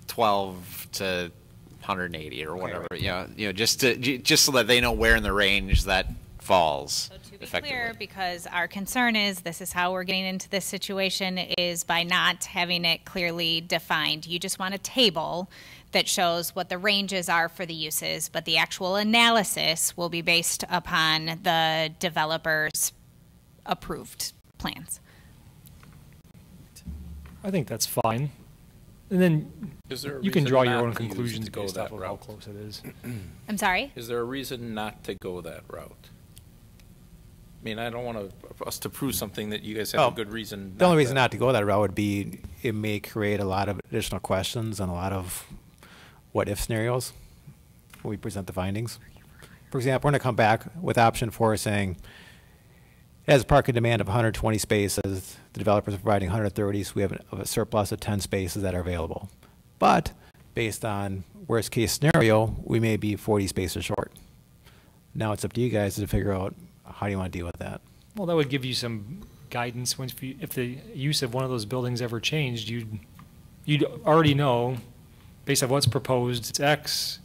S15: 12 to 180 or whatever. Right. You know, just so that they know where in the range that falls.
S4: So to be clear, because our concern is this is how we're getting into this situation is by not having it clearly defined. You just want a table that shows what the ranges are for the uses, but the actual analysis will be based upon the developer's approved plans.
S8: I think that's fine. And then you can draw your own conclusions based off of how close it is.
S4: I'm sorry?
S11: Is there a reason not to go that route? I mean, I don't want us to prove something that you guys have a good reason.
S7: The only reason not to go that route would be it may create a lot of additional questions and a lot of what-if scenarios when we present the findings. For example, we're going to come back with option 4 saying it has a parking demand of 120 spaces. The developers are providing 130, so we have a surplus of 10 spaces that are available. But based on worst case scenario, we may be 40 spaces short. Now it's up to you guys to figure out how do you want to deal with that.
S8: Well, that would give you some guidance. If the use of one of those buildings ever changed, you'd already know, based on what's proposed, it's X,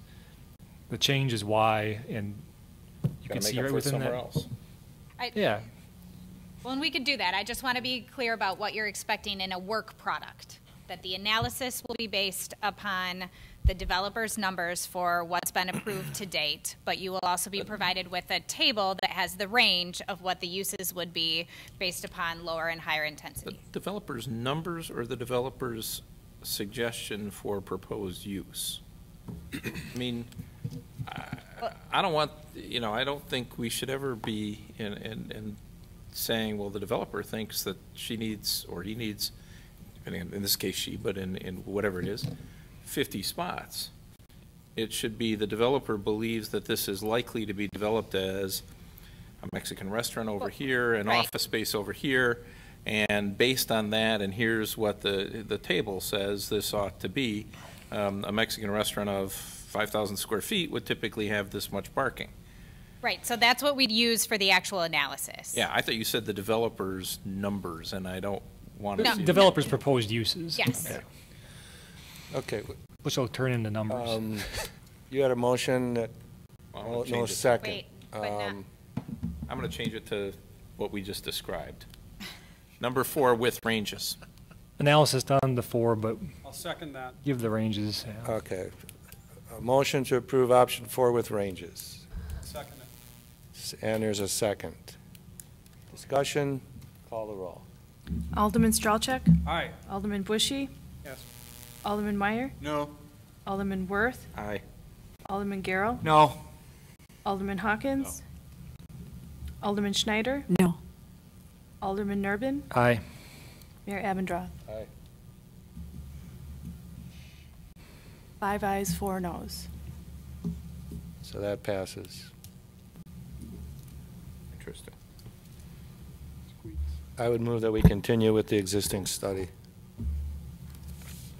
S8: the change is Y, and you can see right within that.
S11: Else.
S8: Yeah.
S4: Well, and we could do that. I just want to be clear about what you're expecting in a work product, that the analysis will be based upon the developer's numbers for what's been approved to date, but you will also be provided with a table that has the range of what the uses would be based upon lower and higher intensity.
S11: The developer's numbers or the developer's suggestion for proposed use? I mean, I don't want, you know, I don't think we should ever be in saying, well, the developer thinks that she needs, or he needs, in this case she, but in whatever it is, 50 spots. It should be the developer believes that this is likely to be developed as a Mexican restaurant over here, an office space over here, and based on that, and here's what the table says this ought to be, a Mexican restaurant of 5,000 square feet would typically have this much parking.
S4: Right, so that's what we'd use for the actual analysis.
S11: Yeah, I thought you said the developer's numbers, and I don't want to see
S8: Developers' proposed uses.
S4: Yes.
S8: Okay. Which will turn into numbers.
S1: you had a motion that,
S11: Well, I'm gonna
S1: no
S11: change it.
S1: second.
S4: Wait, but not-
S11: I'm going to change it to what we just described. Number 4 with ranges.
S8: Analysis done the 4, but
S6: I'll second that.
S8: give the ranges. Yeah.
S1: Okay. A motion to approve option 4 with ranges.
S6: Second it.
S1: And there's a second. Discussion, call the roll.
S2: Alderman Stralchuk?
S6: Aye.
S2: Alderman Bushy?
S6: Yes.
S2: Alderman Meyer?
S12: No.
S2: Alderman Worth?
S11: Aye.
S2: Alderman Garrow?
S7: No.
S2: Alderman Hawkins? Alderman Schneider?
S16: No.
S2: Alderman Nurbin?
S8: Aye.
S2: Mayor Abendroth?
S1: Aye.
S2: 5 ayes, 4 noes.
S1: So that passes.
S11: Interesting.
S1: I would move that we continue with the existing study.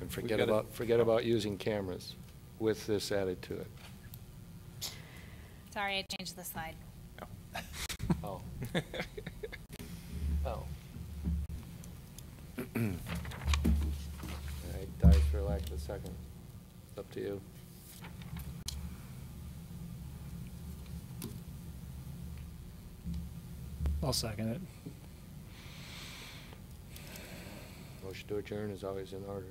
S1: And forget about using cameras with this added to it.
S4: Sorry, I changed the slide.
S1: Oh. Oh. All right, dies for lack of a second. It's up to you.
S8: I'll second it.
S1: Motion to adjourn is always in order.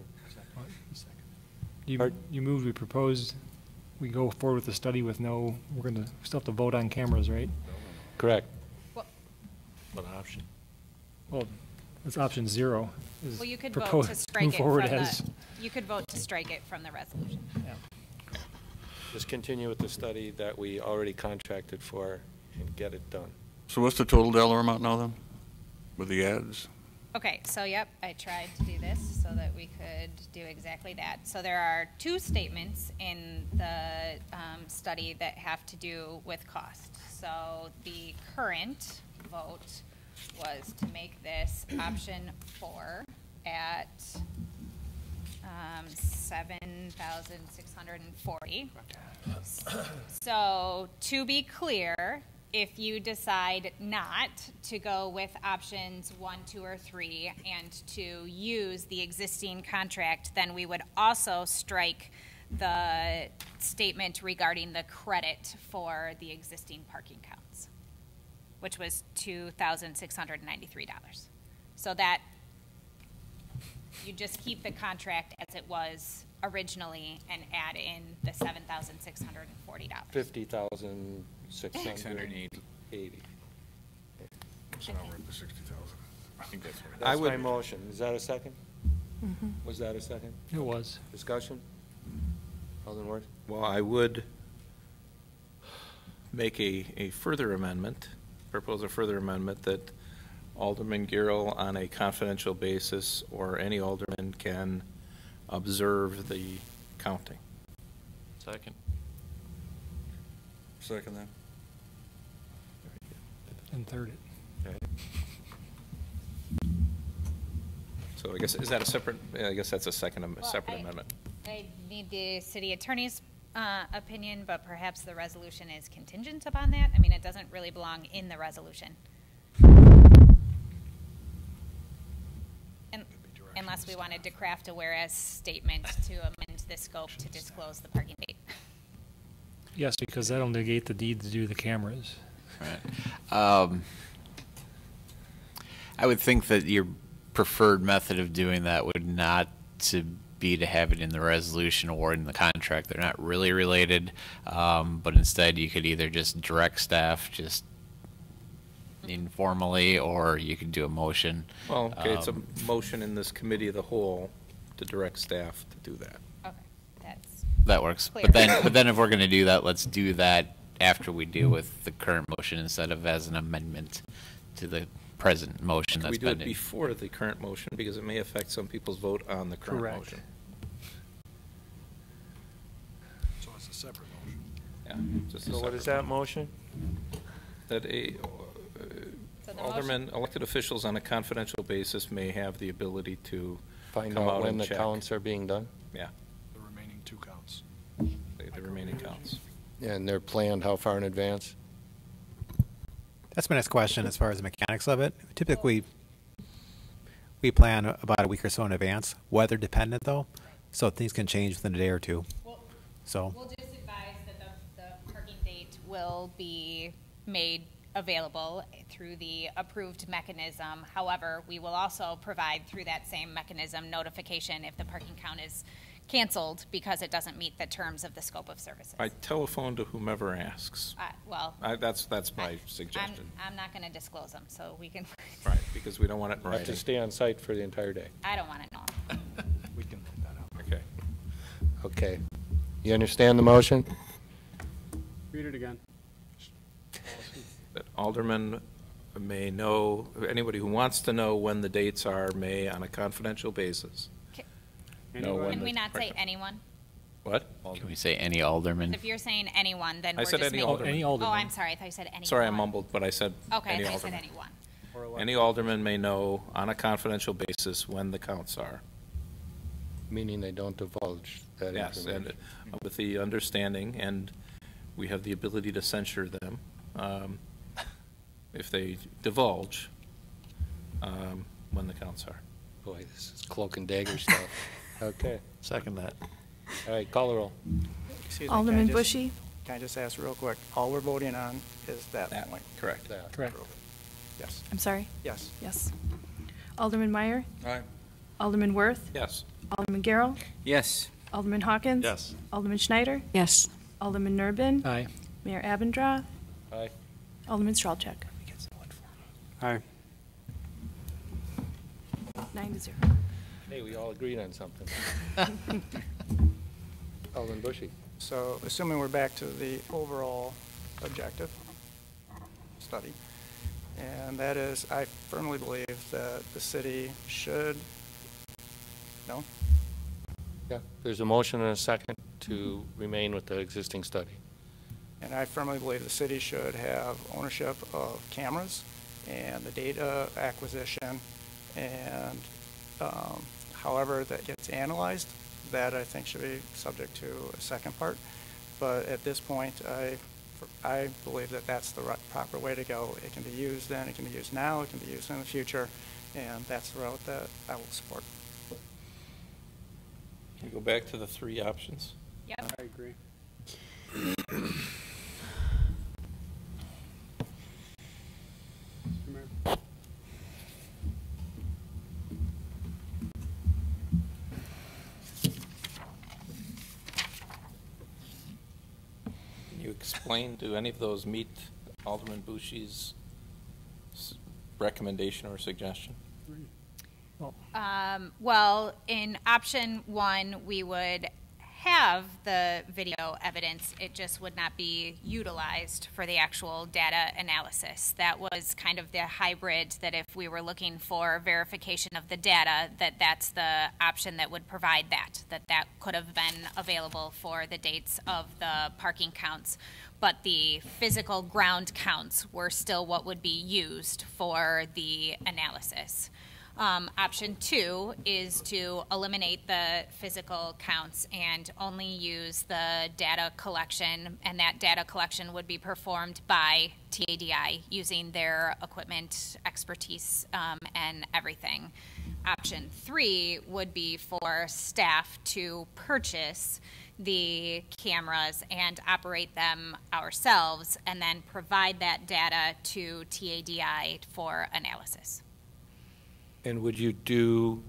S8: You moved, we proposed, we go forward with the study with no, we're going to still have to vote on cameras, right?
S1: Correct.
S13: What option?
S8: Well, it's option 0. Is
S4: Well, you could vote
S8: propose-
S4: to strike
S8: move
S4: it
S8: forward
S4: from
S8: as-
S4: the, you could vote to strike it from the resolution.
S1: Just continue with the study that we already contracted for and get it done.
S12: So what's the total dollar amount now then, with the ads?
S4: Okay, so yep, I tried to do this so that we could do exactly that. So there are 2 statements in the study that have to do with cost. So the current vote was to make this option 4 at 7,640. So to be clear, if you decide not to go with options 1, 2, or 3 and to use the existing contract, then we would also strike the statement regarding the credit for the existing parking counts, which was $2,693. So that you just keep the contract as it was originally and add in the $7,640.
S1: 50,680.
S12: So now we're at the 60,000. I think that's what it is.
S1: That's my motion. Is that a second? Was that a second?
S8: It was.
S1: Discussion? Alderman Worth?
S11: Well, I would make a further amendment, propose a further amendment that Alderman Garrow on a confidential basis or any alderman can observe the counting.
S13: Second.
S12: Second then.
S8: And third it.
S11: Okay. So I guess, is that a separate, I guess that's a separate amendment.
S4: I need the city attorney's opinion, but perhaps the resolution is contingent upon that. I mean, it doesn't really belong in the resolution. Unless we wanted to craft a whereas statement to amend the scope to disclose the parking date.
S8: Yes, because that'll negate the deed to do the cameras.
S15: Right. I would think that your preferred method of doing that would not to be to have it in the resolution or in the contract. They're not really related, but instead you could either just direct staff just informally, or you could do a motion.
S11: Well, okay, it's a motion in this committee of the whole to direct staff to do that.
S4: Okay, that's
S15: That works.
S4: clear.
S15: But then if we're going to do that, let's do that after we deal with the current motion instead of as an amendment to the present motion
S11: Can
S15: that's
S11: we do it
S15: pending.
S11: before the current motion, because it may affect some people's vote on the current
S8: Correct.
S11: motion?
S12: So it's a separate motion.
S11: Yeah. Just a
S1: So what is
S11: separate
S1: that motion?
S11: That aldermen, elected officials on a confidential basis may have the ability to
S1: Find
S11: come
S1: out
S11: out
S1: when
S11: and
S1: the
S11: check.
S1: counts are being done?
S11: Yeah,
S12: The remaining 2 counts.
S11: the remaining counts.
S1: And they're planned how far in advance?
S7: That's my next question as far as the mechanics of it. Typically, we plan about a week or so in advance, weather dependent though, so things can change within a day or two.
S4: We'll
S7: So,
S4: just advise will be made available through the approved mechanism. However, we will also provide through that same mechanism notification if the parking count is canceled because it doesn't meet the terms of the scope of services.
S11: I telephone to whomever asks. That's my suggestion.
S4: I'm not going to disclose them, so we can.
S11: Right, because we don't want it in
S1: Have to
S11: writing.
S1: stay on site for the entire day.
S4: I don't want to know.
S11: We can put that out. Okay.
S1: Okay. You understand the motion?
S6: Read it again.
S11: That aldermen may know, anybody who wants to know when the dates are may, on a confidential basis. Know when
S4: Can
S11: the
S4: we not say
S11: parking-
S4: anyone?
S11: What?
S15: Can we say any alderman?
S4: If you're saying anyone, then
S11: I
S4: we're
S11: said
S4: just
S11: any
S4: making.
S11: alderman. Any alderman.
S4: Oh, I'm sorry. I thought you said anyone.
S11: Sorry, I mumbled, but I said
S4: Okay,
S11: any
S4: I thought you said
S11: alderman.
S4: anyone.
S11: Any alderman may know on a confidential basis when the counts are.
S1: Meaning they don't divulge that
S11: Yes,
S1: information.
S11: and with the understanding, and we have the ability to censure them if they divulge when the counts are.
S1: Boy, this is cloak and dagger stuff. Okay.
S13: Second that.
S1: All right, call the roll.
S9: Excuse me,
S2: Alderman
S9: can I just-
S2: Bushy?
S9: Can I just ask real quick, all we're voting on is that point?
S11: Correct.
S2: Correct.
S9: Yes.
S2: I'm sorry?
S9: Yes.
S2: Yes. Alderman Meyer?
S12: Aye.
S2: Alderman Worth?
S11: Yes.
S2: Alderman Garrell?
S10: Yes.
S2: Alderman Hawkins?
S13: Yes.
S2: Alderman Schneider?
S16: Yes.
S2: Alderman Nurbin?
S8: Aye.
S2: Mayor Abendroth?
S1: Aye.
S2: Alderman Stralchuk?
S6: Aye.
S2: 9-0.
S1: Hey, we all agreed on something. Alderman Bushy.
S9: So assuming we're back to the overall objective study, and that is, I firmly believe that the city should, no?
S1: Yeah, there's a motion and a second to remain with the existing study.
S9: And I firmly believe the city should have ownership of cameras and the data acquisition, and however that gets analyzed, that I think should be subject to a second part. But at this point, I believe that that's the proper way to go. It can be used then, it can be used now, it can be used in the future, and that's the route that I will support.
S11: Can you go back to the three options?
S4: Yep.
S6: I agree. Mr. Mayor.
S11: Can you explain, do any of those meet Alderman Bushy's recommendation or suggestion?
S4: Well, in option one, we would have the video evidence. It just would not be utilized for the actual data analysis. That was kind of the hybrid, that if we were looking for verification of the data, that's the option that would provide that could have been available for the dates of the parking counts. But the physical ground counts were still what would be used for the analysis. Option two is to eliminate the physical counts and only use the data collection, and that data collection would be performed by TADI using their equipment, expertise, and everything. Option three would be for staff to purchase the cameras and operate them ourselves, and then provide that data to TADI for analysis.
S1: And would you do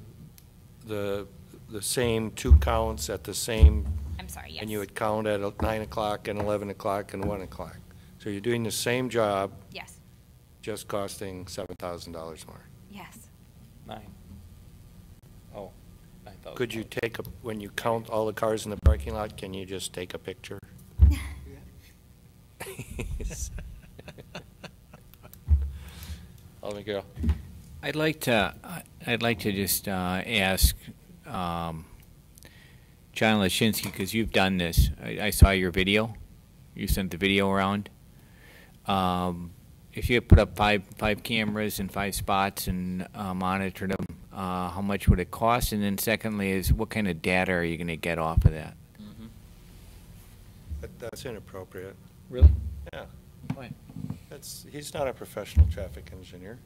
S1: the same two counts at the same?
S4: I'm sorry, yes.
S1: And you would count at 9 o'clock and 11 o'clock and 1 o'clock. So you're doing the same job.
S4: Yes.
S1: Just costing $7,000 more.
S4: Yes.
S11: 9. Oh, 9,000.
S1: Could you take when you count all the cars in the parking lot, can you just take a picture? Alderman Carroll.
S10: I'd like to just ask John Lashinsky, because you've done this. I saw your video. You sent the video around. If you put up five cameras in 5 spots and monitored them, how much would it cost? And then secondly is, what kind of data are you going to get off of that?
S1: That's inappropriate.
S10: Really?
S1: Yeah.
S10: Why?
S1: He's not a professional traffic engineer.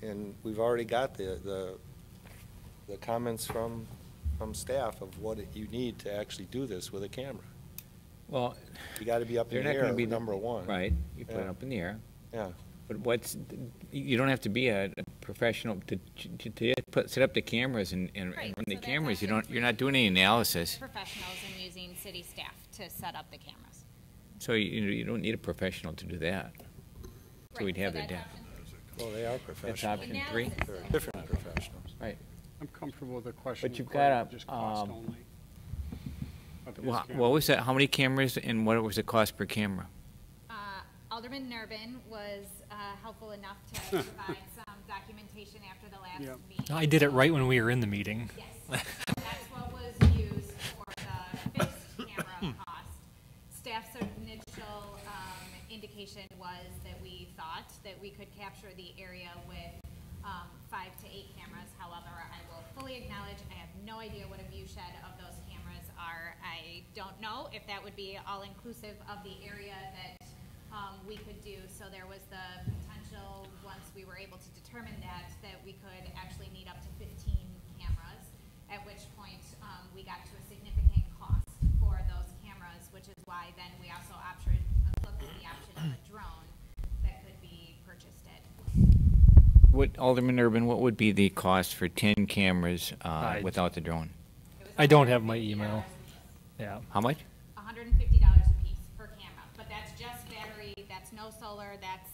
S1: And we've already got the comments from staff of what you need to actually do this with a camera.
S11: Well,
S1: You got to be up in
S11: they're
S1: the
S11: not going
S1: air,
S11: to be
S1: number one.
S11: Right, you put it
S1: Yeah.
S11: up in the air.
S1: Yeah.
S11: But you don't have to be a professional to set up the cameras and
S4: Right,
S11: run the
S4: so that's
S11: cameras.
S4: actually
S11: You're not doing any analysis.
S4: Professionals and using city staff to set up the cameras.
S11: So you don't need a professional to do that. So we'd have the data.
S1: Well, they are
S11: That's
S1: professionals.
S11: option 3.
S1: They're different professionals.
S11: Right.
S6: I'm comfortable with the question.
S11: But you've
S6: Cory,
S11: got
S6: just cost
S11: a,
S6: only. Of his
S11: what
S6: camera.
S11: was that? How many cameras and what was the cost per camera?
S4: Alderman Nervin was helpful enough to provide some documentation after the last
S6: Yep.
S4: meeting.
S8: I did it right when we were in the meeting.
S4: Yes, that's what was used for the fixed camera cost. Staff's initial indication was that we thought that we could capture the area with 5 to 8 cameras. However, I will fully acknowledge I have no idea what a view shed of those cameras are. I don't know if that would be all inclusive of the area that we could do. So there was the potential, once we were able to determine that we could actually need up to 15 cameras, at which point we got to a significant cost for those cameras, which is why then we also looked at the option of a drone that could be purchased at.
S11: Alderman Urban, what would be the cost for 10 cameras without the drone?
S8: I don't have my email. Yeah.
S11: How much?
S4: $150 a piece per camera, but that's just battery, that's no solar, that's,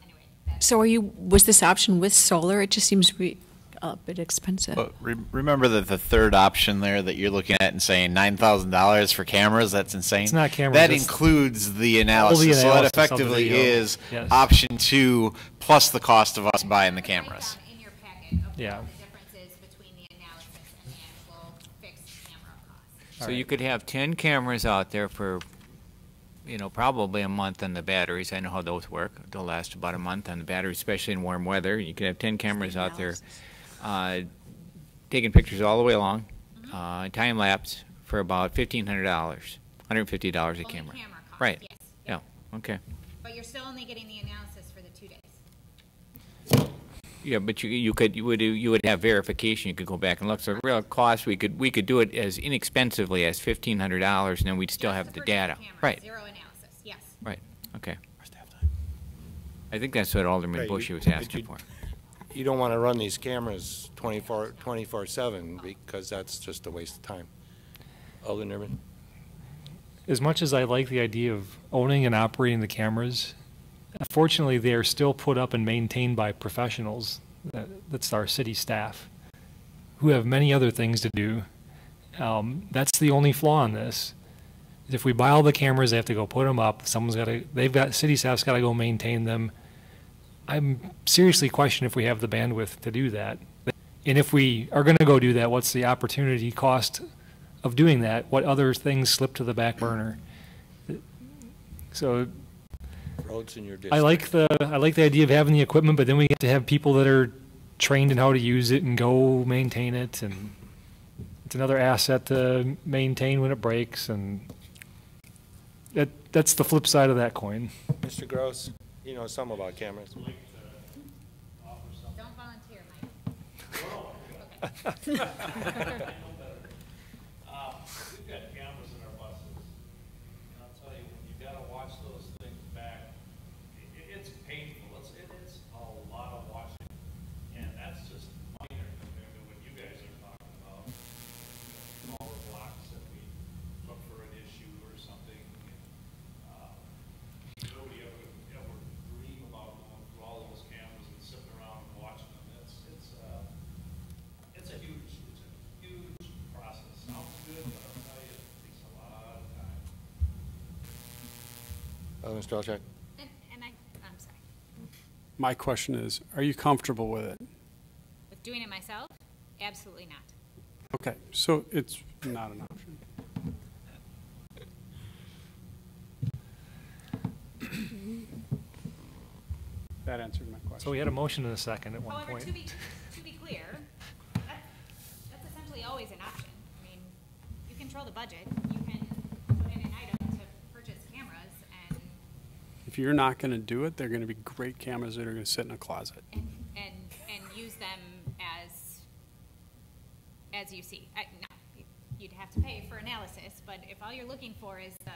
S4: anyway.
S16: So was this option with solar? It just seems to be a bit expensive.
S15: But remember that the third option there that you're looking at and saying $9,000 for cameras, that's insane.
S8: It's not cameras.
S15: That
S8: it's
S15: includes the analysis.
S8: all the
S15: So that
S8: analysis of the
S15: effectively
S8: video.
S15: is
S8: Yes.
S15: option 2 plus the cost of us buying the cameras.
S4: In your packet of
S8: Yeah.
S4: what the difference is between the analysis and the actual fixed camera cost.
S11: So you could have 10 cameras out there for, probably a month on the batteries. I know how those work. They'll last about a month on the batteries, especially in warm weather. You could have 10 cameras out there taking pictures all the way along, time lapse for about $1,500, $150 a
S4: Only
S11: camera.
S4: camera cost,
S11: Right.
S4: yes.
S11: Yeah. Okay.
S4: But you're still only getting the analysis for the 2 days.
S11: Yeah, but you would have verification. You could go back and look. So real cost, we could do it as inexpensively as $1,500, and then we'd still have the data. Right.
S4: Zero analysis, yes.
S11: Right. Okay. I think that's what Alderman
S1: Right,
S11: Bushy was
S1: but
S11: asking for.
S1: You don't want to run these cameras 24/7 because that's just a waste of time. Alderman Urban?
S8: As much as I like the idea of owning and operating the cameras, unfortunately, they are still put up and maintained by professionals. That's our city staff, who have many other things to do. That's the only flaw in this. If we buy all the cameras, they have to go put them up. City staff's got to go maintain them. I'm seriously questioning if we have the bandwidth to do that. And if we are going to go do that, what's the opportunity cost of doing that? What other things slip to the back burner? So
S1: Roads in your district.
S8: I like the idea of having the equipment, but then we get to have people that are trained in how to use it and go maintain it, and it's another asset to maintain when it breaks, and that's the flip side of that coin.
S1: Mr. Gross, you know some about cameras.
S4: Don't volunteer, Mike.
S17: We've got cameras in our buses, and I'll tell you, when you gotta watch those things back, it's painful. It's a lot of watching, and that's just minor compared to what you guys are talking about. Smaller blocks that we look for an issue or something. Nobody ever dream about going through all those cameras and sitting around and watching them. It's a huge process. Sounds good, but I'll tell you, it takes a lot of time.
S1: Mr. Alchak?
S4: I'm sorry.
S6: My question is, are you comfortable with it?
S4: With doing it myself? Absolutely not.
S6: Okay, so it's not an option. That answered my question.
S8: So we had a motion and a second at one
S4: However,
S8: point.
S4: to be clear, that's essentially always an option. I mean, you control the budget. You can put in an item to purchase cameras, and
S6: If you're not going to do it, they're going to be great cameras that are going to sit in a closet.
S4: use them as you see. No, you'd have to pay for analysis, but if all you're looking for is the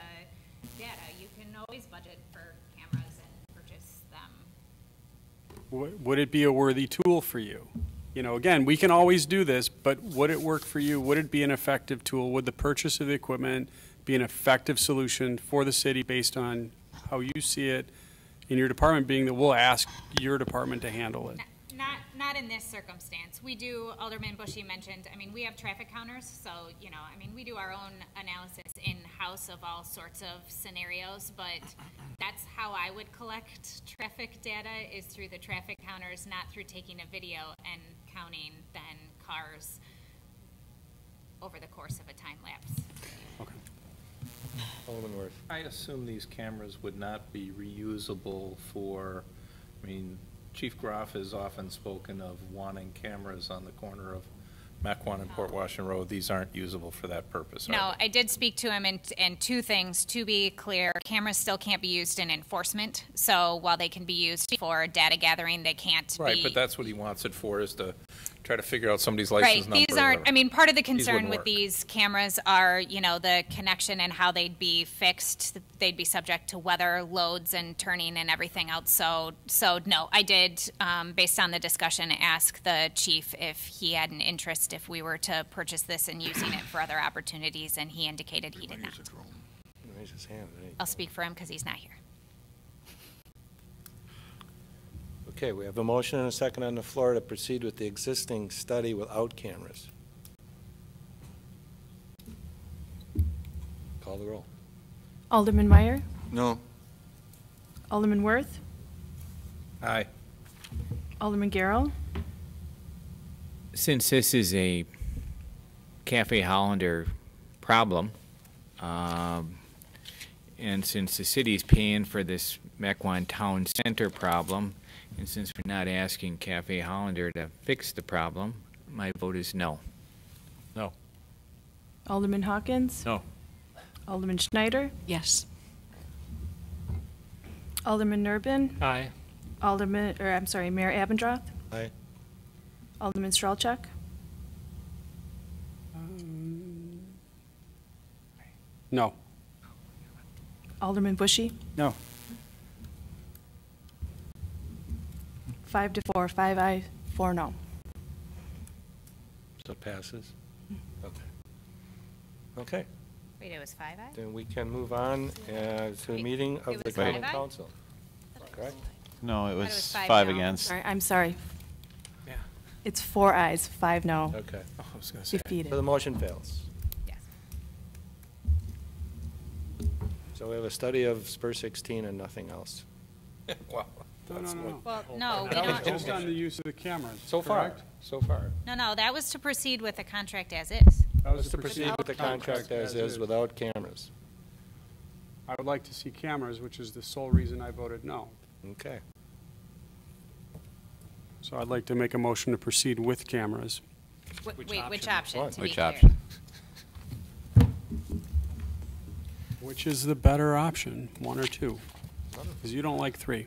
S4: data, you can always budget for cameras and purchase them.
S6: Would it be a worthy tool for you? You know, again, we can always do this, but would it work for you? Would it be an effective tool? Would the purchase of the equipment be an effective solution for the city based on how you see it in your department, being that we'll ask your department to handle it?
S4: Not in this circumstance. We do, Alderman Bushy mentioned, I mean, we have traffic counters, so, you know, I mean, we do our own analysis in-house of all sorts of scenarios, but that's how I would collect traffic data, is through the traffic counters, not through taking a video and counting then cars over the course of a time lapse.
S6: Okay.
S1: Alderman Worth.
S11: I assume these cameras would not be reusable for, I mean, Chief Groff has often spoken of wanting cameras on the corner of Mequon and Port Washington Road. These aren't usable for that purpose, are
S4: No,
S11: they?
S4: I did speak to him, and two things. To be clear, cameras still can't be used in enforcement. So while they can be used for data gathering, they can't be.
S11: Right, but that's what he wants it for, is to try to figure out somebody's license number.
S4: Right, these aren't, I mean, part of the
S11: These
S4: concern
S11: wouldn't
S4: with
S11: work.
S4: these cameras are, you know, the connection and how they'd be fixed. They'd be subject to weather, loads, and turning and everything else. So no, I did, based on the discussion, ask the chief if he had an interest if we were to purchase this and using it for other opportunities, and he indicated he did not.
S1: Raise his hand.
S4: I'll speak for him because he's not here.
S1: Okay, we have a motion and a second on the floor to proceed with the existing study without cameras. Call the roll.
S2: Alderman Meyer,
S12: No.
S2: Alderman Worth,
S11: Aye.
S2: Alderman Garrow,
S10: Since this is a Cafe Hollander problem, and since the city's paying for this Mequon Town Center problem, and since we're not asking Cafe Hollander to fix the problem, my vote is no.
S13: No.
S2: Alderman Hawkins,
S13: No.
S2: Alderman Schneider,
S16: Yes.
S2: Alderman Nurbin,
S8: Aye.
S2: Mayor Abendroth,
S1: Aye.
S2: Alderman Strelchuk,
S6: No.
S2: Alderman Bushy,
S6: No.
S2: 5-4, 5 ayes, 4 no.
S1: So it passes? Okay. Okay,
S4: Wait, it was 5 ayes?
S1: then we can move on to the meeting
S4: it
S1: of the
S4: was
S1: common
S4: 5 ayes?
S1: council. Correct?
S15: No, it
S4: it
S15: was
S4: was 5
S15: five
S4: no.
S15: against.
S2: Sorry, I'm sorry.
S6: Yeah.
S2: It's 4 ayes, 5 no.
S1: Okay.
S11: Oh, I was going to say.
S2: Defeated.
S1: So the motion fails.
S4: Yes.
S1: So we have a study of Spur 16 and nothing else.
S11: Wow.
S4: Well, no, we
S6: That was
S4: don't.
S6: just on the use of the cameras,
S1: So far,
S6: correct?
S1: so far.
S4: No, that was to proceed with the contract as is.
S6: That
S1: Let's to proceed with the contract as is without cameras.
S6: I would like to see cameras, which is the sole reason I voted no.
S1: Okay.
S6: So I'd like to make a motion to proceed with cameras.
S4: Wait, which option, to be
S15: Which
S4: clear?
S15: option?
S6: Which is the better option, 1 or 2? Because you don't like 3.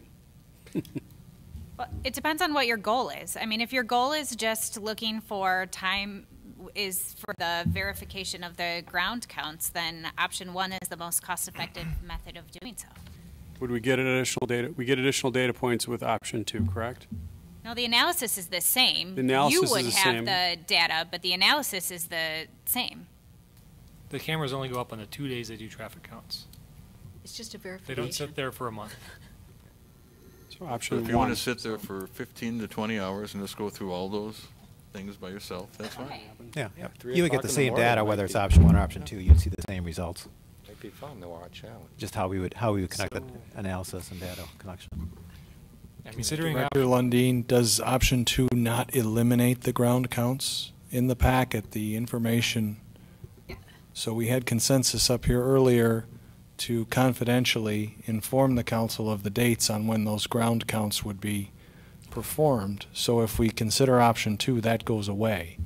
S4: Well, it depends on what your goal is. I mean, if your goal is just looking for time, is for the verification of the ground counts, then option 1 is the most cost-effective method of doing so.
S6: Would we get additional data? We get additional data points with option 2, correct?
S4: No, the analysis is the same.
S6: The analysis
S4: You
S6: is
S4: would
S6: the
S4: have
S6: same.
S4: the data, but the analysis is the same.
S8: The cameras only go up on the 2 days they do traffic counts.
S16: It's just a
S8: They
S16: verification.
S8: don't sit there for a month.
S6: So
S12: So
S6: option
S12: if you want
S6: one.
S12: to sit there for 15 to 20 hours and just go through all those things by yourself, that's fine.
S7: Yeah,
S1: Yeah, 3
S7: you would get
S1: o'clock
S7: the
S1: in the
S7: same
S1: morning
S7: data,
S1: might
S7: whether it's
S1: be-
S7: option 1 or option 2, you'd see the same results.
S1: Might be fun to watch, yeah.
S7: Just how we would connect the analysis and data connection.
S8: Considering
S18: Director Lundin, does option 2 not eliminate the ground counts in the packet, the information? So we had consensus up here earlier to confidentially inform the council of the dates on when those ground counts would be performed. So if we consider option 2, that goes away.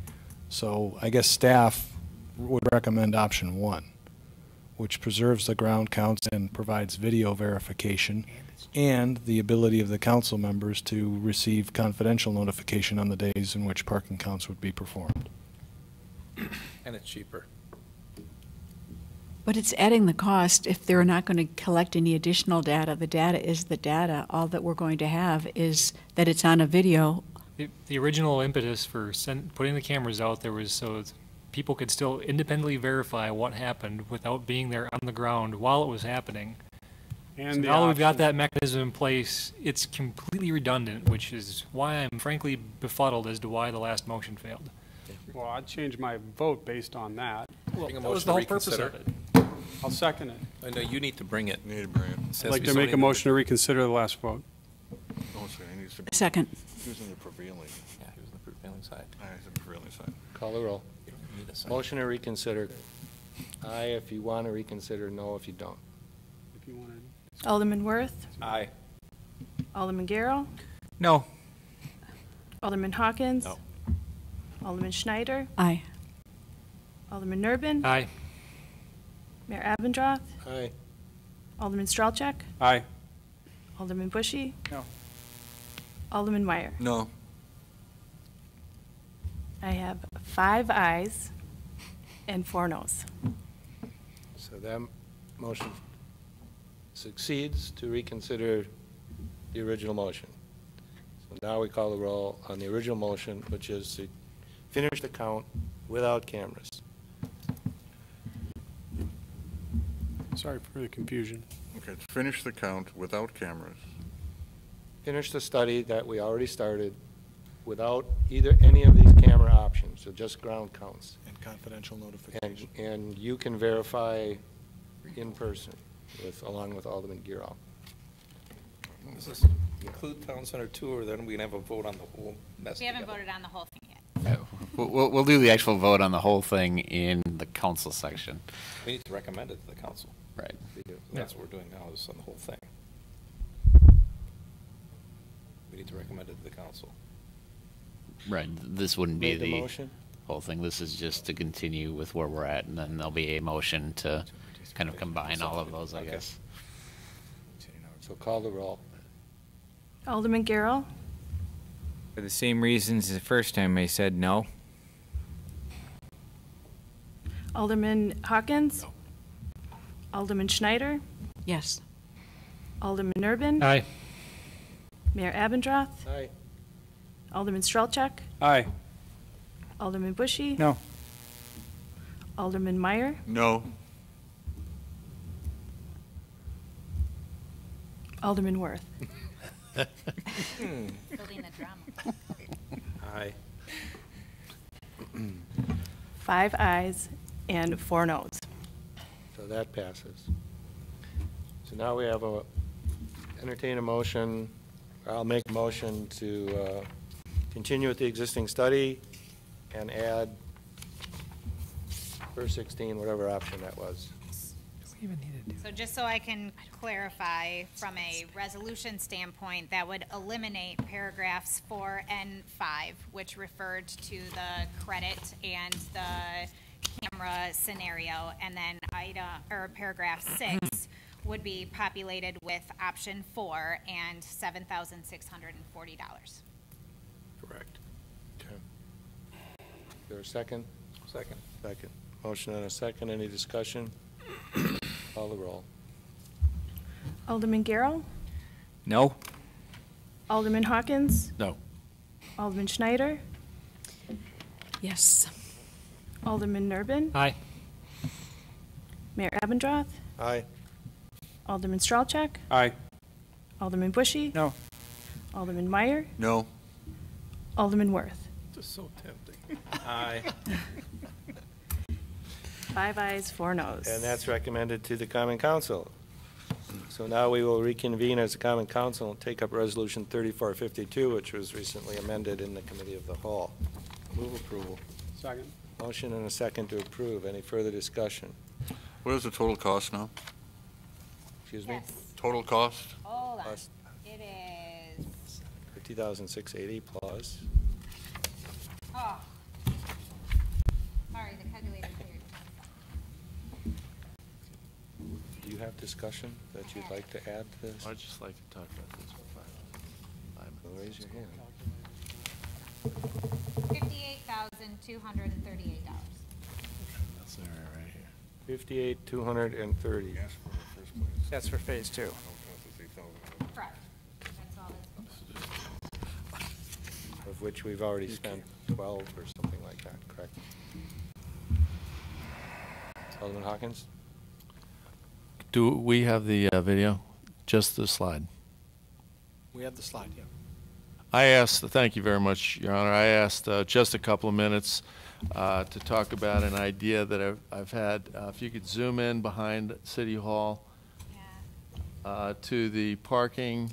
S18: So I guess staff would recommend option 1, which preserves the ground counts and provides video verification and the ability of the council members to receive confidential notification on the days in which parking counts would be performed.
S11: And it's cheaper.
S16: But it's adding the cost if they're not going to collect any additional data. The data is the data. All that we're going to have is that it's on a video.
S8: The original impetus for putting the cameras out there was so people could still independently verify what happened without being there on the ground while it was happening.
S6: And
S8: so
S6: the
S8: now that we've got
S6: option-
S8: that mechanism in place, it's completely redundant, which is why I'm frankly befuddled as to why the last motion failed.
S6: Well, I'd change my vote based on that.
S8: Well,
S11: Bring a
S8: that was
S11: motion
S8: the
S11: to
S8: whole purpose of
S11: reconsider.
S8: it.
S6: I'll second it.
S11: I know you need to bring it.
S12: You need to bring it.
S6: I'd like to make a motion to reconsider the last vote.
S12: Oh, so he needs to.
S16: Second.
S12: He was in the prevailing.
S11: Yeah, he was on the prevailing side.
S12: He's in the prevailing side.
S1: Call the roll.
S11: You don't need a second.
S1: Motion to reconsider. Aye if you want to reconsider, no if you don't.
S6: If you wanted.
S2: Alderman Worth,
S11: Aye.
S2: Alderman Garrow,
S10: No.
S2: Alderman Hawkins.
S11: No.
S2: Alderman Schneider,
S16: Aye.
S2: Alderman Nurbin.
S8: Aye.
S2: Mayor Abendroth,
S1: Aye.
S2: Alderman Stralchek,
S6: Aye.
S2: Alderman Bushy,
S9: No.
S2: Alderman Meyer.
S12: No.
S2: I have 5 ayes and 4 noes.
S1: So that motion succeeds to reconsider the original motion. So now we call the roll on the original motion, which is to finish the count without cameras.
S6: Sorry for the confusion.
S12: Okay, finish the count without cameras.
S1: Finish the study that we already started without either any of these camera options, so just ground counts.
S18: And confidential notification.
S1: And you can verify in person along with Alderman Giro.
S11: Does this include Town Center 2, or then we can have a vote on the whole mess
S4: We haven't
S11: together?
S4: voted on the whole thing yet.
S15: We'll do the actual vote on the whole thing in the council section.
S11: We need to recommend it to the council.
S15: Right.
S11: That's what we're doing now, is on the whole thing. We need to recommend it to the council.
S15: Right. This wouldn't be
S1: Made the
S15: the
S1: motion?
S15: whole thing. This is just to continue with where we're at, and then there'll be a motion to kind of combine all of those, I
S1: Okay.
S15: guess.
S1: So call the roll.
S2: Alderman Garrow,
S10: For the same reasons as the first time I said no.
S2: Alderman Hawkins. Alderman Schneider,
S16: Yes.
S2: Alderman Nurbin.
S8: Aye.
S2: Mayor Abendroth,
S1: Aye.
S2: Alderman Stralchek,
S6: Aye.
S2: Alderman Bushy.
S9: No.
S2: Alderman Meyer,
S12: No.
S2: Alderman Worth.
S4: Building the drama.
S1: Aye.
S2: 5 ayes and 4 noes.
S1: So that passes. So now we have entertain a motion, I'll make a motion to continue with the existing study and add verse 16, whatever option that was.
S4: So just so I can clarify, from a resolution standpoint, that would eliminate paragraphs 4 and 5, which referred to the credit and the camera scenario, and then paragraph 6 would be populated with option 4 and $7,640.
S1: Correct. Okay. Is there a second?
S11: Second.
S1: Second. Motion and a second. Any discussion? Call the roll.
S2: Alderman Garrow,
S10: No?
S2: Alderman Hawkins,
S13: No.
S2: Alderman Schneider,
S16: Yes.
S2: Alderman Nurbin,
S8: Aye.
S2: Mayor Abendroth,
S1: Aye.
S2: Alderman Stralchek,
S6: Aye.
S2: Alderman Bushy.
S9: No.
S2: Alderman Meyer,
S12: No.
S2: Alderman Worth.
S11: Just so tempting. Aye.
S2: 5 ayes, 4 noes.
S1: And that's recommended to the Common Council. So now we will reconvene as a Common Council and take up Resolution 3452, which was recently amended in the Committee of the Whole. Move approval.
S6: Second.
S1: Motion and a second to approve. Any further discussion?
S12: What is the total cost now?
S1: Excuse me?
S4: Yes.
S12: Total cost?
S4: Hold on.
S1: Plus
S4: It is,
S1: $50,680 plus.
S4: oh. Sorry, the calculator's weird.
S1: Do you have discussion that you'd like to add to this?
S13: I'd just like to talk about this for 5 minutes.
S1: Well, raise your hand.
S4: $58,238.
S13: That's all right here.
S1: 58,230.
S9: That's for phase 2.
S4: Correct. That's all that's
S1: Of which we've already spent 12 or something like that, correct? Alderman Hawkins?
S13: Do we have the video? Just the slide.
S18: We have the slide, yeah.
S13: I asked, thank you very much, Your Honor. I asked just a couple of minutes to talk about an idea that I've had. If you could zoom in behind City Hall to the parking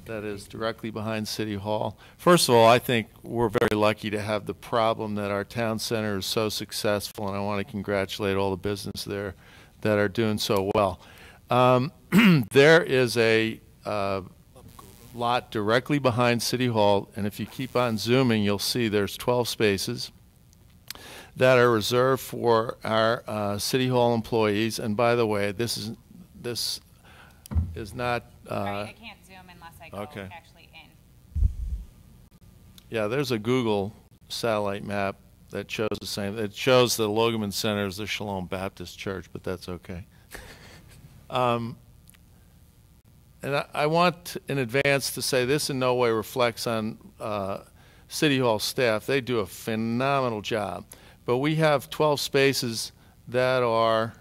S13: that is directly behind City Hall. First of all, I think we're very lucky to have the problem that our town center is so successful, and I want to congratulate all the business there that are doing so well. There is a lot directly behind City Hall, and if you keep on zooming, you'll see there's 12 spaces that are reserved for our City Hall employees. And by the way, this is not.
S4: I can't zoom unless I go
S13: okay.
S4: actually in.
S13: Yeah, there's a Google satellite map that shows the same. It shows the Logaman Center as the Shalom Baptist Church, but that's okay. And I want in advance to say this in no way reflects on City Hall staff. They do a phenomenal job. But we have 12 spaces that are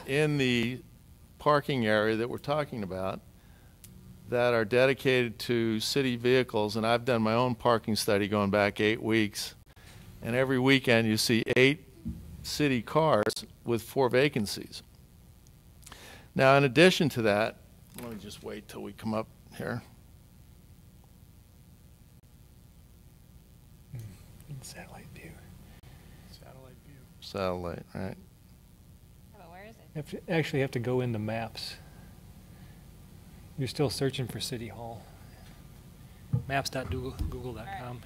S13: in the parking area that we're talking about that are dedicated to city vehicles. And I've done my own parking study going back 8 weeks. And every weekend you see 8 city cars with 4 vacancies. Now, in addition to that, let me just wait till we come up here.
S8: Satellite view.
S5: Satellite view.
S13: Satellite, right.
S4: Oh, where is it?
S8: You actually have to go into maps. You're still searching for City Hall. Maps.google.com.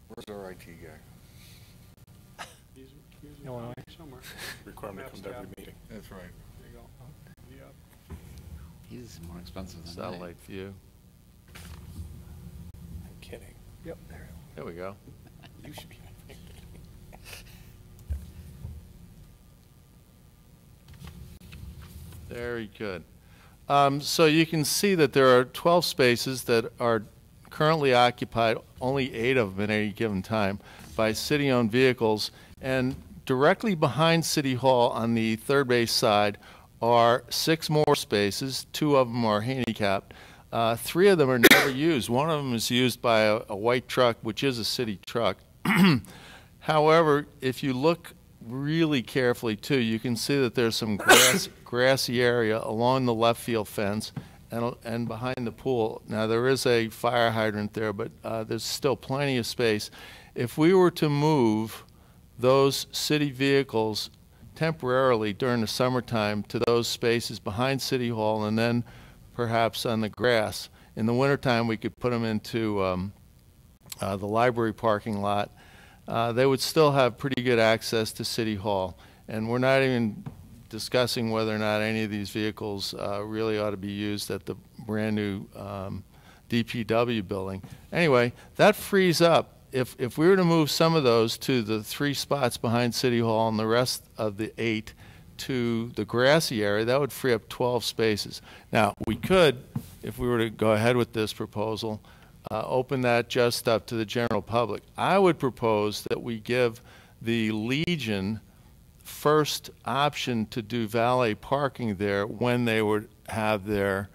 S12: Where's our IT guy?
S8: Illinois.
S5: Somewhere.
S18: Requirement comes to every meeting.
S12: That's right.
S5: There you go. Yep.
S15: He's more expensive than
S13: Satellite view.
S18: I'm kidding.
S8: Yep, there.
S13: There we go.
S18: You should be.
S13: Very good. So you can see that there are 12 spaces that are currently occupied, only 8 of them at any given time, by city-owned vehicles. And directly behind City Hall on the third base side are 6 more spaces. 2 of them are handicapped. 3 of them are never used. One of them is used by a white truck, which is a city truck. However, if you look really carefully too, you can see that there's some grassy area along the left field fence and behind the pool. Now there is a fire hydrant there, but there's still plenty of space. If we were to move those city vehicles temporarily during the summertime to those spaces behind City Hall and then perhaps on the grass, in the wintertime we could put them into the library parking lot. They would still have pretty good access to City Hall. And we're not even discussing whether or not any of these vehicles really ought to be used at the brand new DPW building. Anyway, that frees up, if we were to move some of those to the 3 spots behind City Hall and the rest of the 8 to the grassy area, that would free up 12 spaces. Now, we could, if we were to go ahead with this proposal, open that just up to the general public. I would propose that we give the Legion first option to do valet parking there when they would have their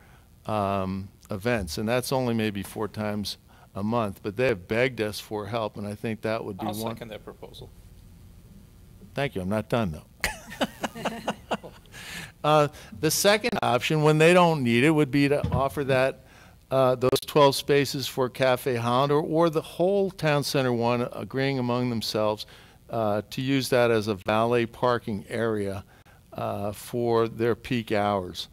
S13: events, and that's only maybe 4 times a month, but they have begged us for help, and I think that would be
S11: I'll
S13: one.
S11: second that proposal.
S13: Thank you. I'm not done, though. The second option, when they don't need it, would be to offer that those 12 spaces for Cafe Holland or the whole Town Center one, agreeing among themselves to use that as a valet parking area for their peak hours.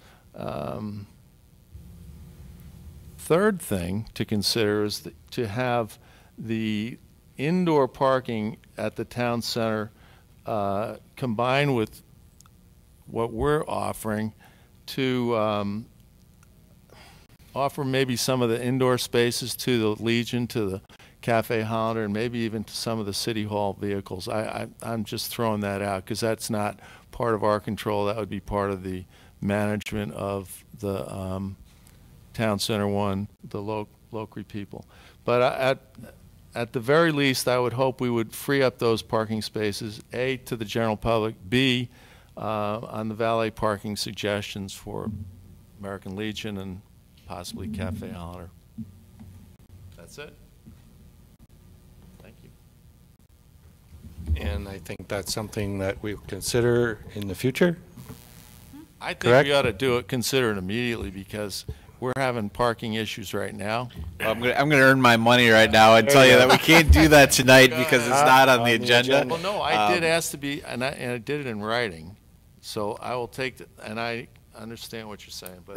S13: Third thing to consider is to have the indoor parking at the Town Center combined with what we're offering to offer maybe some of the indoor spaces to the Legion, to the Cafe Hollander and maybe even to some of the City Hall vehicles. I'm just throwing that out because that's not part of our control. That would be part of the management of the Town Center 1, the Lockery people. But at the very least, I would hope we would free up those parking spaces, A, to the general public, B, on the valet parking suggestions for American Legion and possibly Cafe Hollander. That's it. Thank you.
S1: And I think that's something that we'll consider in the future.
S13: I think
S1: Correct?
S13: we ought to do it, consider it immediately, because we're having parking issues right now.
S15: Well, I'm gonna earn my money right now and tell you that we can't do that tonight because it's not on the agenda.
S13: Well, no, I did ask to be, and I did it in writing, so I will take the, and I understand what you're saying, but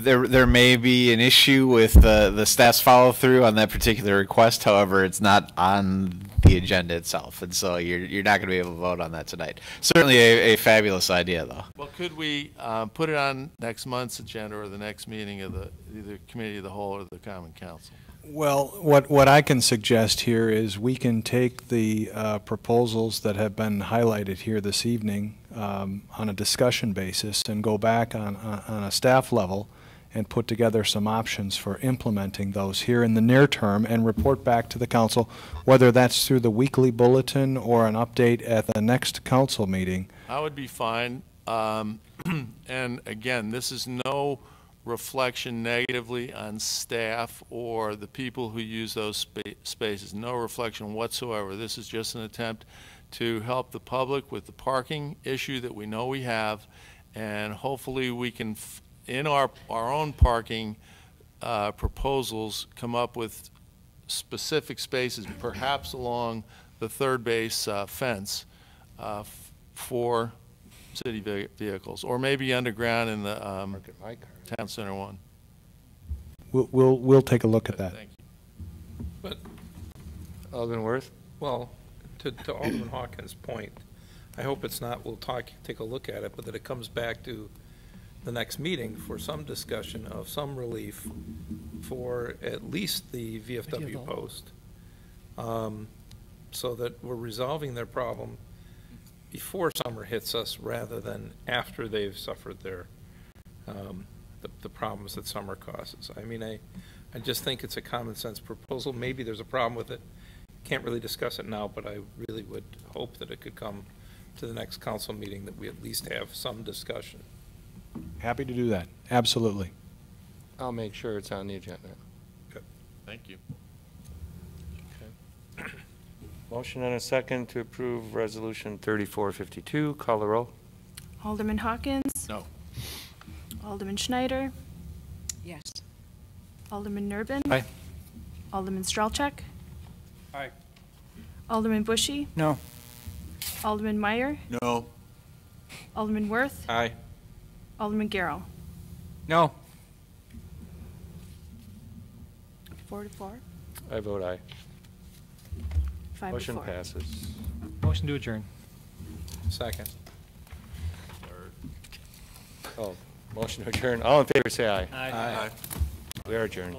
S15: there may be an issue with the staff's follow through on that particular request. However, it's not on the agenda itself, and so you're not going to be able to vote on that tonight. Certainly a fabulous idea, though.
S13: Well, could we put it on next month's agenda or the next meeting of the either Committee of the Whole or the Common Council?
S18: Well, what I can suggest here is we can take the proposals that have been highlighted here this evening on a discussion basis and go back on a staff level and put together some options for implementing those here in the near term and report back to the council, whether that's through the weekly bulletin or an update at the next council meeting.
S13: I would be fine. And again, this is no reflection negatively on staff or the people who use those spaces. No reflection whatsoever. This is just an attempt to help the public with the parking issue that we know we have, and hopefully we can, in our own parking proposals, come up with specific spaces, perhaps along the third base fence for city vehicles, or maybe underground in the Town Center 1.
S18: We'll take a look at that.
S13: Thank you.
S11: But,
S1: Alderman Worth?
S11: well, to Alderman Hawkins' point, I hope it's not, we'll take a look at it, but that it comes back to the next meeting for some discussion of some relief for at least the VFW post, so that we're resolving their problem before summer hits us rather than after they've suffered their the problems that summer causes. I mean, I just think it's a common sense proposal. Maybe there's a problem with it. Can't really discuss it now, but I really would hope that it could come to the next council meeting, that we at least have some discussion.
S18: Happy to do that. Absolutely.
S1: I'll make sure it's on the agenda.
S11: Good.
S13: Thank you.
S1: Okay. Motion and a second to approve Resolution 3452. Call the roll.
S2: Alderman Hawkins?
S13: No.
S2: Alderman Schneider?
S16: Yes.
S2: Alderman Nurbin?
S1: Aye.
S2: Alderman Stralchek?
S6: Aye.
S2: Alderman Bushy?
S9: No.
S2: Alderman Meyer?
S12: No.
S2: Alderman Worth?
S11: Aye.
S2: Alderman Garrow?
S9: No.
S2: 4-4.
S1: I vote aye.
S2: 5-4.
S1: Motion passes.
S8: Motion to adjourn.
S11: Second.
S1: Oh, motion to adjourn. All in favor, say aye.
S8: Aye.
S12: Aye.
S1: We are adjourned.